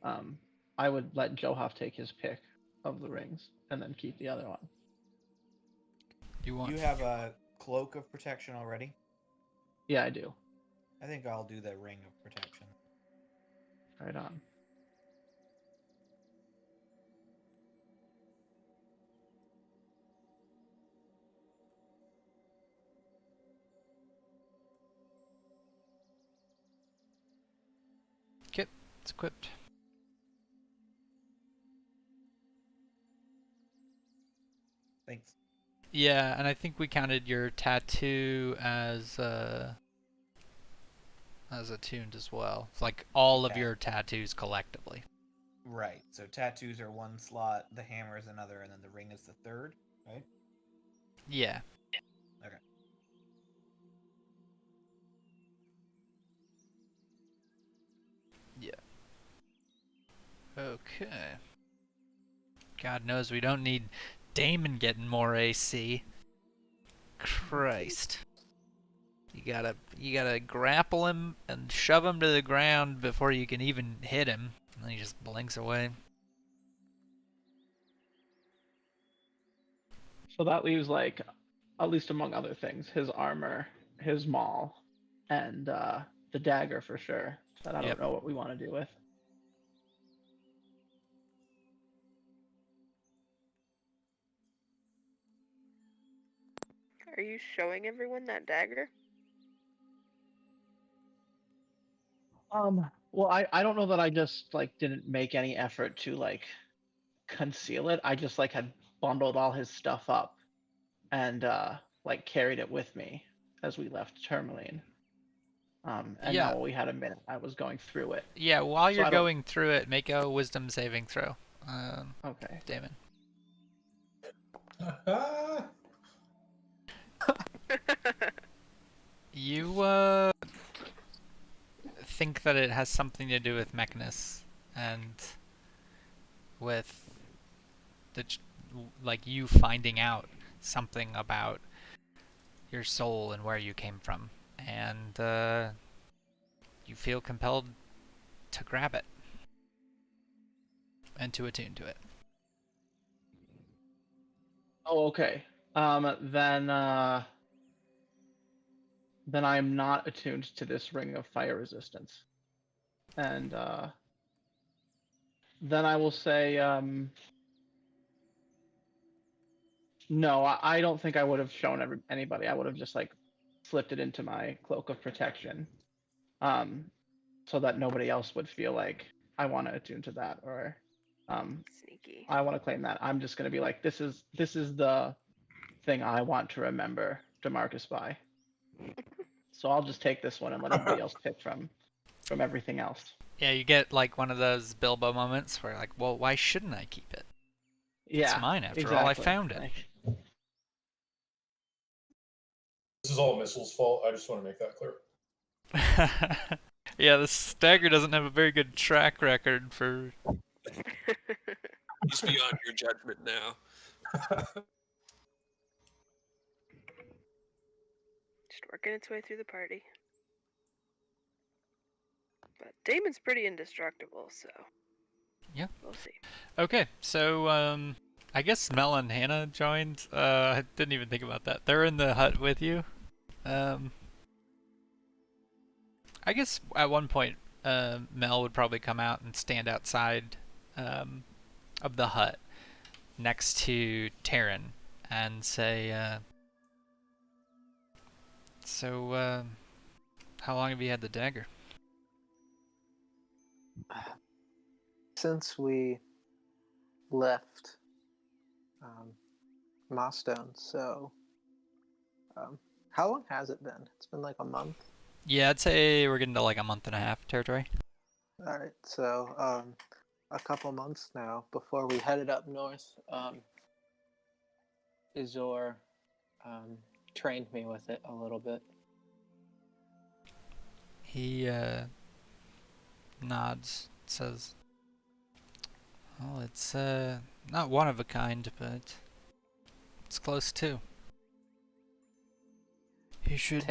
I would let Johuff take his pick of the rings and then keep the other one. You want? You have a cloak of protection already? Yeah, I do. I think I'll do the ring of protection. Right on. Okay, it's equipped. Thanks. Yeah, and I think we counted your tattoo as attuned as well. It's like all of Okay. your tattoos collectively. Right. So tattoos are one slot, the hammer is another, and then the ring is the third, right? Yeah. Okay. Yeah. Okay. God knows we don't need Damon getting more AC. Christ. You gotta grapple him and shove him to the ground before you can even hit him. And then he just blinks away. So that leaves, like, at least among other things, his armor, his maul, and the dagger for sure. That I Yep. don't know what we want to do with. Are you showing everyone that dagger? Well, I don't know that I just like didn't make any effort to like conceal it. I just like had bundled all his stuff up and like carried it with me as we left Tourmaline. And Yeah. now we had a minute. I was going through it. Yeah, while So you're I don't- going through it, make a wisdom saving throw. Okay. Damon. You think that it has something to do with Mechanus and with like you finding out something about your soul and where you came from, and you feel compelled to grab it and to attune to it. Oh, okay. Then I'm not attuned to this ring of fire resistance. And then I will say, no, I don't think I would have shown anybody. I would have just like slipped it into my cloak of protection, so that nobody else would feel like I want to attune to that or Sneaky. I want to claim that. I'm just gonna be like, this is the thing I want to remember DeMarcus by. So I'll just take this one and let everybody else pick from everything else. Yeah, you get like one of those Bilbo moments where like, well, why shouldn't I keep it? Yeah, It's mine after exactly. all. I found it. Like, This is all Missil's fault. I just want to make that clear. Yeah, the stagger doesn't have a very good track record for. He's beyond your judgment now. Just working its way through the party. But Damon's pretty indestructible, so. Yeah. We'll see. Okay, so I guess Mel and Hannah joined. I didn't even think about that. They're in the hut with you. I guess at one point, Mel would probably come out and stand outside of the hut next to Taryn and say, so, how long have you had the dagger? Since we left Milestone, so how long has it been? It's been like a month. Yeah, I'd say we're getting to like a month and a half territory. All right, so a couple months now before we headed up north. Izor trained me with it a little bit. He nods, says, well, it's not one of a kind, but it's close to. You should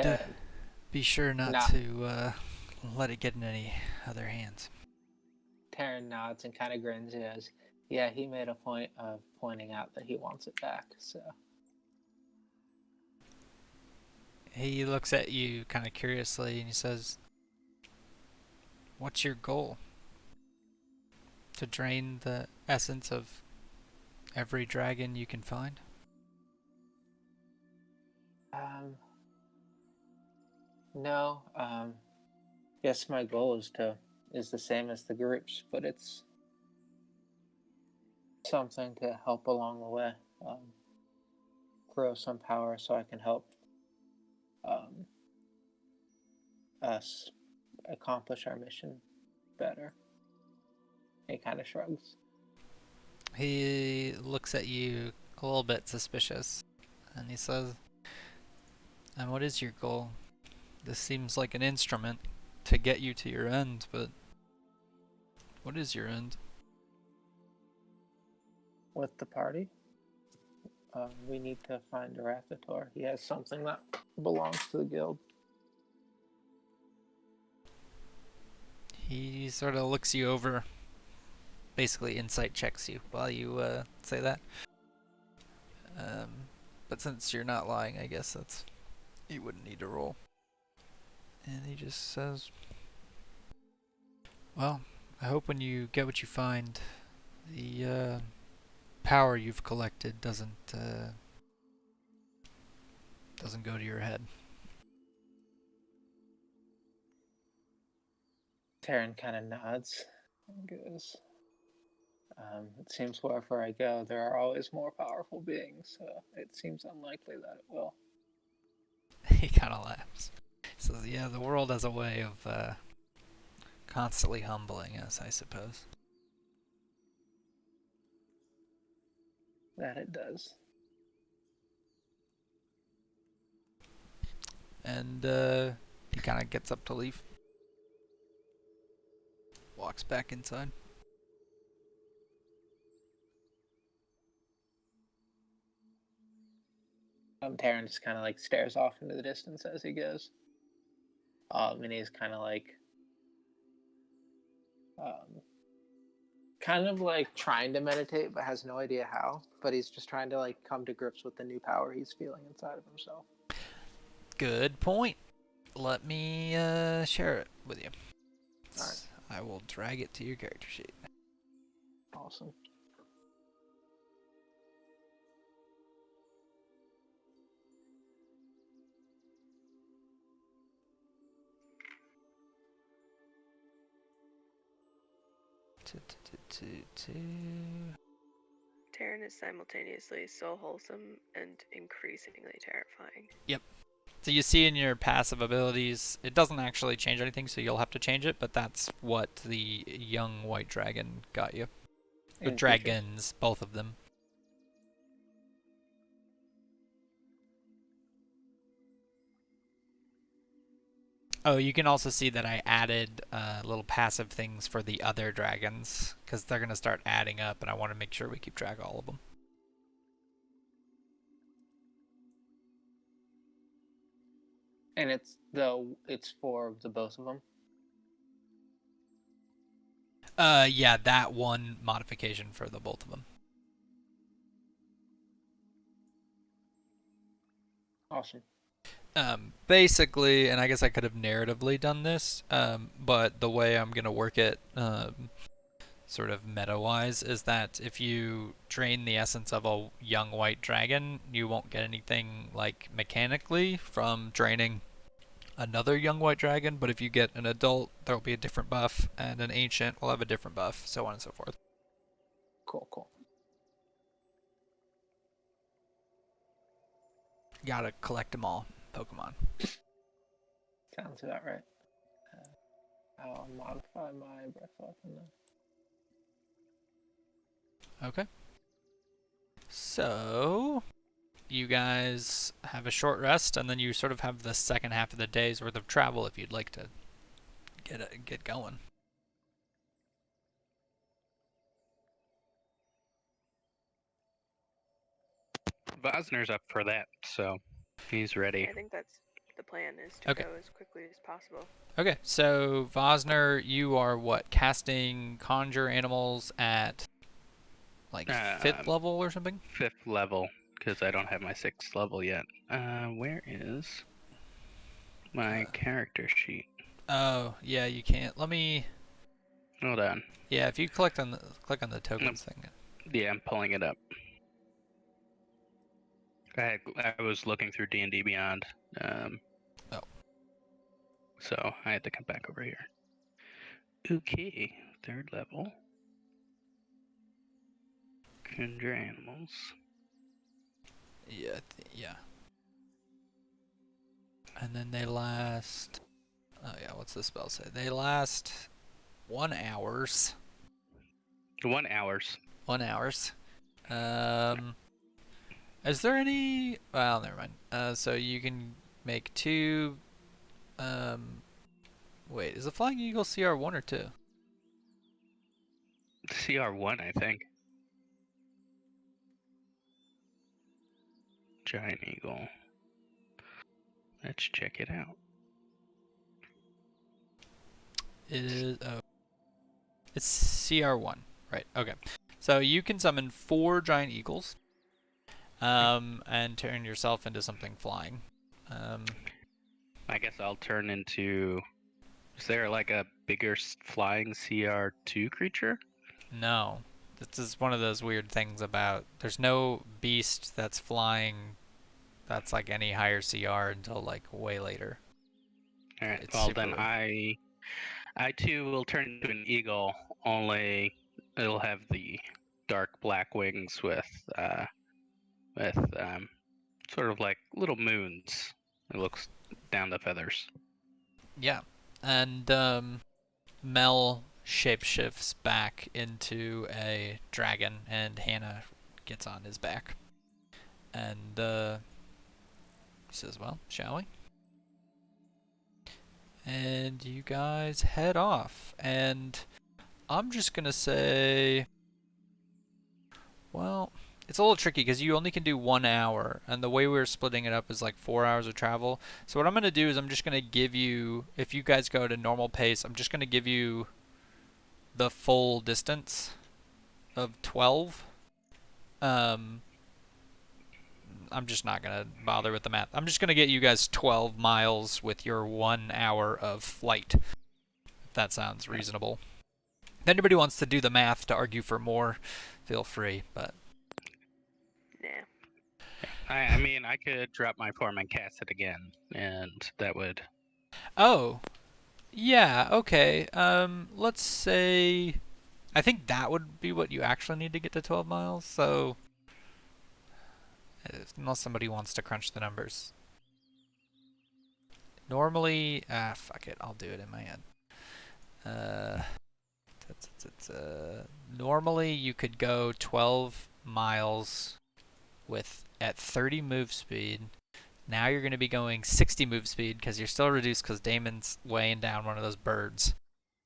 be sure not to let it get in any other hands. Taryn nods and kind of grins as Yeah, he made a point of pointing out that he wants it back, so. He looks at you kind of curiously and he says, "What's your goal? To drain the essence of every dragon you can find?" No, guess my goal is the same as the group's, but it's something to help along the way. Grow some power so I can help us accomplish our mission better. He kind of shrugs. He looks at you a little bit suspicious and he says, "And what is your goal? This seems like an instrument to get you to your end, but what is your end?" With the party, we need to find Arathator. He has something that belongs to the guild. He sort of looks you over, basically insight checks you while you say that. But since you're not lying, I guess you wouldn't need to roll. And he just says, "Well, I hope when you get what you find, the power you've collected doesn't go to your head." Taryn kind of nods and goes, "It seems wherever I go, there are always more powerful beings, so it seems unlikely that it will." He kind of laughs. He says, "Yeah, the world has a way of constantly humbling us, I suppose." That it does. And he kind of gets up to leave. Walks back inside. Taryn just kind of like stares off into the distance as he goes. And he's kind of like trying to meditate, but has no idea how. But he's just trying to like come to grips with the new power he's feeling inside of himself. Good point. Let me share it with you. Alright. I will drag it to your character sheet. Awesome. Taryn is simultaneously so wholesome and increasingly terrifying. Yep. So you see in your passive abilities, it doesn't actually change anything, so you'll have to change it, but that's what the young white dragon got you. Or And dragons, both of them. Oh, you can also see that I added little passive things for the other dragons, because they're going to start adding up, and I want to make sure we keep track of all of them. And it's for the both of them. Yeah, that one modification for the both of them. Awesome. Basically, and I guess I could have narratively done this, but the way I'm going to work it, sort of meta-wise, is that if you drain the essence of a young white dragon, you won't get anything, like, mechanically from draining another young white dragon, but if you get an adult, there'll be a different buff, and an ancient will have a different buff, so on and so forth. Cool. Gotta collect them all, Pokemon. Sounds about right. I'll modify my breath weapon then. Okay. So, you guys have a short rest, and then you sort of have the second half of the day's worth of travel if you'd like to get going. Vosner's up for that, so he's ready. I think that's the plan, is to Okay. go as quickly as possible. Okay, so Vosner, you are what? Casting Conjure Animals at Like 5th level or something? 5th level, because I don't have my 6th level yet. Where is my character sheet? Oh, yeah, you can't. Let me... Hold on. Yeah, if you click on the tokens thing. Yeah, I'm pulling it up. I was looking through D&D Beyond. So I had to come back over here. Okay, 3rd level. Conjure animals. Yeah, yeah. And then they last... Oh yeah, what's the spell say? They last 1 hours. 1 hours. 1 hours. Is there any... Well, never mind. So you can make 2... Wait, is the Flying Eagle CR1 or 2? CR1, I think. Giant Eagle. Let's check it out. It is... Oh. It's CR1. Right, okay. So you can summon 4 giant eagles. And turn yourself into something flying. I guess I'll turn into... Is there like a bigger flying CR2 creature? No. This is one of those weird things about... There's no beast that's flying that's like any higher CR until like way later. Alright, It's well super then weird. I too will turn into an eagle, only it'll have the dark black wings with sort of like little moons. It looks down the feathers. Yeah. And Mel shapeshifts back into a dragon, and Hannah gets on his back. And he says, well, shall we? And you guys head off. And I'm just going to say... Well, it's a little tricky because you only can do 1 hour. And the way we're splitting it up is like 4 hours of travel. So what I'm going to do is I'm just going to give you... If you guys go at a normal pace, I'm just going to give you the full distance of 12. I'm just not going to bother with the math. I'm just going to get you guys 12 miles with your 1 hour of flight. If that sounds reasonable. If anybody wants to do the math to argue for more, feel free, but... Nah. I mean, I could drop my form and cast it again, and that would... Oh! Yeah, okay. Let's say... I think that would be what you actually need to get to 12 miles, so... Unless somebody wants to crunch the numbers. Normally... fuck it, I'll do it in my head. Normally you could go 12 miles at 30 move speed. Now you're going to be going 60 move speed because you're still reduced because Damon's weighing down one of those birds.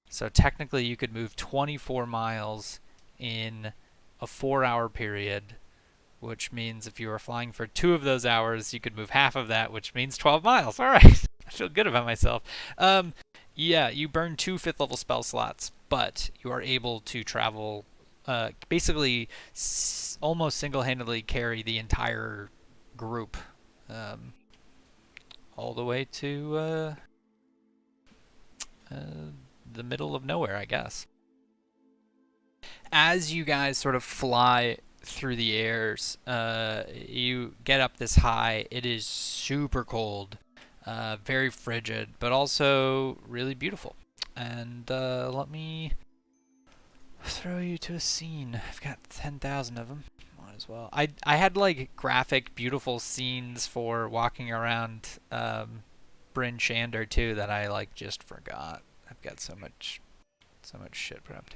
So technically you could move 24 miles in a 4-hour period, which means if you were flying for 2 of those hours, you could move half of that, which means 12 miles. All right. I feel good about myself. Yeah, you burn 2 5th level spell slots, but you are able to travel, basically almost single-handedly carry the entire group all the way to the middle of nowhere, I guess. As you guys sort of fly through the airs, you get up this high. It is super cold. Very frigid, but also really beautiful. And let me throw you to a scene. I've got 10,000 of them. Might as well. I had like graphic, beautiful scenes for walking around Bryn Shander too that I like just forgot. I've got so much shit prepped.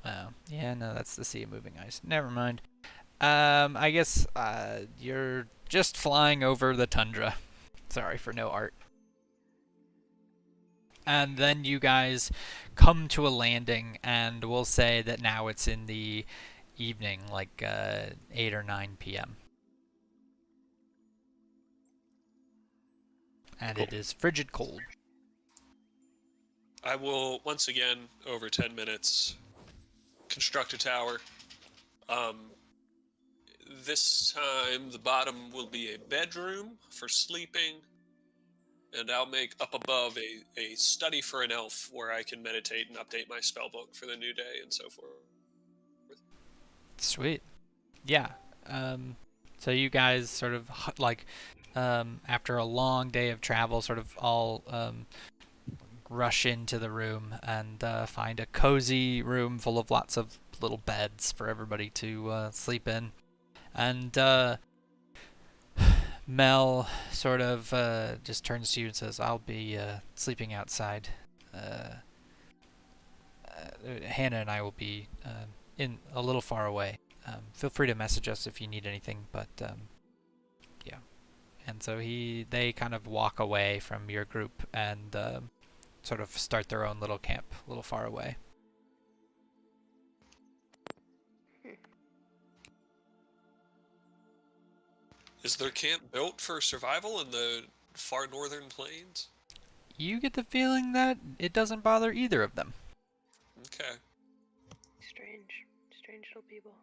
Oh, yeah, no, that's the Sea of Moving Ice. Never mind. I guess you're just flying over the tundra. Sorry for no art. And then you guys come to a landing, and we'll say that now it's in the evening, like 8 or 9 p.m. And Cool. it is frigid cold. I will, once again, over 10 minutes, construct a tower. This time, the bottom will be a bedroom for sleeping, and I'll make up above a study for an elf where I can meditate and update my spell book for the new day and so forth. Sweet. Yeah. So you guys sort of like after a long day of travel, sort of all rush into the room and find a cozy room full of lots of little beds for everybody to sleep in. And Mel sort of just turns to you and says, "I'll be sleeping outside. Hannah and I will be in a little far away. Feel free to message us if you need anything." But yeah. And so they kind of walk away from your group and sort of start their own little camp a little far away. Is their camp built for survival in the far northern plains? You get the feeling that it doesn't bother either of them. Okay. Strange. Strange little people.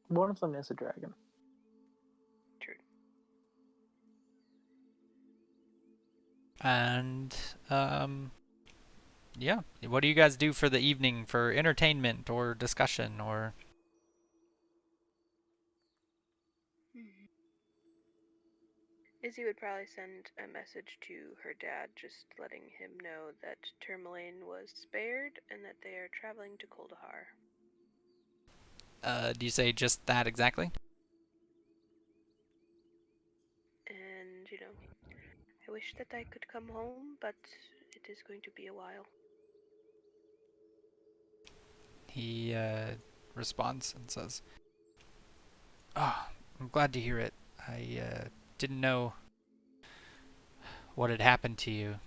One of them is a dragon. True. And yeah, what do you guys do for the evening for entertainment or discussion or? Izzy would probably send a message to her dad, just letting him know that Tourmaline was spared and that they are traveling to Kuldahar. Do you say just that exactly? And, I wish that I could come home, but it is going to be a while. He responds and says, "Oh, I'm glad to hear it. I didn't know what had happened to you.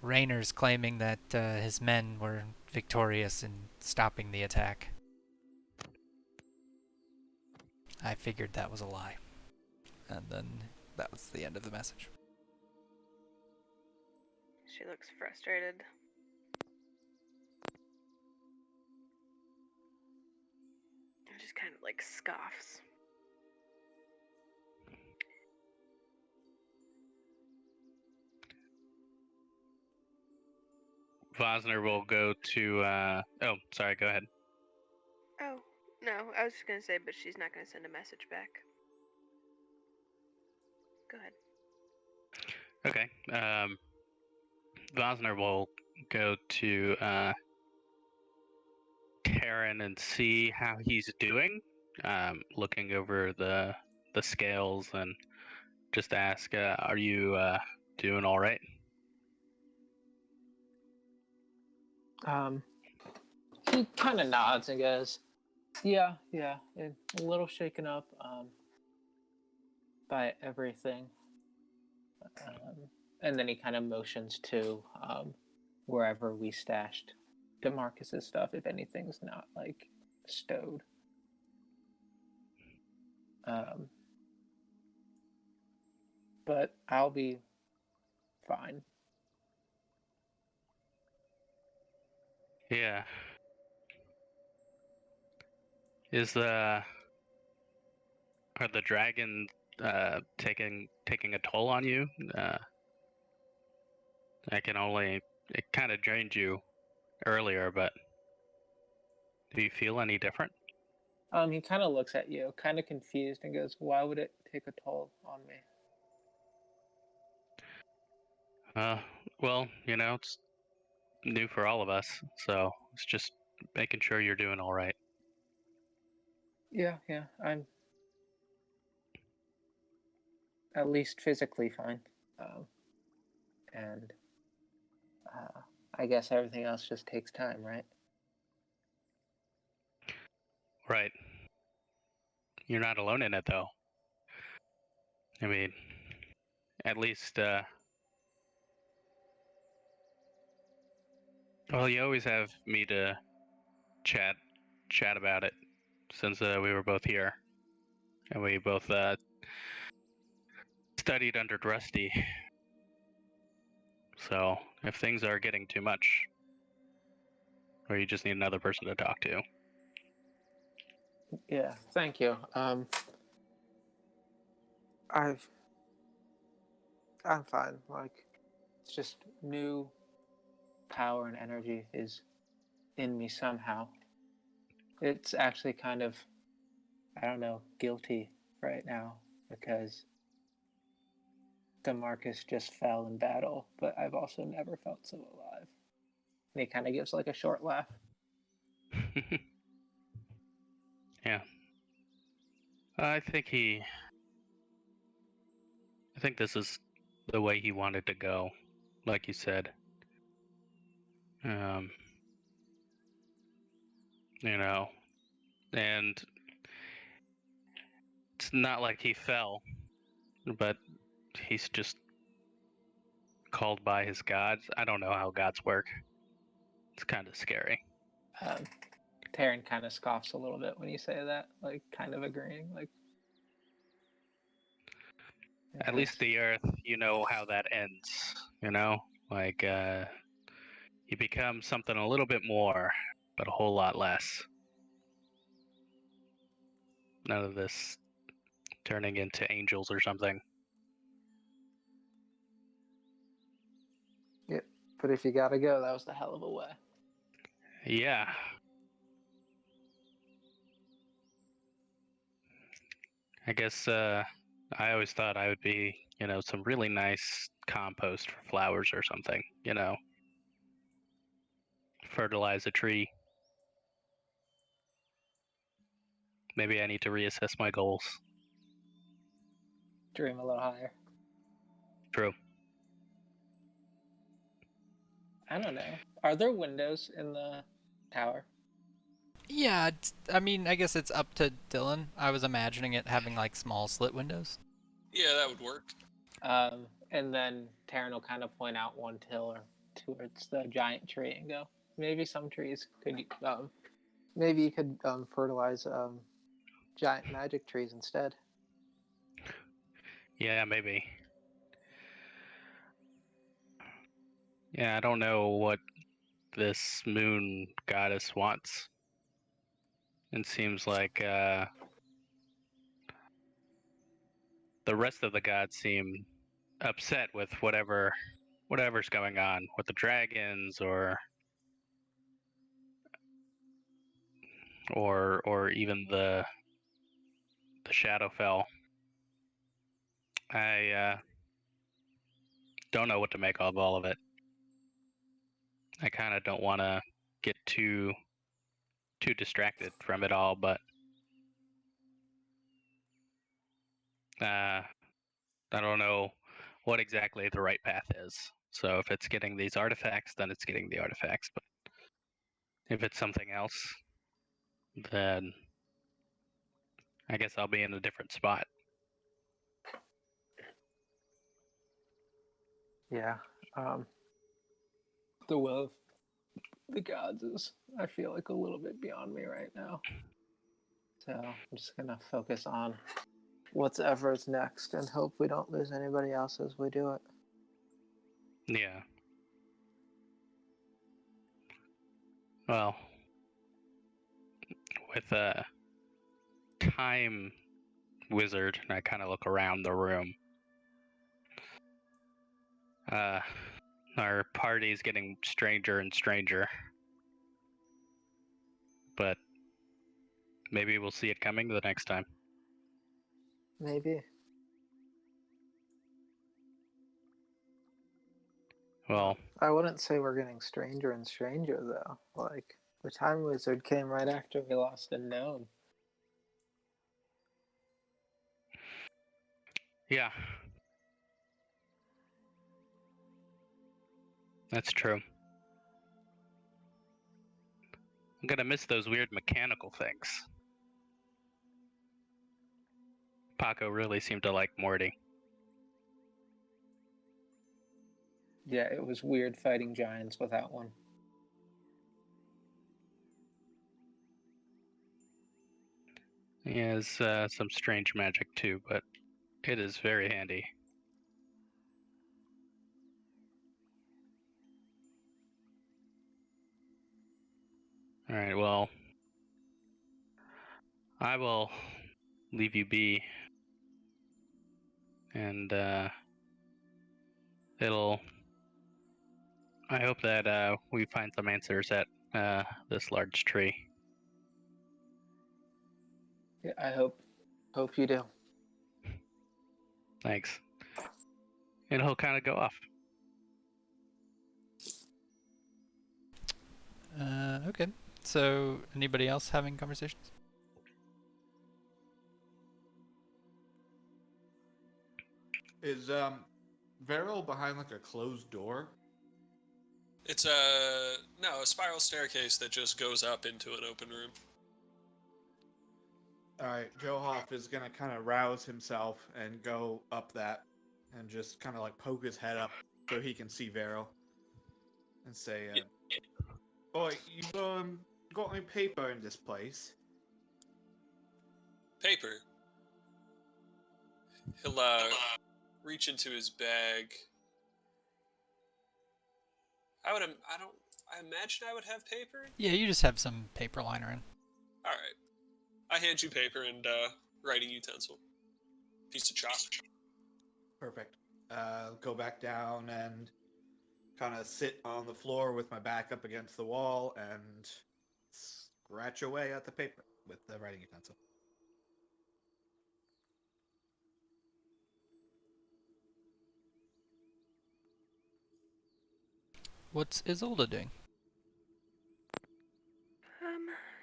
Rayner's claiming that his men were victorious in stopping the attack. I figured that was a lie." And then that was the end of the message. She looks frustrated. Just kind of like scoffs. Vosner will go to. Oh, sorry. Go ahead. Oh, no, I was just gonna say, but she's not gonna send a message back. Go ahead. Okay. Vosner will go to Terran and see how he's doing. Looking over the scales and just ask, "Are you doing all right?" He kind of nods and goes, "Yeah, a little shaken up by everything." And then he kind of motions to wherever we stashed DeMarcus's stuff, if anything's not like stowed. But I'll be fine. Yeah. Are the dragons taking a toll on you? It kind of drained you earlier, but do you feel any different? He kind of looks at you, kind of confused, and goes, "Why would it take a toll on me?" Well, it's new for all of us, so it's just making sure you're doing all right. Yeah, I'm at least physically fine. And I guess everything else just takes time, right? Right. You're not alone in it, though. I mean, at least, well, you always have me to chat chat about it since we were both here. And we both studied under Rusty. So, if things are getting too much, or you just need another person to talk to. Yeah, thank you. I'm fine. Like, it's just new power and energy is in me somehow. It's actually kind of, I don't know, guilty right now because DeMarcus just fell in battle, but I've also never felt so alive. And he kind of gives like a short laugh. Yeah. I think this is the way he wanted to go, like you said. You know, and it's not like he fell, but he's just called by his gods. I don't know how gods work. It's kind of scary. Taryn kind of scoffs a little bit when you say that, like kind of agreeing, like. At least the earth, you know how that ends, you know? Like, you become something a little bit more, but a whole lot less. None of this turning into angels or something. Yep, but if you gotta go, that was the hell of a way. Yeah. I guess, I always thought I would be, you know, some really nice compost for flowers or something, you know? Fertilize a tree. Maybe I need to reassess my goals. Dream a little higher. True. I don't know. Are there windows in the tower? Yeah, I mean, I guess it's up to Dylan. I was imagining it having like small slit windows. Yeah, that would work. And then Taryn will kind of point out one pillar towards the giant tree and go, maybe some trees could, maybe you could fertilize giant magic trees instead. Yeah, maybe. Yeah, I don't know what this moon goddess wants. It seems like the rest of the gods seem upset with whatever's going on with the dragons or even the Shadowfell. I don't know what to make of all of it. I kind of don't want to get too distracted from it all, but I don't know what exactly the right path is. So if it's getting these artifacts, then it's getting the artifacts. But if it's something else, then I guess I'll be in a different spot. Yeah. The will of the gods is, I feel like, a little bit beyond me right now. So I'm just going to focus on whatever's next and hope we don't lose anybody else as we do it. Yeah. Well, with a time wizard, I kind of look around the room. Our party's getting stranger and stranger. But maybe we'll see it coming the next time. Maybe. Well, I wouldn't say we're getting stranger and stranger, though. Like, the Time Wizard came right after we lost a gnome. yeah. That's true. I'm gonna miss those weird mechanical things. Paco really seemed to like Morty. Yeah, it was weird fighting giants without one. He has some strange magic too, but it is very handy. Alright, well, I will leave you be. And I hope that we find some answers at this large tree. Yeah, I hope you do. Thanks. And he'll kind of go off. Okay. So, anybody else having conversations? Is Varel behind like a closed door? It's a spiral staircase that just goes up into an open room. Alright, Johoff is gonna kind of rouse himself and go up that and just kind of like poke his head up so he can see Varel and say, "Boy, you got any paper in this place?" Paper. He'll reach into his bag. I imagine I would have paper. Yeah, you just have some paper lying around. All right. I hand you paper and writing utensil. Piece of chalk. Perfect. Go back down and kind of sit on the floor with my back up against the wall and scratch away at the paper with the writing utensil. What's Isolde doing?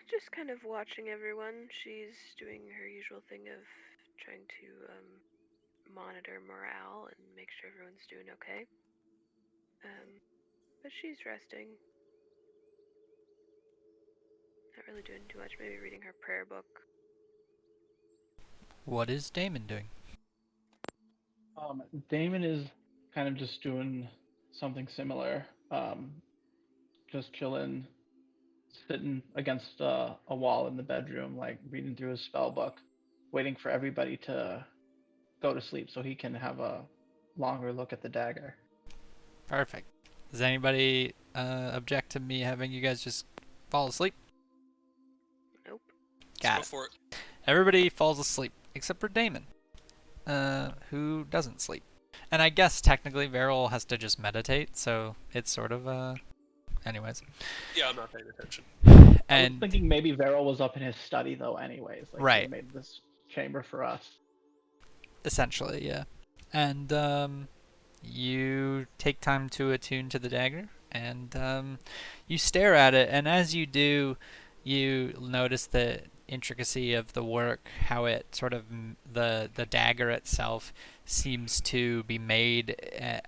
Just kind of watching everyone. She's doing her usual thing of trying to monitor morale and make sure everyone's doing okay. But she's resting. Not really doing too much, maybe reading her prayer book. What is Damon doing? Damon is kind of just doing something similar. Just chilling, sitting against a wall in the bedroom, like reading through his spell book, waiting for everybody to go to sleep so he can have a longer look at the dagger. Perfect. Does anybody object to me having you guys just fall asleep? Nope. Got Let's go for it. Everybody falls asleep except for Damon, who doesn't sleep. And I guess technically Varel has to just meditate, so it's sort of anyways. Yeah, I'm not paying attention. I was thinking maybe Varel was up in his study though anyways. Like Right. He made this chamber for us. Essentially, yeah. And you take time to attune to the dagger, and you stare at it, and as you do, you notice the intricacy of the work, how it sort of, the dagger itself seems to be made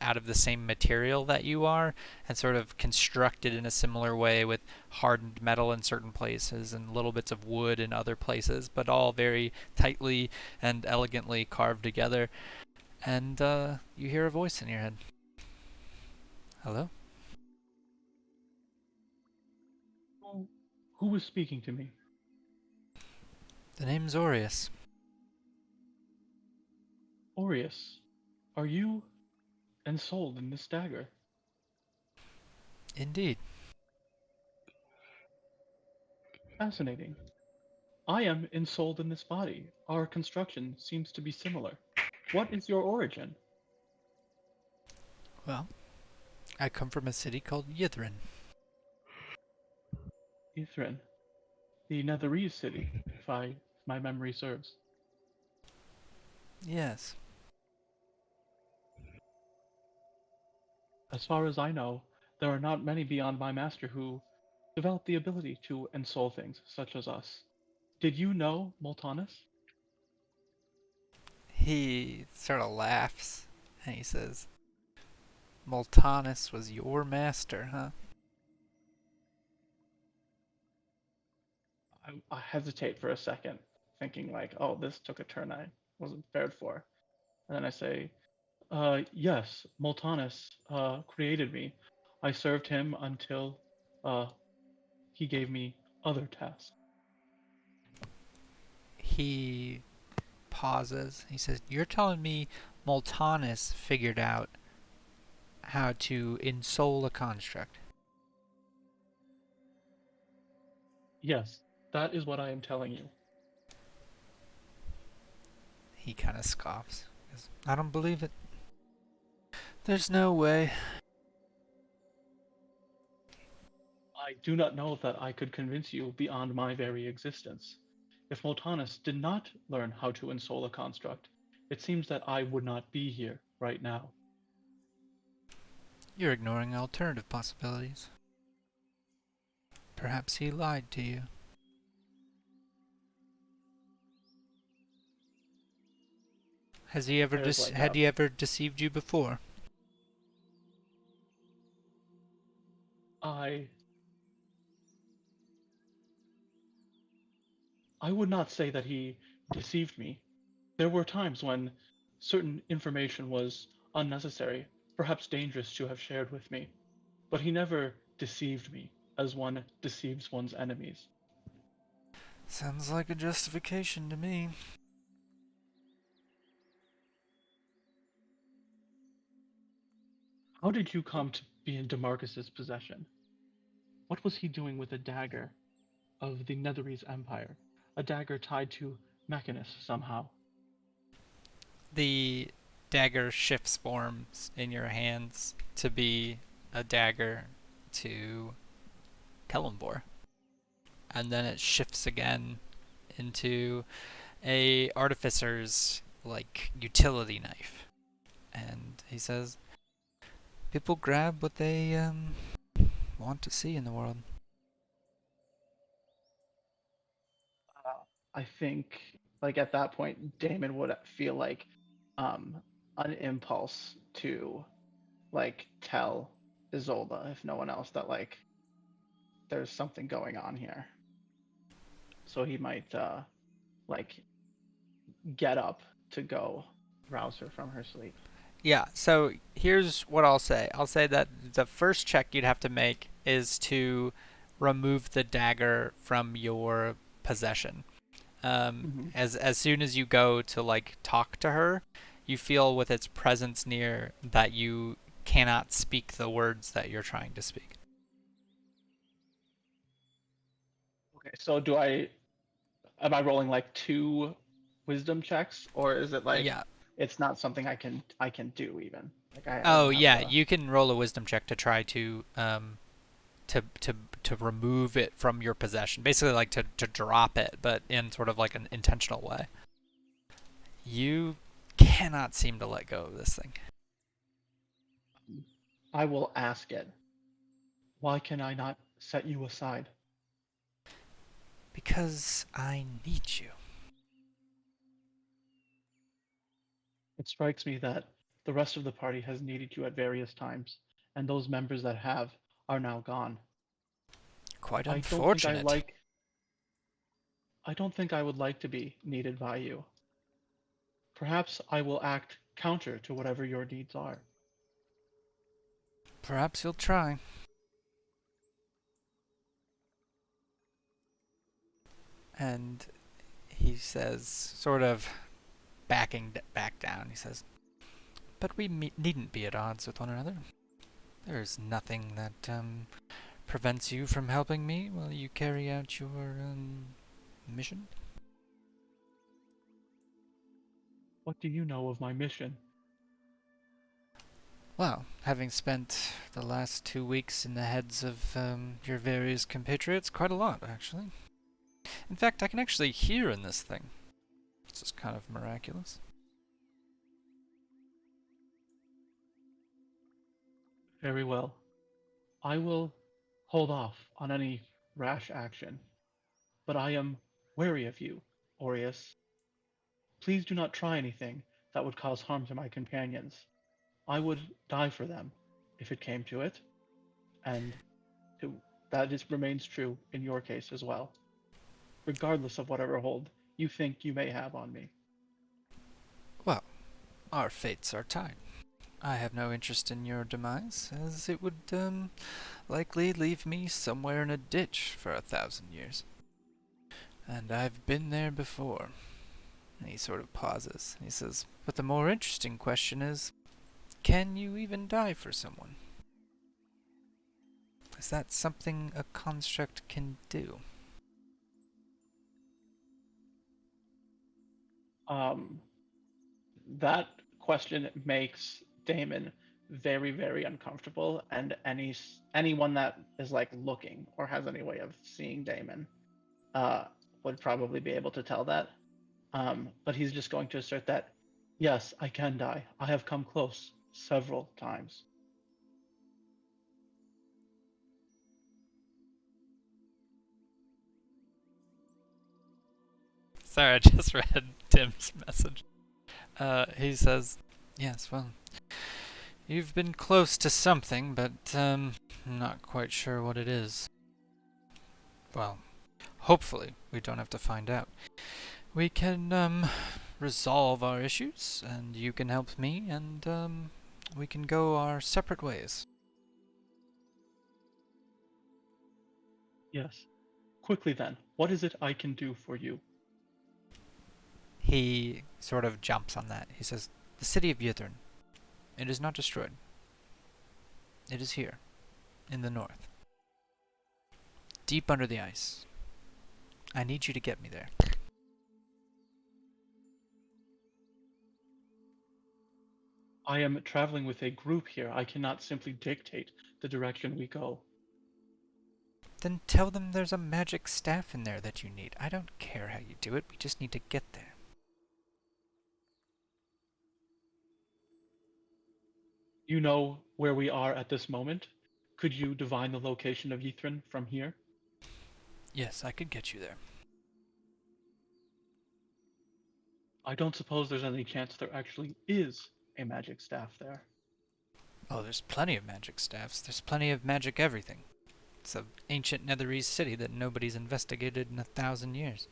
out of the same material that you are, and sort of constructed in a similar way with hardened metal in certain places and little bits of wood in other places, but all very tightly and elegantly carved together. And you hear a voice in your head. Hello? Who was speaking to me? The name's Aureus. Aureus, are you ensouled in this dagger? Indeed. Fascinating. I am ensouled in this body. Our construction seems to be similar. What is your origin? Well, I come from a city called Yithrin. Yithrin, the Netherese city, if my memory serves. Yes. As far as I know, there are not many beyond my master who develop the ability to ensoul things, such as us. Did you know Moltanus? He sort of laughs, and he says, Moltanus was your master, huh? I hesitate for a second, thinking like, oh, this took a turn I wasn't prepared for. And then I say, yes, Moltanus created me. I served him until he gave me other tasks. He pauses. He says, "You're telling me Moltanus figured out how to ensoul a construct?" Yes, that is what I am telling you. He kind of scoffs. He goes, "I don't believe it. There's no way." I do not know that I could convince you beyond my very existence. If Moltanus did not learn how to ensoul a construct, it seems that I would not be here right now. You're ignoring alternative possibilities. Perhaps he lied to you. Had he ever deceived you before? I would not say that he deceived me. There were times when certain information was unnecessary, perhaps dangerous to have shared with me, but he never deceived me as one deceives one's enemies. Sounds like a justification to me. How did you come to be in Demarcus's possession? What was he doing with a dagger of the Netherese Empire? A dagger tied to Mechanus somehow. The dagger shifts forms in your hands to be a dagger to Kellenbor. And then it shifts again into a artificer's utility knife. And he says, "People grab what they want to see in the world." I think, at that point, Damon would feel an impulse to, tell Isolde, if no one else, that, there's something going on here. So he might, get up to go rouse her from her sleep. Yeah, so here's what I'll say. I'll say that the first check you'd have to make is to remove the dagger from your possession. As soon as you go to talk to her, you feel with its presence near that you cannot speak the words that you're trying to speak. Okay, so am I rolling 2 wisdom checks, or is it Yeah. it's not something I can do even? You can roll a wisdom check to try to remove it from your possession. Basically to drop it, but in sort of an intentional way. You cannot seem to let go of this thing. I will ask it. Why can I not set you aside? Because I need you. It strikes me that the rest of the party has needed you at various times, and those members that have are now gone. Quite I unfortunate. don't think I would like to be needed by you. Perhaps I will act counter to whatever your deeds are. Perhaps you'll try. And he says, sort of backing back down, he says, "But we needn't be at odds with one another. There's nothing that prevents you from helping me while you carry out your mission." What do you know of my mission? Well, having spent the last 2 weeks in the heads of your various compatriots, quite a lot, actually. In fact, I can actually hear in this thing. This is kind of miraculous. Very well. I will hold off on any rash action, but I am wary of you, Aureus. Please do not try anything that would cause harm to my companions. I would die for them if it came to it, and that remains true in your case as well, regardless of whatever hold you think you may have on me. Well, our fates are tied. I have no interest in your demise, as it would likely leave me somewhere in a ditch for 1,000 years. And I've been there before. And he sort of pauses. He says, but the more interesting question is, can you even die for someone? Is that something a construct can do? That question makes Damon very, very uncomfortable, and anyone that is like looking or has any way of seeing Damon uh, would probably be able to tell that. But he's just going to assert that, yes, I can die. I have come close several times. Sorry, I just read Tim's message. He says, yes, well, you've been close to something, but I'm not quite sure what it is. Well, hopefully we don't have to find out. We can resolve our issues, and you can help me, and we can go our separate ways. Yes. Quickly then, what is it I can do for you? He sort of jumps on that. He says, the city of Yithrin. It is not destroyed. It is here, in the north. Deep under the ice. I need you to get me there. I am traveling with a group here. I cannot simply dictate the direction we go. Then tell them there's a magic staff in there that you need. I don't care how you do it. We just need to get there. You know where we are at this moment? Could you divine the location of Yithrin from here? Yes, I could get you there. I don't suppose there's any chance there actually is a magic staff there. Oh, there's plenty of magic staffs. There's plenty of magic everything. It's an ancient Netherese city that nobody's investigated in 1,000 years.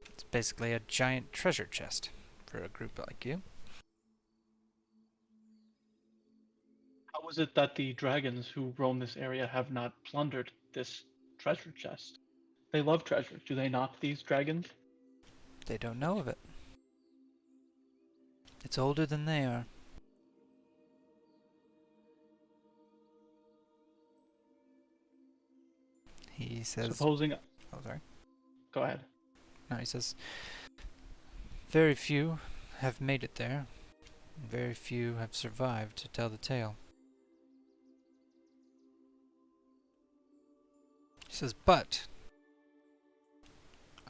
It's basically a giant treasure chest for a group like you. How is it that the dragons who roam this area have not plundered this treasure chest? They love treasure, do they not, these dragons? They don't know of it. It's older than they are. He says... Supposing... Oh, sorry. Go ahead. No, he says... Very few have made it there. And very few have survived to tell the tale. He says, but...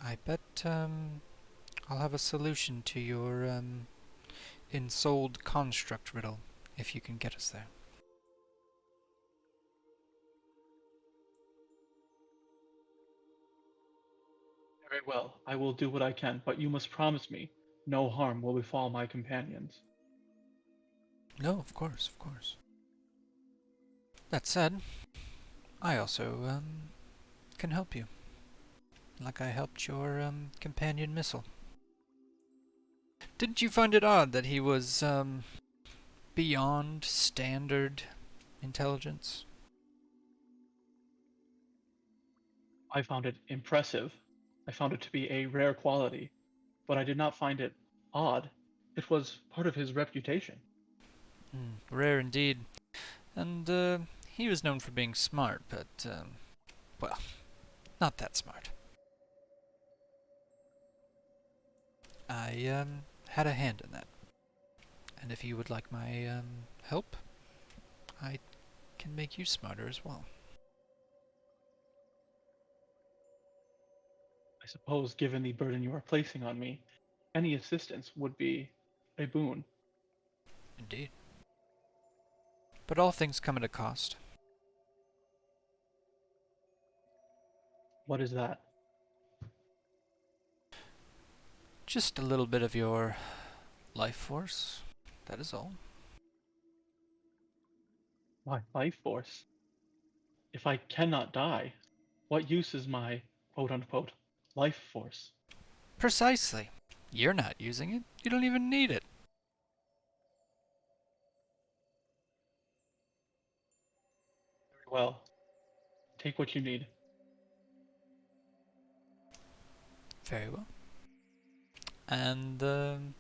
I bet, I'll have a solution to your, ensouled construct riddle, if you can get us there. Very well, I will do what I can, but you must promise me no harm will befall my companions. No, of course, of course. That said, I also, can help you. Like I helped your, companion missile. Didn't you find it odd that he was, beyond standard intelligence? I found it impressive. I found it to be a rare quality, but I did not find it odd. It was part of his reputation. Rare indeed. And, he was known for being smart, but, well, not that smart. I, had a hand in that. And if you would like my, help, I can make you smarter as well. I suppose, given the burden you are placing on me, any assistance would be a boon. Indeed. But all things come at a cost. What is that? Just a little bit of your life force, that is all. My life force. If I cannot die, what use is my quote-unquote life force? Precisely. You're not using it. You don't even need it. Very well. Take what you need. Very well. And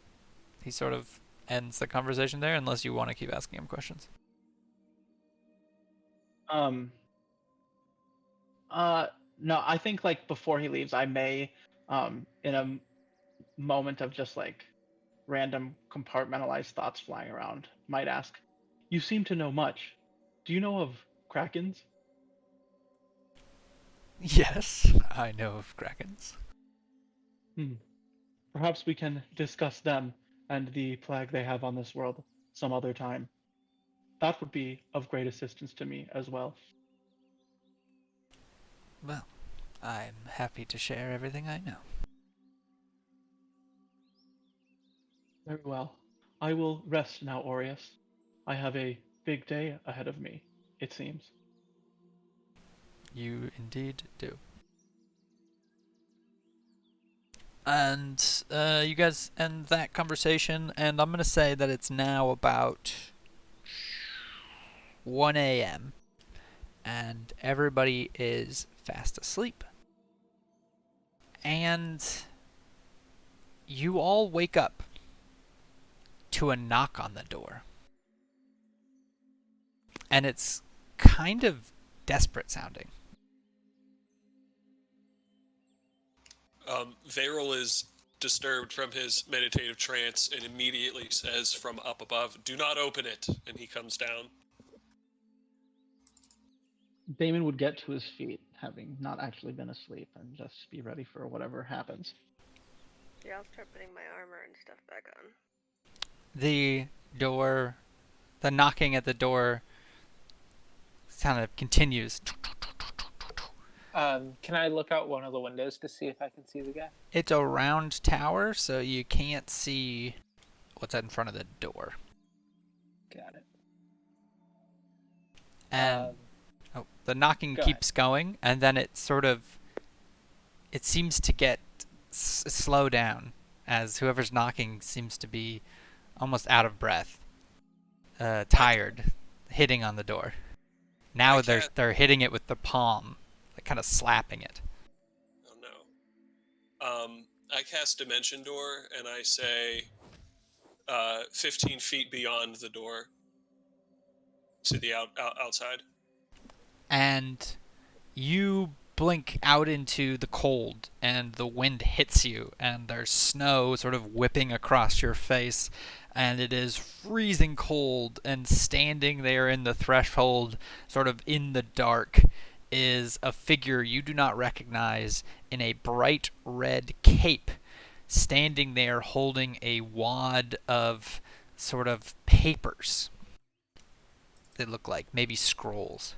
he sort of ends the conversation there, unless you want to keep asking him questions. No, I think like before he leaves, I may, in a moment of just like random compartmentalized thoughts flying around, might ask, "You seem to know much. Do you know of krakens?" Yes, I know of krakens. Perhaps we can discuss them and the plague they have on this world some other time. That would be of great assistance to me as well. Well, I'm happy to share everything I know. Very well. I will rest now, Aureus. I have a big day ahead of me, it seems. You indeed do. And you guys end that conversation, and I'm going to say that it's now about 1 a.m. and everybody is fast asleep. And you all wake up to a knock on the door. And it's kind of desperate sounding. Varel is disturbed from his meditative trance and immediately says from up above, "Do not open it," and he comes down. Damon would get to his feet, having not actually been asleep, and just be ready for whatever happens. Yeah, I'll start putting my armor and stuff back on. The knocking at the door kind of continues. Can I look out one of the windows to see if I can see the guy? It's a round tower, so you can't see what's in front of the door. Got it. And the knocking keeps going, and then it seems to get slow down as whoever's knocking seems to be almost out of breath, tired, hitting on the door. Now they're hitting it with the palm, like kind of slapping it. Oh no. I cast Dimension Door, and I say 15 feet beyond the door to the outside. And you blink out into the cold, and the wind hits you, and there's snow sort of whipping across your face, and it is freezing cold, and standing there in the threshold, sort of in the dark, is a figure you do not recognize in a bright red cape, standing there holding a wad of sort of papers. They look like maybe scrolls.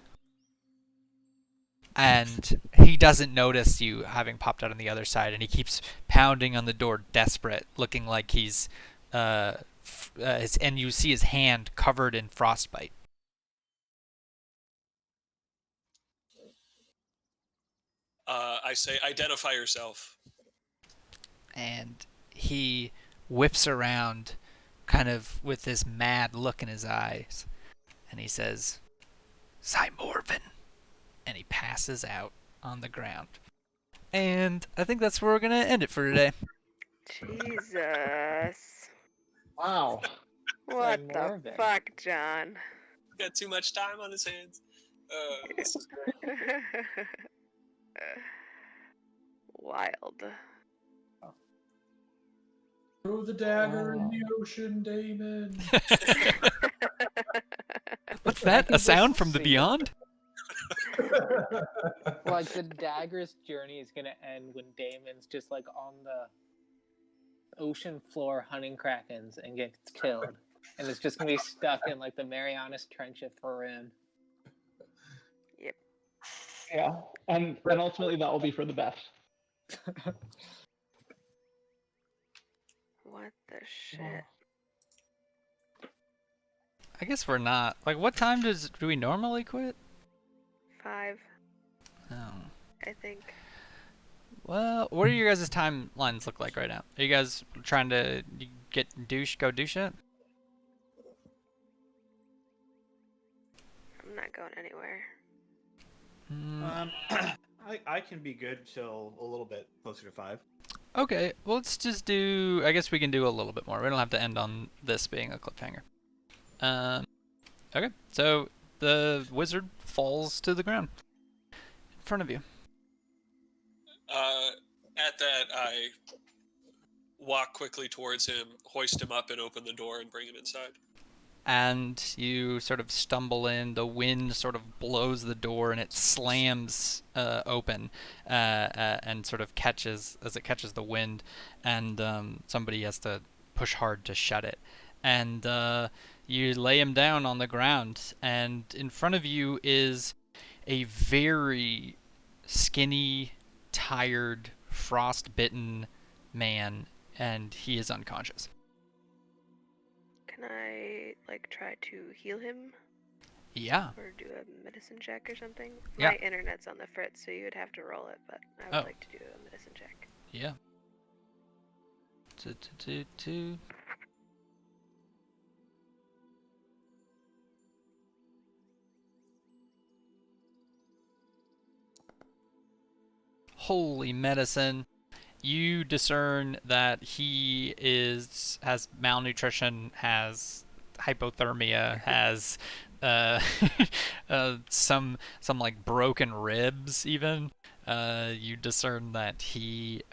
And he doesn't notice you having popped out on the other side, and he keeps pounding on the door, desperate, looking like he's and you see his hand covered in frostbite. I say, identify yourself. And he whips around, kind of with this mad look in his eyes, and he says, "Symorvin," and he passes out on the ground. And I think that's where we're going to end it for today. Jesus. Wow. What the fuck, John? Got too much time on his hands. This is great. Wild. Throw the dagger in the ocean, Damon. What's that? A sound from the beyond? Like, the dagger's journey is gonna end when Damon's just like on the ocean floor hunting krakens and gets killed, and it's just gonna be stuck in like the Marianas Trench at Farim. Yep. Yeah, and ultimately that will be for the best. What the shit? I guess we're not. Like, what time do we normally quit? 5. Oh. I think. Well, what do your guys' timelines look like right now? Are you guys trying to go douche it? I'm not going anywhere. I can be good till a little bit closer to 5. Okay, well, let's just do. I guess we can do a little bit more. We don't have to end on this being a cliffhanger. Okay, so the wizard falls to the ground in front of you. At that, I walk quickly towards him, hoist him up, and open the door and bring him inside. And you sort of stumble in. The wind sort of blows the door, and it slams open, and sort of catches as it catches the wind, and somebody has to push hard to shut it. And you lay him down on the ground, and in front of you is a very skinny, tired, frost-bitten man, and he is unconscious. Can I, like, try to heal him? Yeah. Or do a medicine check or something? Yeah. My internet's on the fritz, so you would have to roll it, but I would like to do a medicine check. Yeah. Holy medicine. You discern that he has malnutrition, has hypothermia, has some like broken ribs even. You discern that he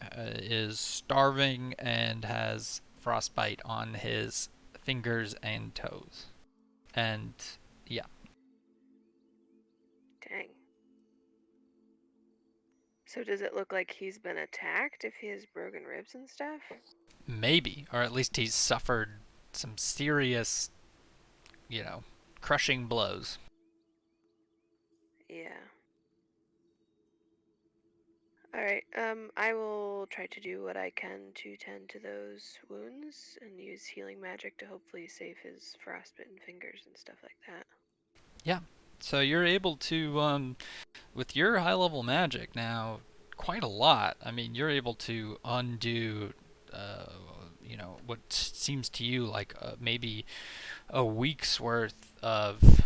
is starving and has frostbite on his fingers and toes. And yeah. Dang. So does it look like he's been attacked if he has broken ribs and stuff? Maybe, or at least he's suffered some serious, crushing blows. Yeah. Alright, I will try to do what I can to tend to those wounds and use healing magic to hopefully save his frostbitten fingers and stuff like that. Yeah. So you're able to, with your high-level magic now, quite a lot. I mean, you're able to undo, what seems to you like maybe a week's worth of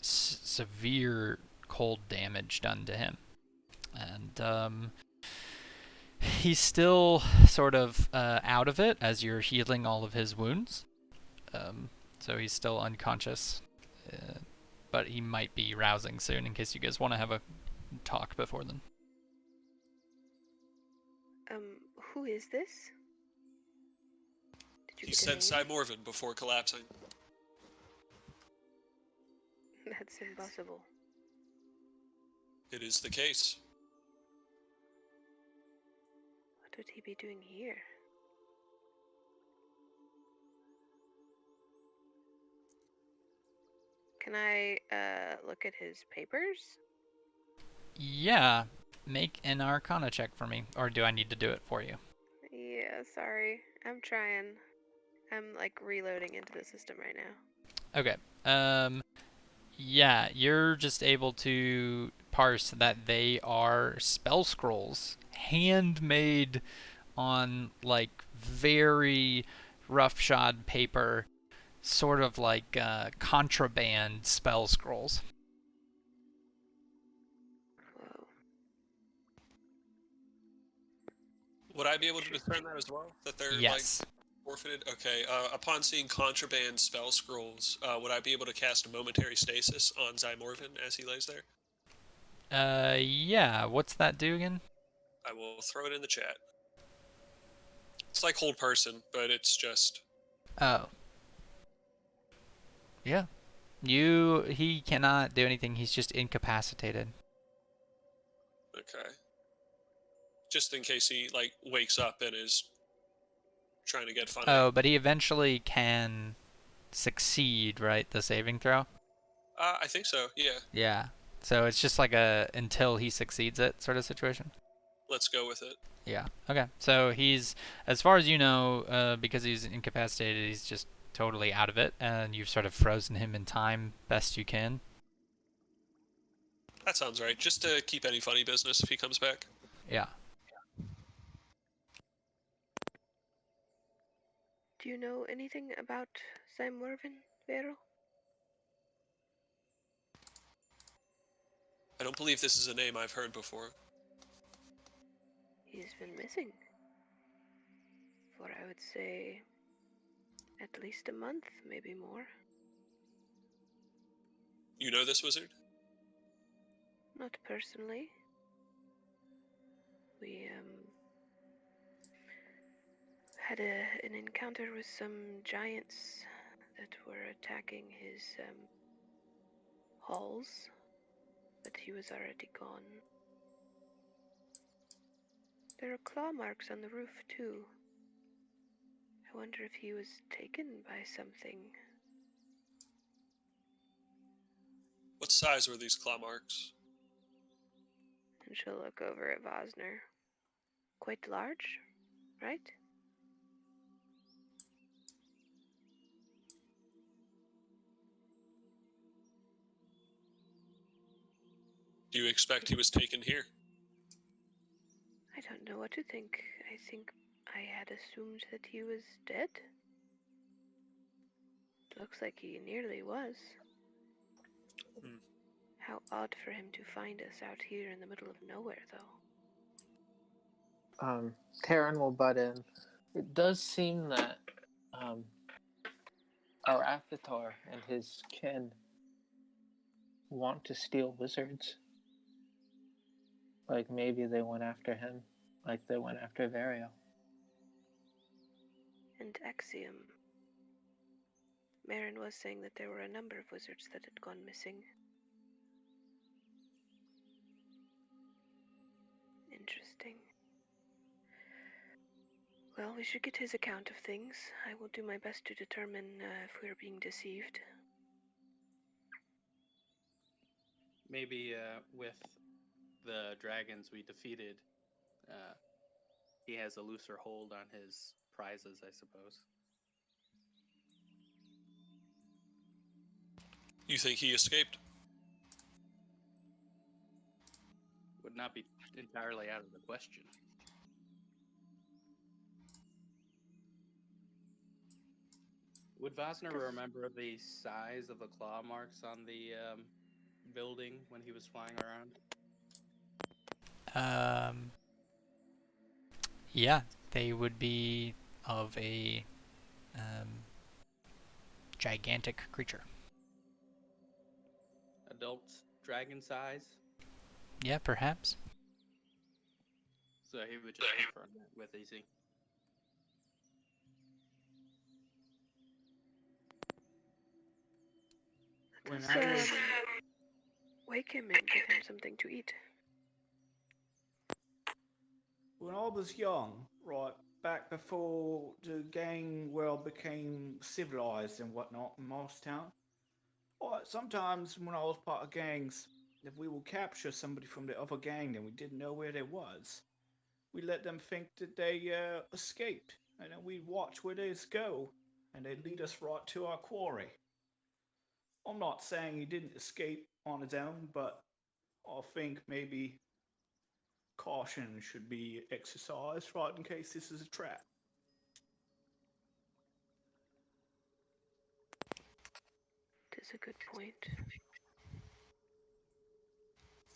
severe cold damage done to him. And he's still sort of out of it as you're healing all of his wounds. So he's still unconscious. But he might be rousing soon in case you guys want to have a talk before then. Who is this? Did you He get a said name? Cy Morven before collapsing. That's impossible. It is the case. What would he be doing here? Can I look at his papers? Yeah, make an Arcana check for me, or do I need to do it for you? Yeah, sorry. I'm trying. I'm like reloading into the system right now. Okay. Yeah, you're just able to parse that they are spell scrolls, handmade on like very roughshod paper, sort of like contraband spell scrolls. Whoa. Would I be able to discern that as well? That they're Yes. like forfeited? Okay. Upon seeing contraband spell scrolls, would I be able to cast a momentary stasis on Cy Morven as he lays there? Yeah. What's that do again? I will throw it in the chat. It's like hold person, but it's just... Oh. Yeah. He cannot do anything. He's just incapacitated. Okay. Just in case he, like, wakes up and is trying to get funny. Oh, but he eventually can succeed, right? The saving throw? I think so, yeah. Yeah. So it's just like a until he succeeds it sort of situation? Let's go with it. Yeah. Okay. So he's, as far as you know, because he's incapacitated, he's just totally out of it, and you've sort of frozen him in time best you can. That sounds right. Just to keep any funny business if he comes back. Yeah. Do you know anything about Cy Morven, Vero? I don't believe this is a name I've heard before. He's been missing. for, I would say, at least a month, maybe more. You know this wizard? Not personally. We had an encounter with some giants that were attacking his halls, but he was already gone. There are claw marks on the roof, too. I wonder if he was taken by something. What size were these claw marks? And she'll look over at Vosner. Quite large, right? Do you expect he was taken here? I don't know what to think. I think I had assumed that he was dead. Looks like he nearly was. How odd for him to find us out here in the middle of nowhere, though. Taryn will butt in. It does seem that our Aphator and his kin want to steal wizards. Like maybe they went after him, like they went after Vario. And Axiom. Marin was saying that there were a number of wizards that had gone missing. Interesting. Well, we should get his account of things. I will do my best to determine if we're being deceived. Maybe with the dragons we defeated, he has a looser hold on his prizes, I suppose. You think he escaped? Would not be entirely out of the question. Would Vosner remember the size of the claw marks on the building when he was flying around? Yeah, they would be of a gigantic creature. Adult dragon size? Yeah, perhaps. So he would just confirm that with Easy. Let's wake him and give him something to eat. When I was young, right, back before the gang world became civilized and whatnot in Morristown, sometimes when I was part of gangs, if we would capture somebody from the other gang and we didn't know where they was, we let them think that they escaped, and then we'd watch where they go, and they'd lead us right to our quarry. I'm not saying he didn't escape on his own, but I think maybe caution should be exercised right in case this is a trap. It is a good point.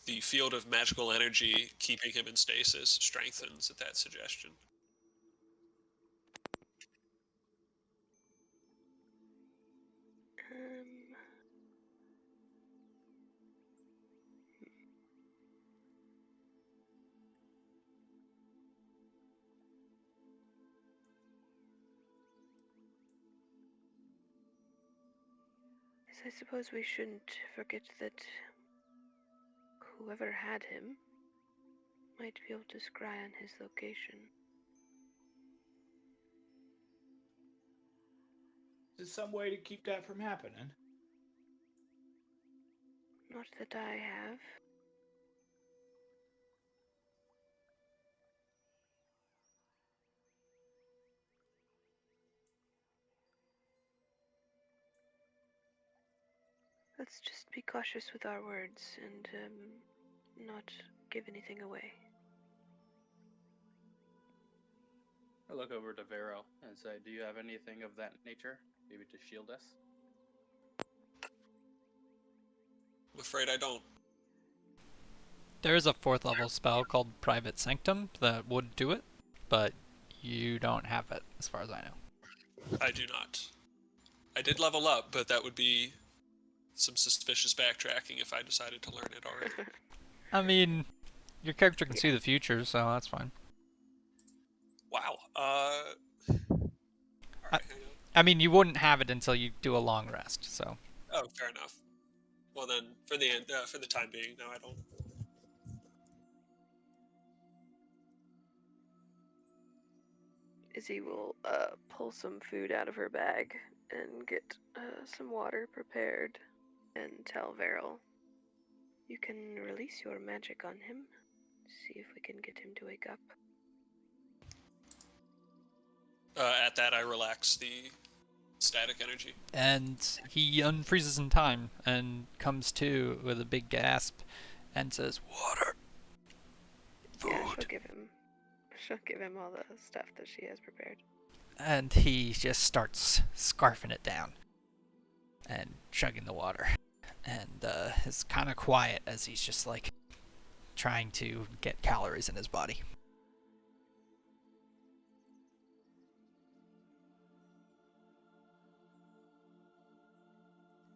The field of magical energy keeping him in stasis strengthens at that suggestion. I suppose we shouldn't forget that whoever had him might be able to scry on his location. Is there some way to keep that from happening? Not that I have. Let's just be cautious with our words and not give anything away. I look over to Vero and say, do you have anything of that nature? Maybe to shield us? I'm afraid I don't. There is a 4th level spell called Private Sanctum that would do it, but You don't have it, as far as I know. I do not. I did level up, but that would be some suspicious backtracking if I decided to learn it already. I mean, your character can see the future, so that's fine. Wow. I- Alright, hang on. I mean, you wouldn't have it until you do a long rest, so. Oh, fair enough. Well then, for the time being, no, I don't. Izzy will pull some food out of her bag and get some water prepared and tell Veril, you can release your magic on him. See if we can get him to wake up. At that, I relax the static energy. And he unfreezes in time and comes to with a big gasp and says, "Water! Food!" Yeah, she'll give him all the stuff that she has prepared. And he just starts scarfing it down and chugging the water. And is kind of quiet as he's just like trying to get calories in his body.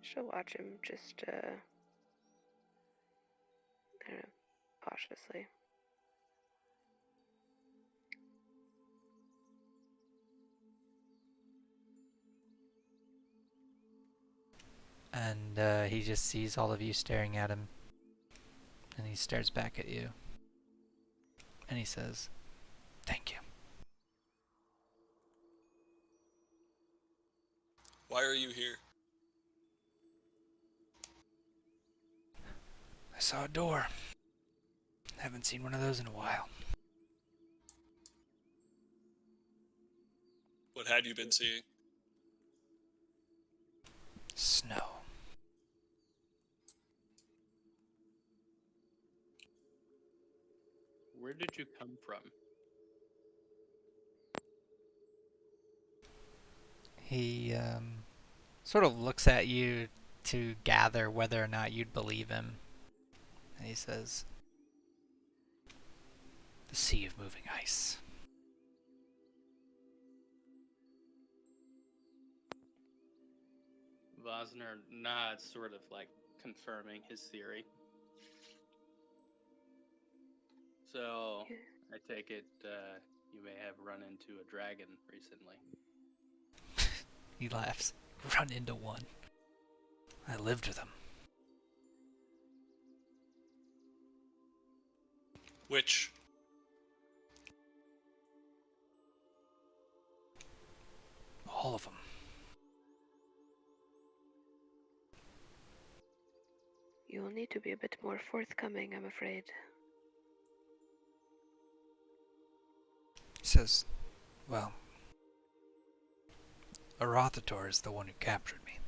She'll watch him just, I don't know, cautiously. And he just sees all of you staring at him. And he stares back at you. And he says, "Thank you." Why are you here? I saw a door. Haven't seen one of those in a while. What had you been seeing? Snow. Where did you come from? He sort of looks at you to gather whether or not you'd believe him. And he says, "The sea of moving ice." Vosner nods, sort of like confirming his theory. So, I take it you may have run into a dragon recently. He laughs. "Run into one. I lived with him." Which? All of them. You will need to be a bit more forthcoming, I'm afraid. He says, "Well, Arathator is the one who captured me.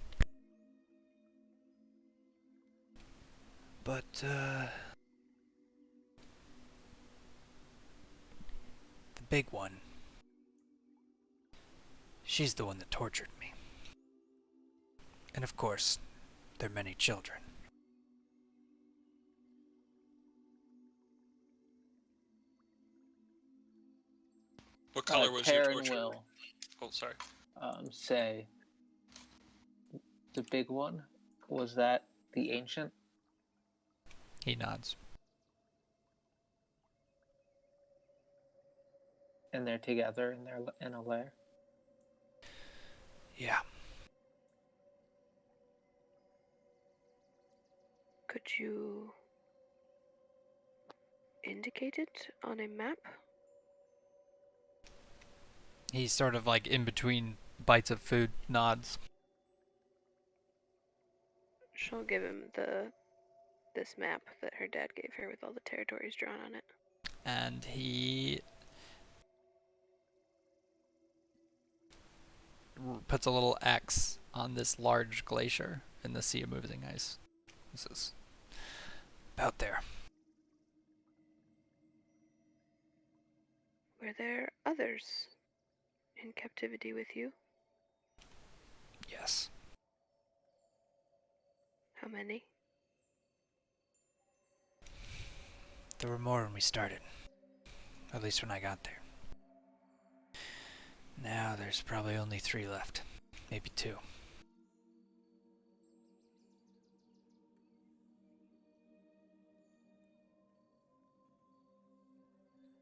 But, the big one, she's the one that tortured me. And of course, there are many children." What color was your Taryn torture? will Oh, sorry. say, the big one, was that the ancient? He nods. And they're together in a lair? Yeah. Could you indicate it on a map? He's sort of like in between bites of food, nods. She'll give him this map that her dad gave her with all the territories drawn on it. And he puts a little X on this large glacier in the sea of moving ice. This is about there. Were there others in captivity with you? Yes. How many? There were more when we started. At least when I got there. Now there's probably only 3 left. Maybe 2.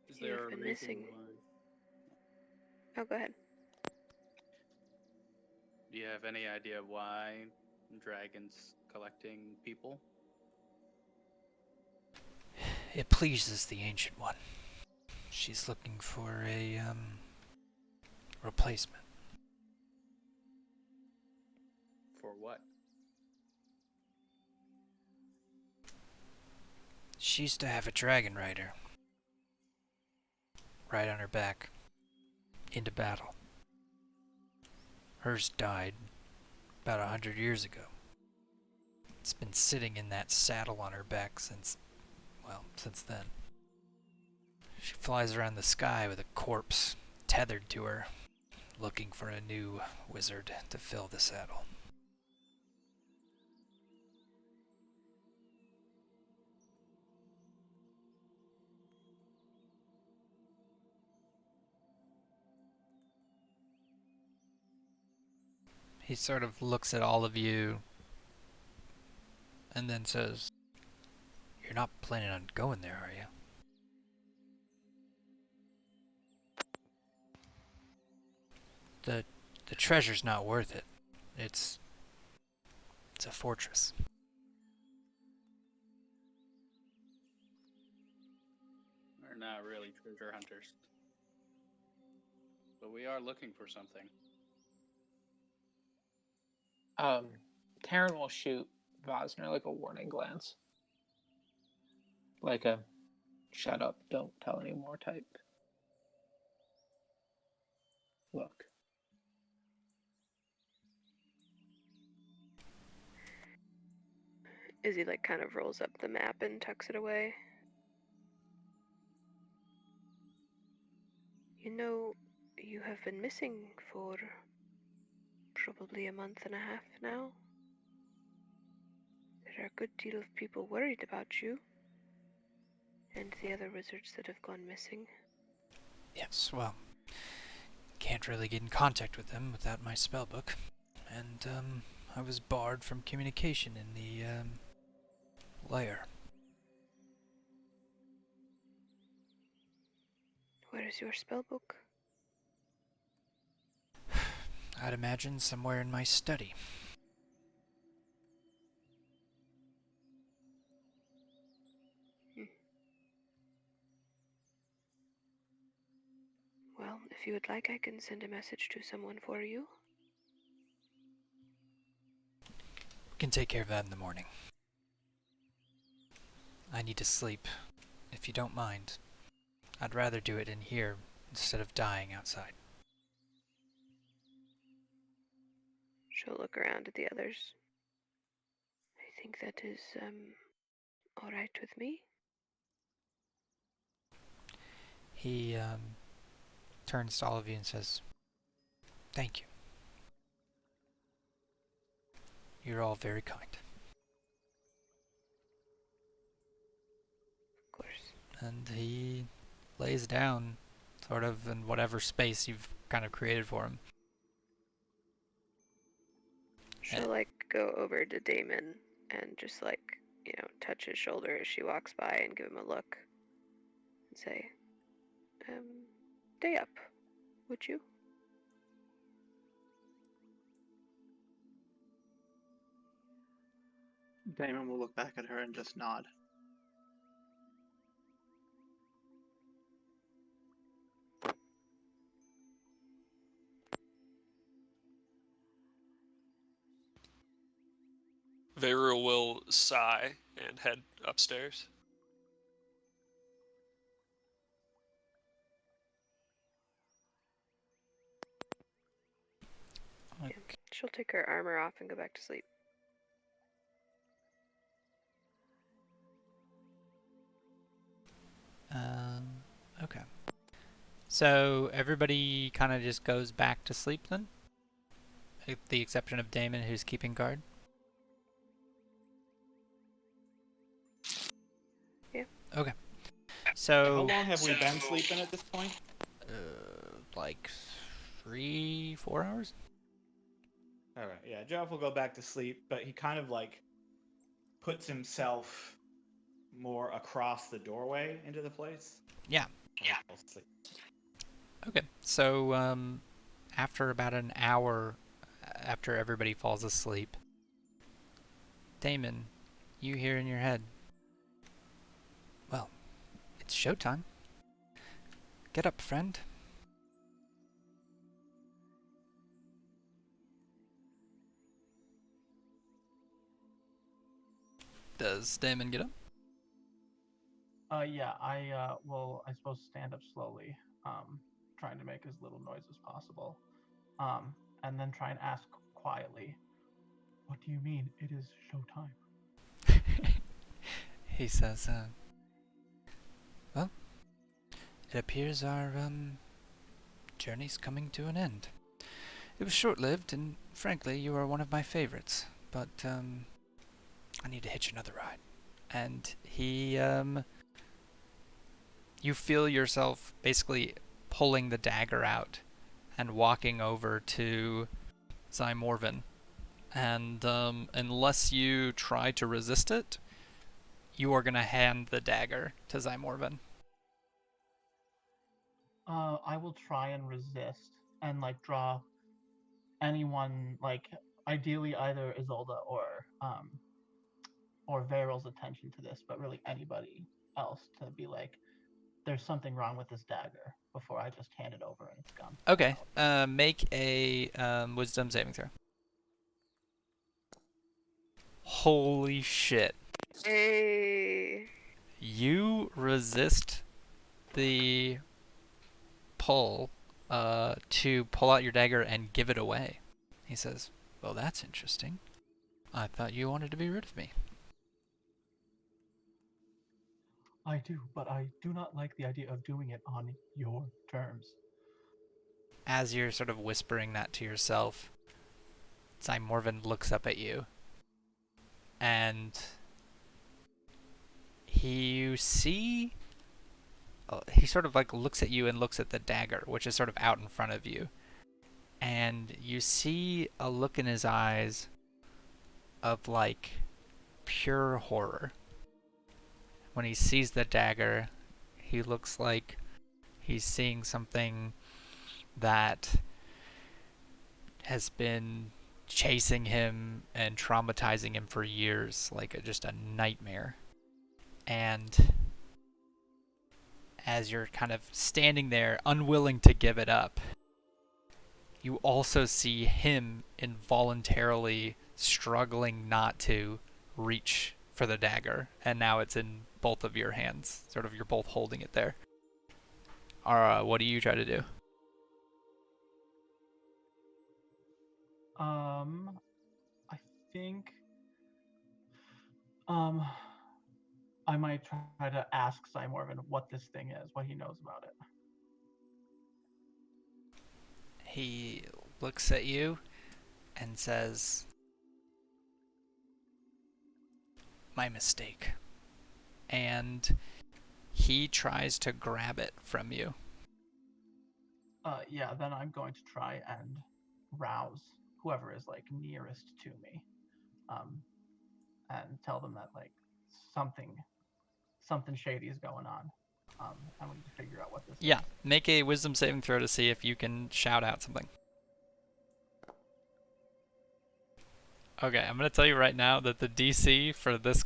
Is You've there a been reason missing. why? Oh, go ahead. Do you have any idea why dragons collecting people? It pleases the Ancient One. She's looking for a, replacement. For what? She used to have a dragon rider. Right on her back. Into battle. Hers died about 100 years ago. It's been sitting in that saddle on her back since then. She flies around the sky with a corpse tethered to her, looking for a new wizard to fill the saddle. He sort of looks at all of you and then says, "You're not planning on going there, are you?" The treasure's not worth it. It's a fortress. We're not really treasure hunters. But we are looking for something. Taryn will shoot Vosner like a warning glance. Like a shut up, don't tell anymore type look. Izzy like kind of rolls up the map and tucks it away. You know, you have been missing for probably a month and a half now. There are a good deal of people worried about you and the other wizards that have gone missing. Yes, well, can't really get in contact with them without my spellbook. And, I was barred from communication in the, lair. Where is your spellbook? I'd imagine somewhere in my study. Well, if you would like, I can send a message to someone for you. We can take care of that in the morning. I need to sleep, if you don't mind. I'd rather do it in here instead of dying outside. She'll look around at the others. I think that is, all right with me. He, turns to all of you and says, "Thank you. You're all very kind." Of course. And he lays down, sort of in whatever space you've kind of created for him. She'll like go over to Damon and just like, touch his shoulder as she walks by and give him a look and say, "Stay up, would you?" Damon will look back at her and just nod. Vera will sigh and head upstairs. Yeah. She'll take her armor off and go back to sleep. Okay. So everybody kind of just goes back to sleep then? With the exception of Damon, who's keeping guard? Yeah. Okay. How So, long have we been sleeping at this point? like 3-4 hours. All right, yeah. Jeff will go back to sleep, but he kind of like puts himself more across the doorway into the place. Yeah. Yeah. Okay, so after about an hour after everybody falls asleep, Damon, you hear in your head, well, it's showtime. Get up, friend. Does Damon get up? Yeah, I suppose stand up slowly, trying to make as little noise as possible, and then try and ask quietly, "What do you mean it is showtime?" He says, well, it appears our journey's coming to an end. It was short-lived, and frankly, you are one of my favorites, but I need to hitch another ride. And he, you feel yourself basically pulling the dagger out and walking over to Zymorvin. And unless you try to resist it, you are going to hand the dagger to Zymorvin. I will try and resist and like draw anyone, like ideally either Isolde or Veryl's attention to this, but really anybody else to be like, there's something wrong with this dagger before I just hand it over and it's gone. Okay, make a wisdom saving throw. Holy shit. Hey. You resist the pull to pull out your dagger and give it away. He says, well, that's interesting. I thought you wanted to be rid of me. I do, but I do not like the idea of doing it on your terms. As you're sort of whispering that to yourself, Zymorvin looks up at you. And you see... he sort of like looks at you and looks at the dagger, which is sort of out in front of you. And you see a look in his eyes of like pure horror. When he sees the dagger, he looks like he's seeing something that has been chasing him and traumatizing him for years, like just a nightmare. And as you're kind of standing there, unwilling to give it up, you also see him involuntarily struggling not to reach for the dagger, and now it's in both of your hands. Sort of, you're both holding it there. What do you try to do? I think, I might try to ask Zymorvin what this thing is, what he knows about it. He looks at you and says, my mistake. And he tries to grab it from you. Yeah, then I'm going to try and rouse whoever is like nearest to me, and tell them that like something shady is going on. I need to figure out what this Yeah, is. make a wisdom saving throw to see if you can shout out something. Okay, I'm gonna tell you right now that the DC for this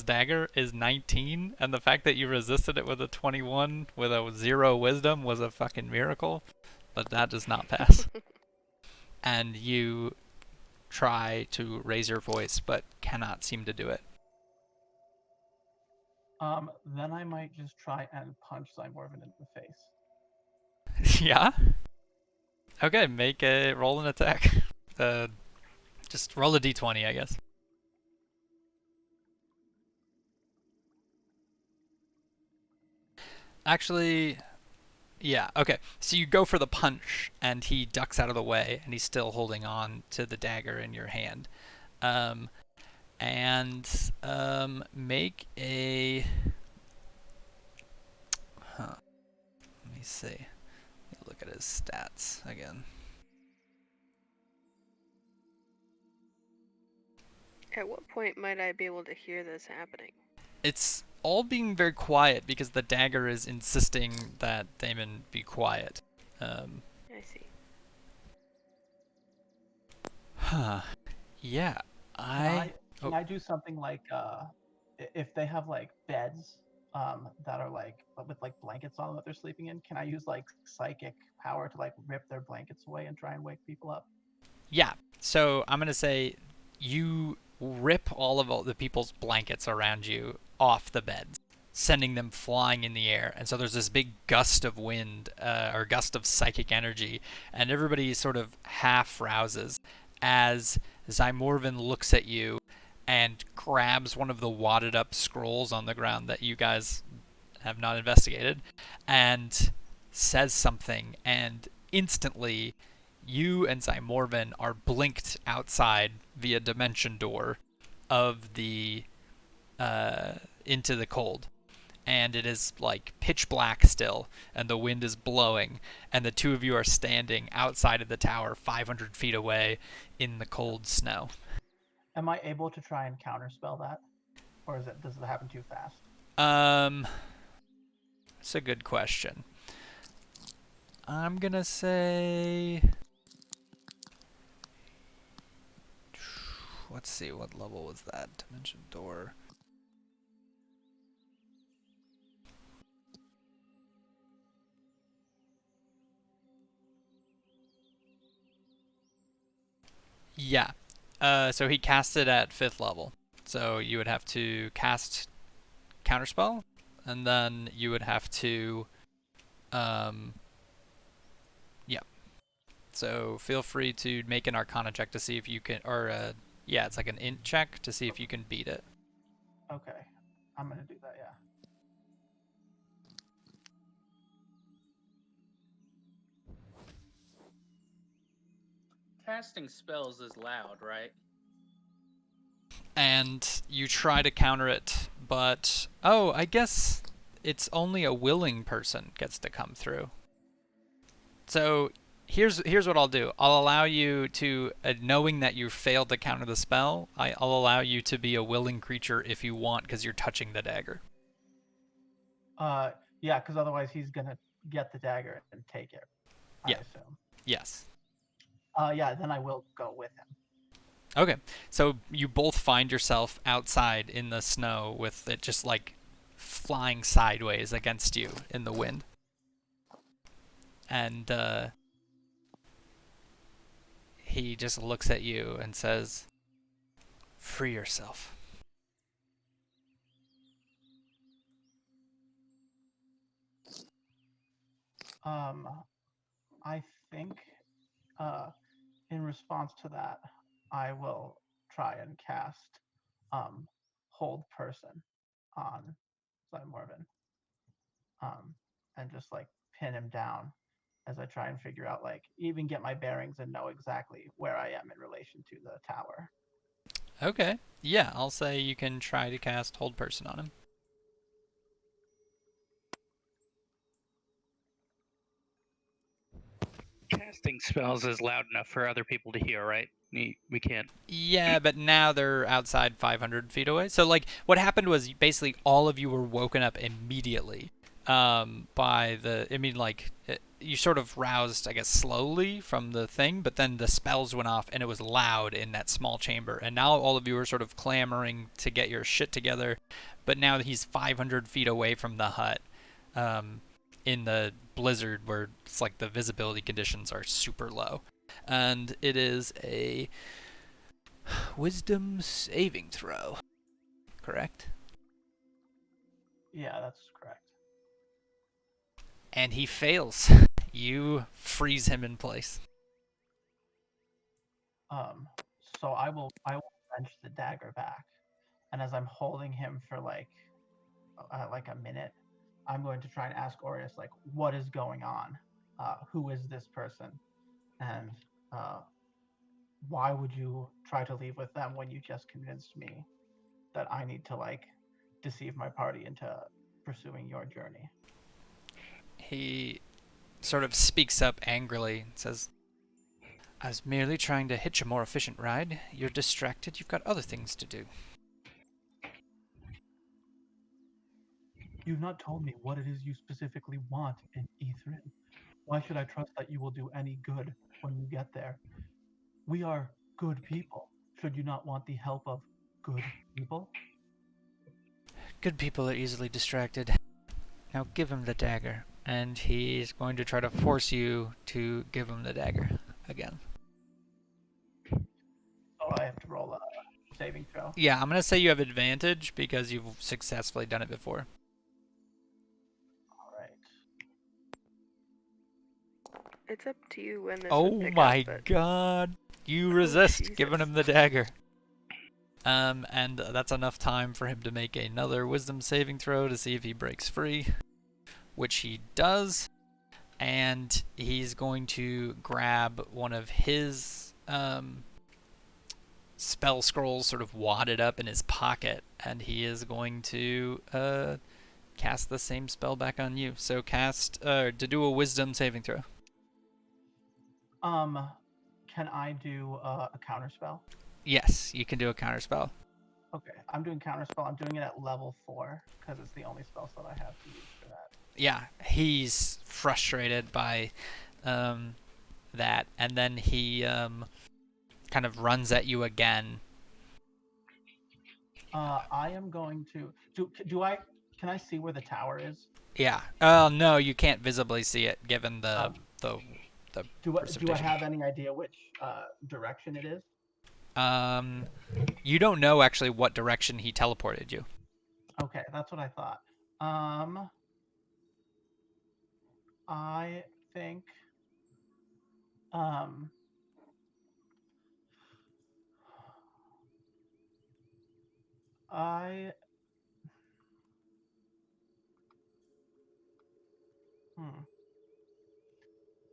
dagger is 19, and the fact that you resisted it with a 21 with a 0 wisdom was a fucking miracle, but that does not pass. And you try to raise your voice, but cannot seem to do it. Then I might just try and punch Zymorvin in the face. Yeah? Okay, roll an attack. Just roll a d20, I guess. Actually, yeah, okay. So you go for the punch, and he ducks out of the way, and he's still holding on to the dagger in your hand. Make a... Let me see. Look at his stats again. At what point might I be able to hear this happening? It's all being very quiet because the dagger is insisting that Damon be quiet. I see. Yeah, Can I do something like if they have like beds that are like with like blankets on them that they're sleeping in, can I use like psychic power to like rip their blankets away and try and wake people up? Yeah. So I'm gonna say you rip all the people's blankets around you off the beds, sending them flying in the air. And so there's this big gust of wind or gust of psychic energy, and everybody sort of half rouses as Zymorvin looks at you and grabs one of the wadded up scrolls on the ground that you guys have not investigated and says something, and instantly you and Zymorvin are blinked outside via dimension door of the into the cold. And it is like pitch black still, and the wind is blowing, and the two of you are standing outside of the tower 500 feet away in the cold snow. Am I able to try and counterspell that, or does it happen too fast? It's a good question. I'm gonna say, let's see, what level was that? Dimension door. Yeah. So he cast it at 5th level. So you would have to cast Counterspell, and then you would have to, yeah. So feel free to make an Arcana check to see if you can, or yeah, it's like an int check to see if you can beat it. Okay, I'm gonna do that. Yeah. Casting spells is loud, right? And you try to counter it, but I guess it's only a willing person gets to come through. So here's what I'll do. I'll allow you to, knowing that you failed to counter the spell, I'll allow you to be a willing creature if you want, because you're touching the dagger. Yeah, because otherwise he's gonna get the dagger and take it. I assume. Yes. Yeah, then I will go with him. Okay, so you both find yourself outside in the snow with it just like flying sideways against you in the wind. And he just looks at you and says, "Free yourself." I think in response to that, I will try and cast hold person on Zymorvin, and just like pin him down as I try and figure out, like, even get my bearings and know exactly where I am in relation to the tower. Okay, yeah, I'll say you can try to cast hold person on him. Casting spells is loud enough for other people to hear, right? We can't. Yeah, but now they're outside 500 feet away. So, like, what happened was basically all of you were woken up immediately by the. I mean, like, you sort of roused, I guess, slowly from the thing, but then the spells went off and it was loud in that small chamber. And now all of you are sort of clamoring to get your shit together. But now he's 500 feet away from the hut. In the blizzard where it's like the visibility conditions are super low. And it is a wisdom saving throw. Correct? Yeah, that's correct. And he fails. You freeze him in place. So I will wrench the dagger back, and as I'm holding him for like a minute, I'm going to try and ask Aureus, like, what is going on? Who is this person? And why would you try to leave with them when you just convinced me that I need to, like, deceive my party into pursuing your journey? He sort of speaks up angrily and says, "I was merely trying to hitch a more efficient ride. You're distracted. You've got other things to do." You've not told me what it is you specifically want in Ethrin. Why should I trust that you will do any good when you get there? We are good people. Should you not want the help of good people? Good people are easily distracted. Now give him the dagger. And he's going to try to force you to give him the dagger again. So I have to roll a saving throw. Yeah, I'm going to say you have advantage because you've successfully done it before. All right. It's up to you when this Oh would pick my up, but god. You resist giving Jesus. him the dagger. And that's enough time for him to make another wisdom saving throw to see if he breaks free, which he does. And he's going to grab one of his spell scrolls sort of wadded up in his pocket, and he is going to cast the same spell back on you. So to do a wisdom saving throw. Can I do a counter spell? Yes, you can do a counter spell. Okay, I'm doing counter spell. I'm doing it at level 4 because it's the only spell slot I have to use for that. Yeah, he's frustrated by that, and then he kind of runs at you again. I am going to can I see where the tower is? Yeah. No, you can't visibly see it given the Do I precipitation. have any idea which direction it is? You don't know actually what direction he teleported you. Okay, that's what I thought. I think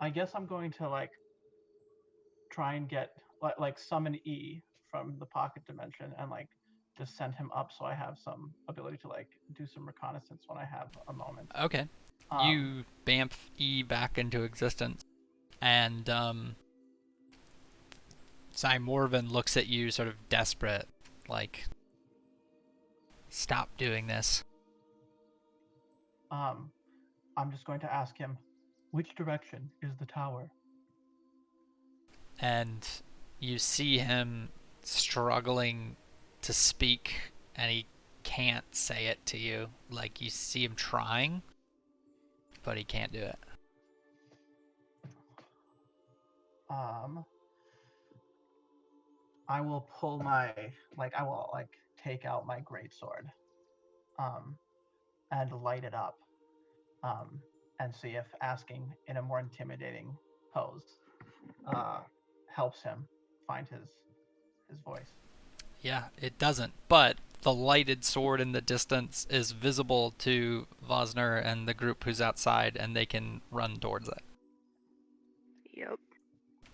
I guess I'm going to try and get summon E from the pocket dimension and just send him up so I have some ability to do some reconnaissance when I have a moment. Okay. You bamf E back into existence, and Morven looks at you sort of desperate, like, stop doing this. I'm just going to ask him, which direction is the tower? And you see him struggling to speak, and he can't say it to you. Like, you see him trying, but he can't do it. I will pull my I will take out my greatsword, and light it up, and see if asking in a more intimidating pose helps him find his voice. Yeah, it doesn't. But the lighted sword in the distance is visible to Vosner and the group who's outside, and they can run towards it. Yep.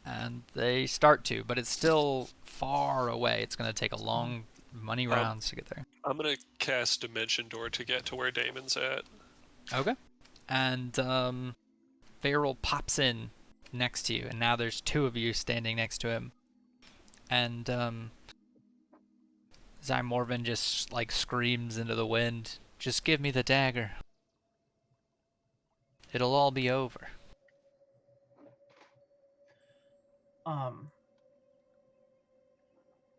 And they start to, but it's still far away. It's going to take a long many rounds to get there. I'm going to cast Dimension Door to get to where Damon's at. Okay. And Farrell pops in next to you, and now there's two of you standing next to him. And Zymorvin just screams into the wind, "Just give me the dagger. It'll all be over."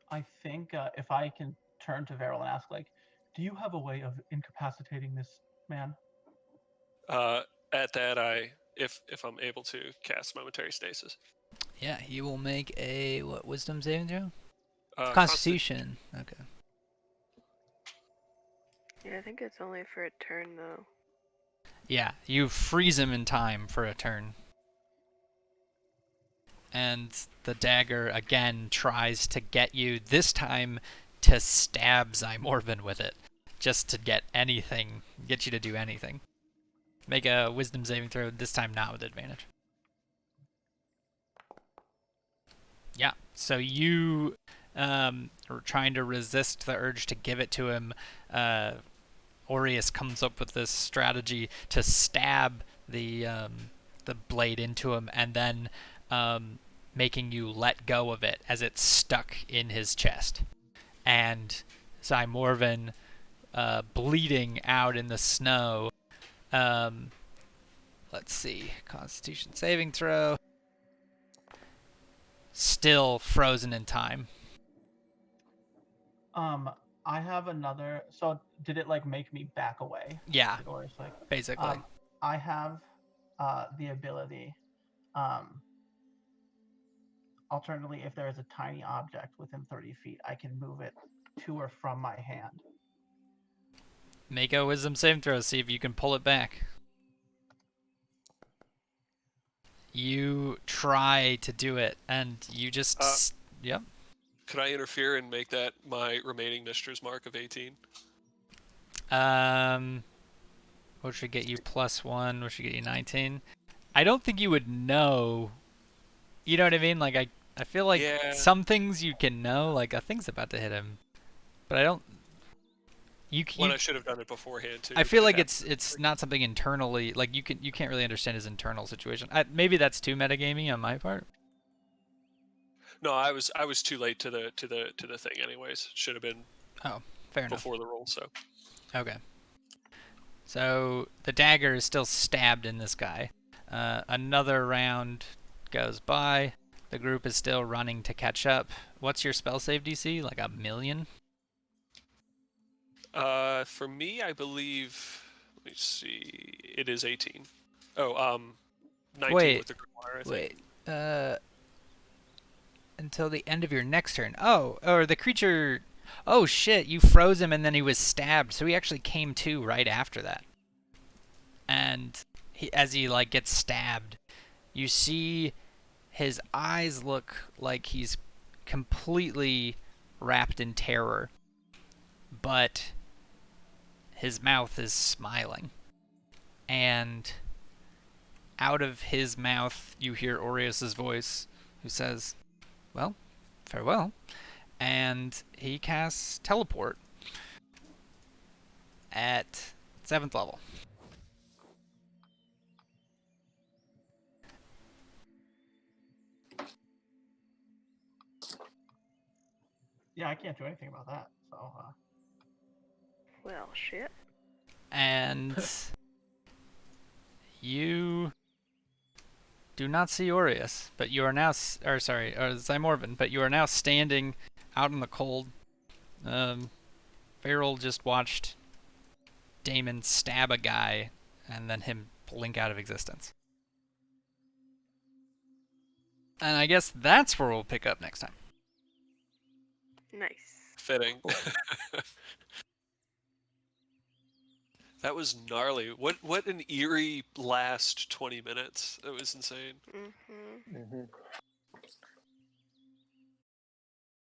I think if I can turn to Veril and ask, do you have a way of incapacitating this man? At that, if I'm able to cast Momentary Stasis. Yeah, he will make a wisdom saving throw? Constitution. Okay. Yeah, I think it's only for a turn though. Yeah, you freeze him in time for a turn. And the dagger again tries to get you, this time to stab Zymorvin with it. Just to get you to do anything. Make a wisdom saving throw, this time not with advantage. Yeah, so you are trying to resist the urge to give it to him. Aureus comes up with this strategy to stab the the blade into him, and then making you let go of it as it stuck in his chest. And Zymorvan, bleeding out in the snow. Let's see. Constitution saving throw. Still frozen in time. I have another. So did it like make me back away? Yeah, Or it's like basically. I have the ability. Alternatively, if there is a tiny object within 30 feet, I can move it to or from my hand. Make a wisdom saving throw. See if you can pull it back. You try to do it, and you just... Yep. Could I interfere and make that my remaining Mistress Mark of 18? What should get you +1? What should get you 19? I don't think you would know. You know what I mean? Like, I feel like some things you can know, like a thing's about to hit him, but I don't. I should have done it beforehand too. I feel like it's not something internally. Like you can't really understand his internal situation. Maybe that's too metagaming on my part. No, I was too late to the thing anyways. Should have been. Oh, fair enough. Before the roll, so. Okay. So the dagger is still stabbed in this guy. Another round goes by. The group is still running to catch up. What's your spell save DC? Like 1,000,000? For me, I believe. Let me see. It is 18. Oh, 19 with the Grimoire, I think. Wait. Until the end of your next turn. Oh, or the creature... Oh, shit, you froze him and then he was stabbed, so he actually came to right after that. And as he, like, gets stabbed, you see his eyes look like he's completely wrapped in terror. But his mouth is smiling. And out of his mouth, you hear Aureus's voice, who says, "Well, farewell." And he casts Teleport at 7th level. Yeah, I can't do anything about that. So. Well, shit. And you do not see Aureus, but you are now, Zymorvan, but you are now standing out in the cold. Farrell just watched Damon stab a guy and then him blink out of existence. And I guess that's where we'll pick up next time. Nice. Fitting. That was gnarly. What an eerie last 20 minutes. That was insane. Mm-hmm. Mm-hmm.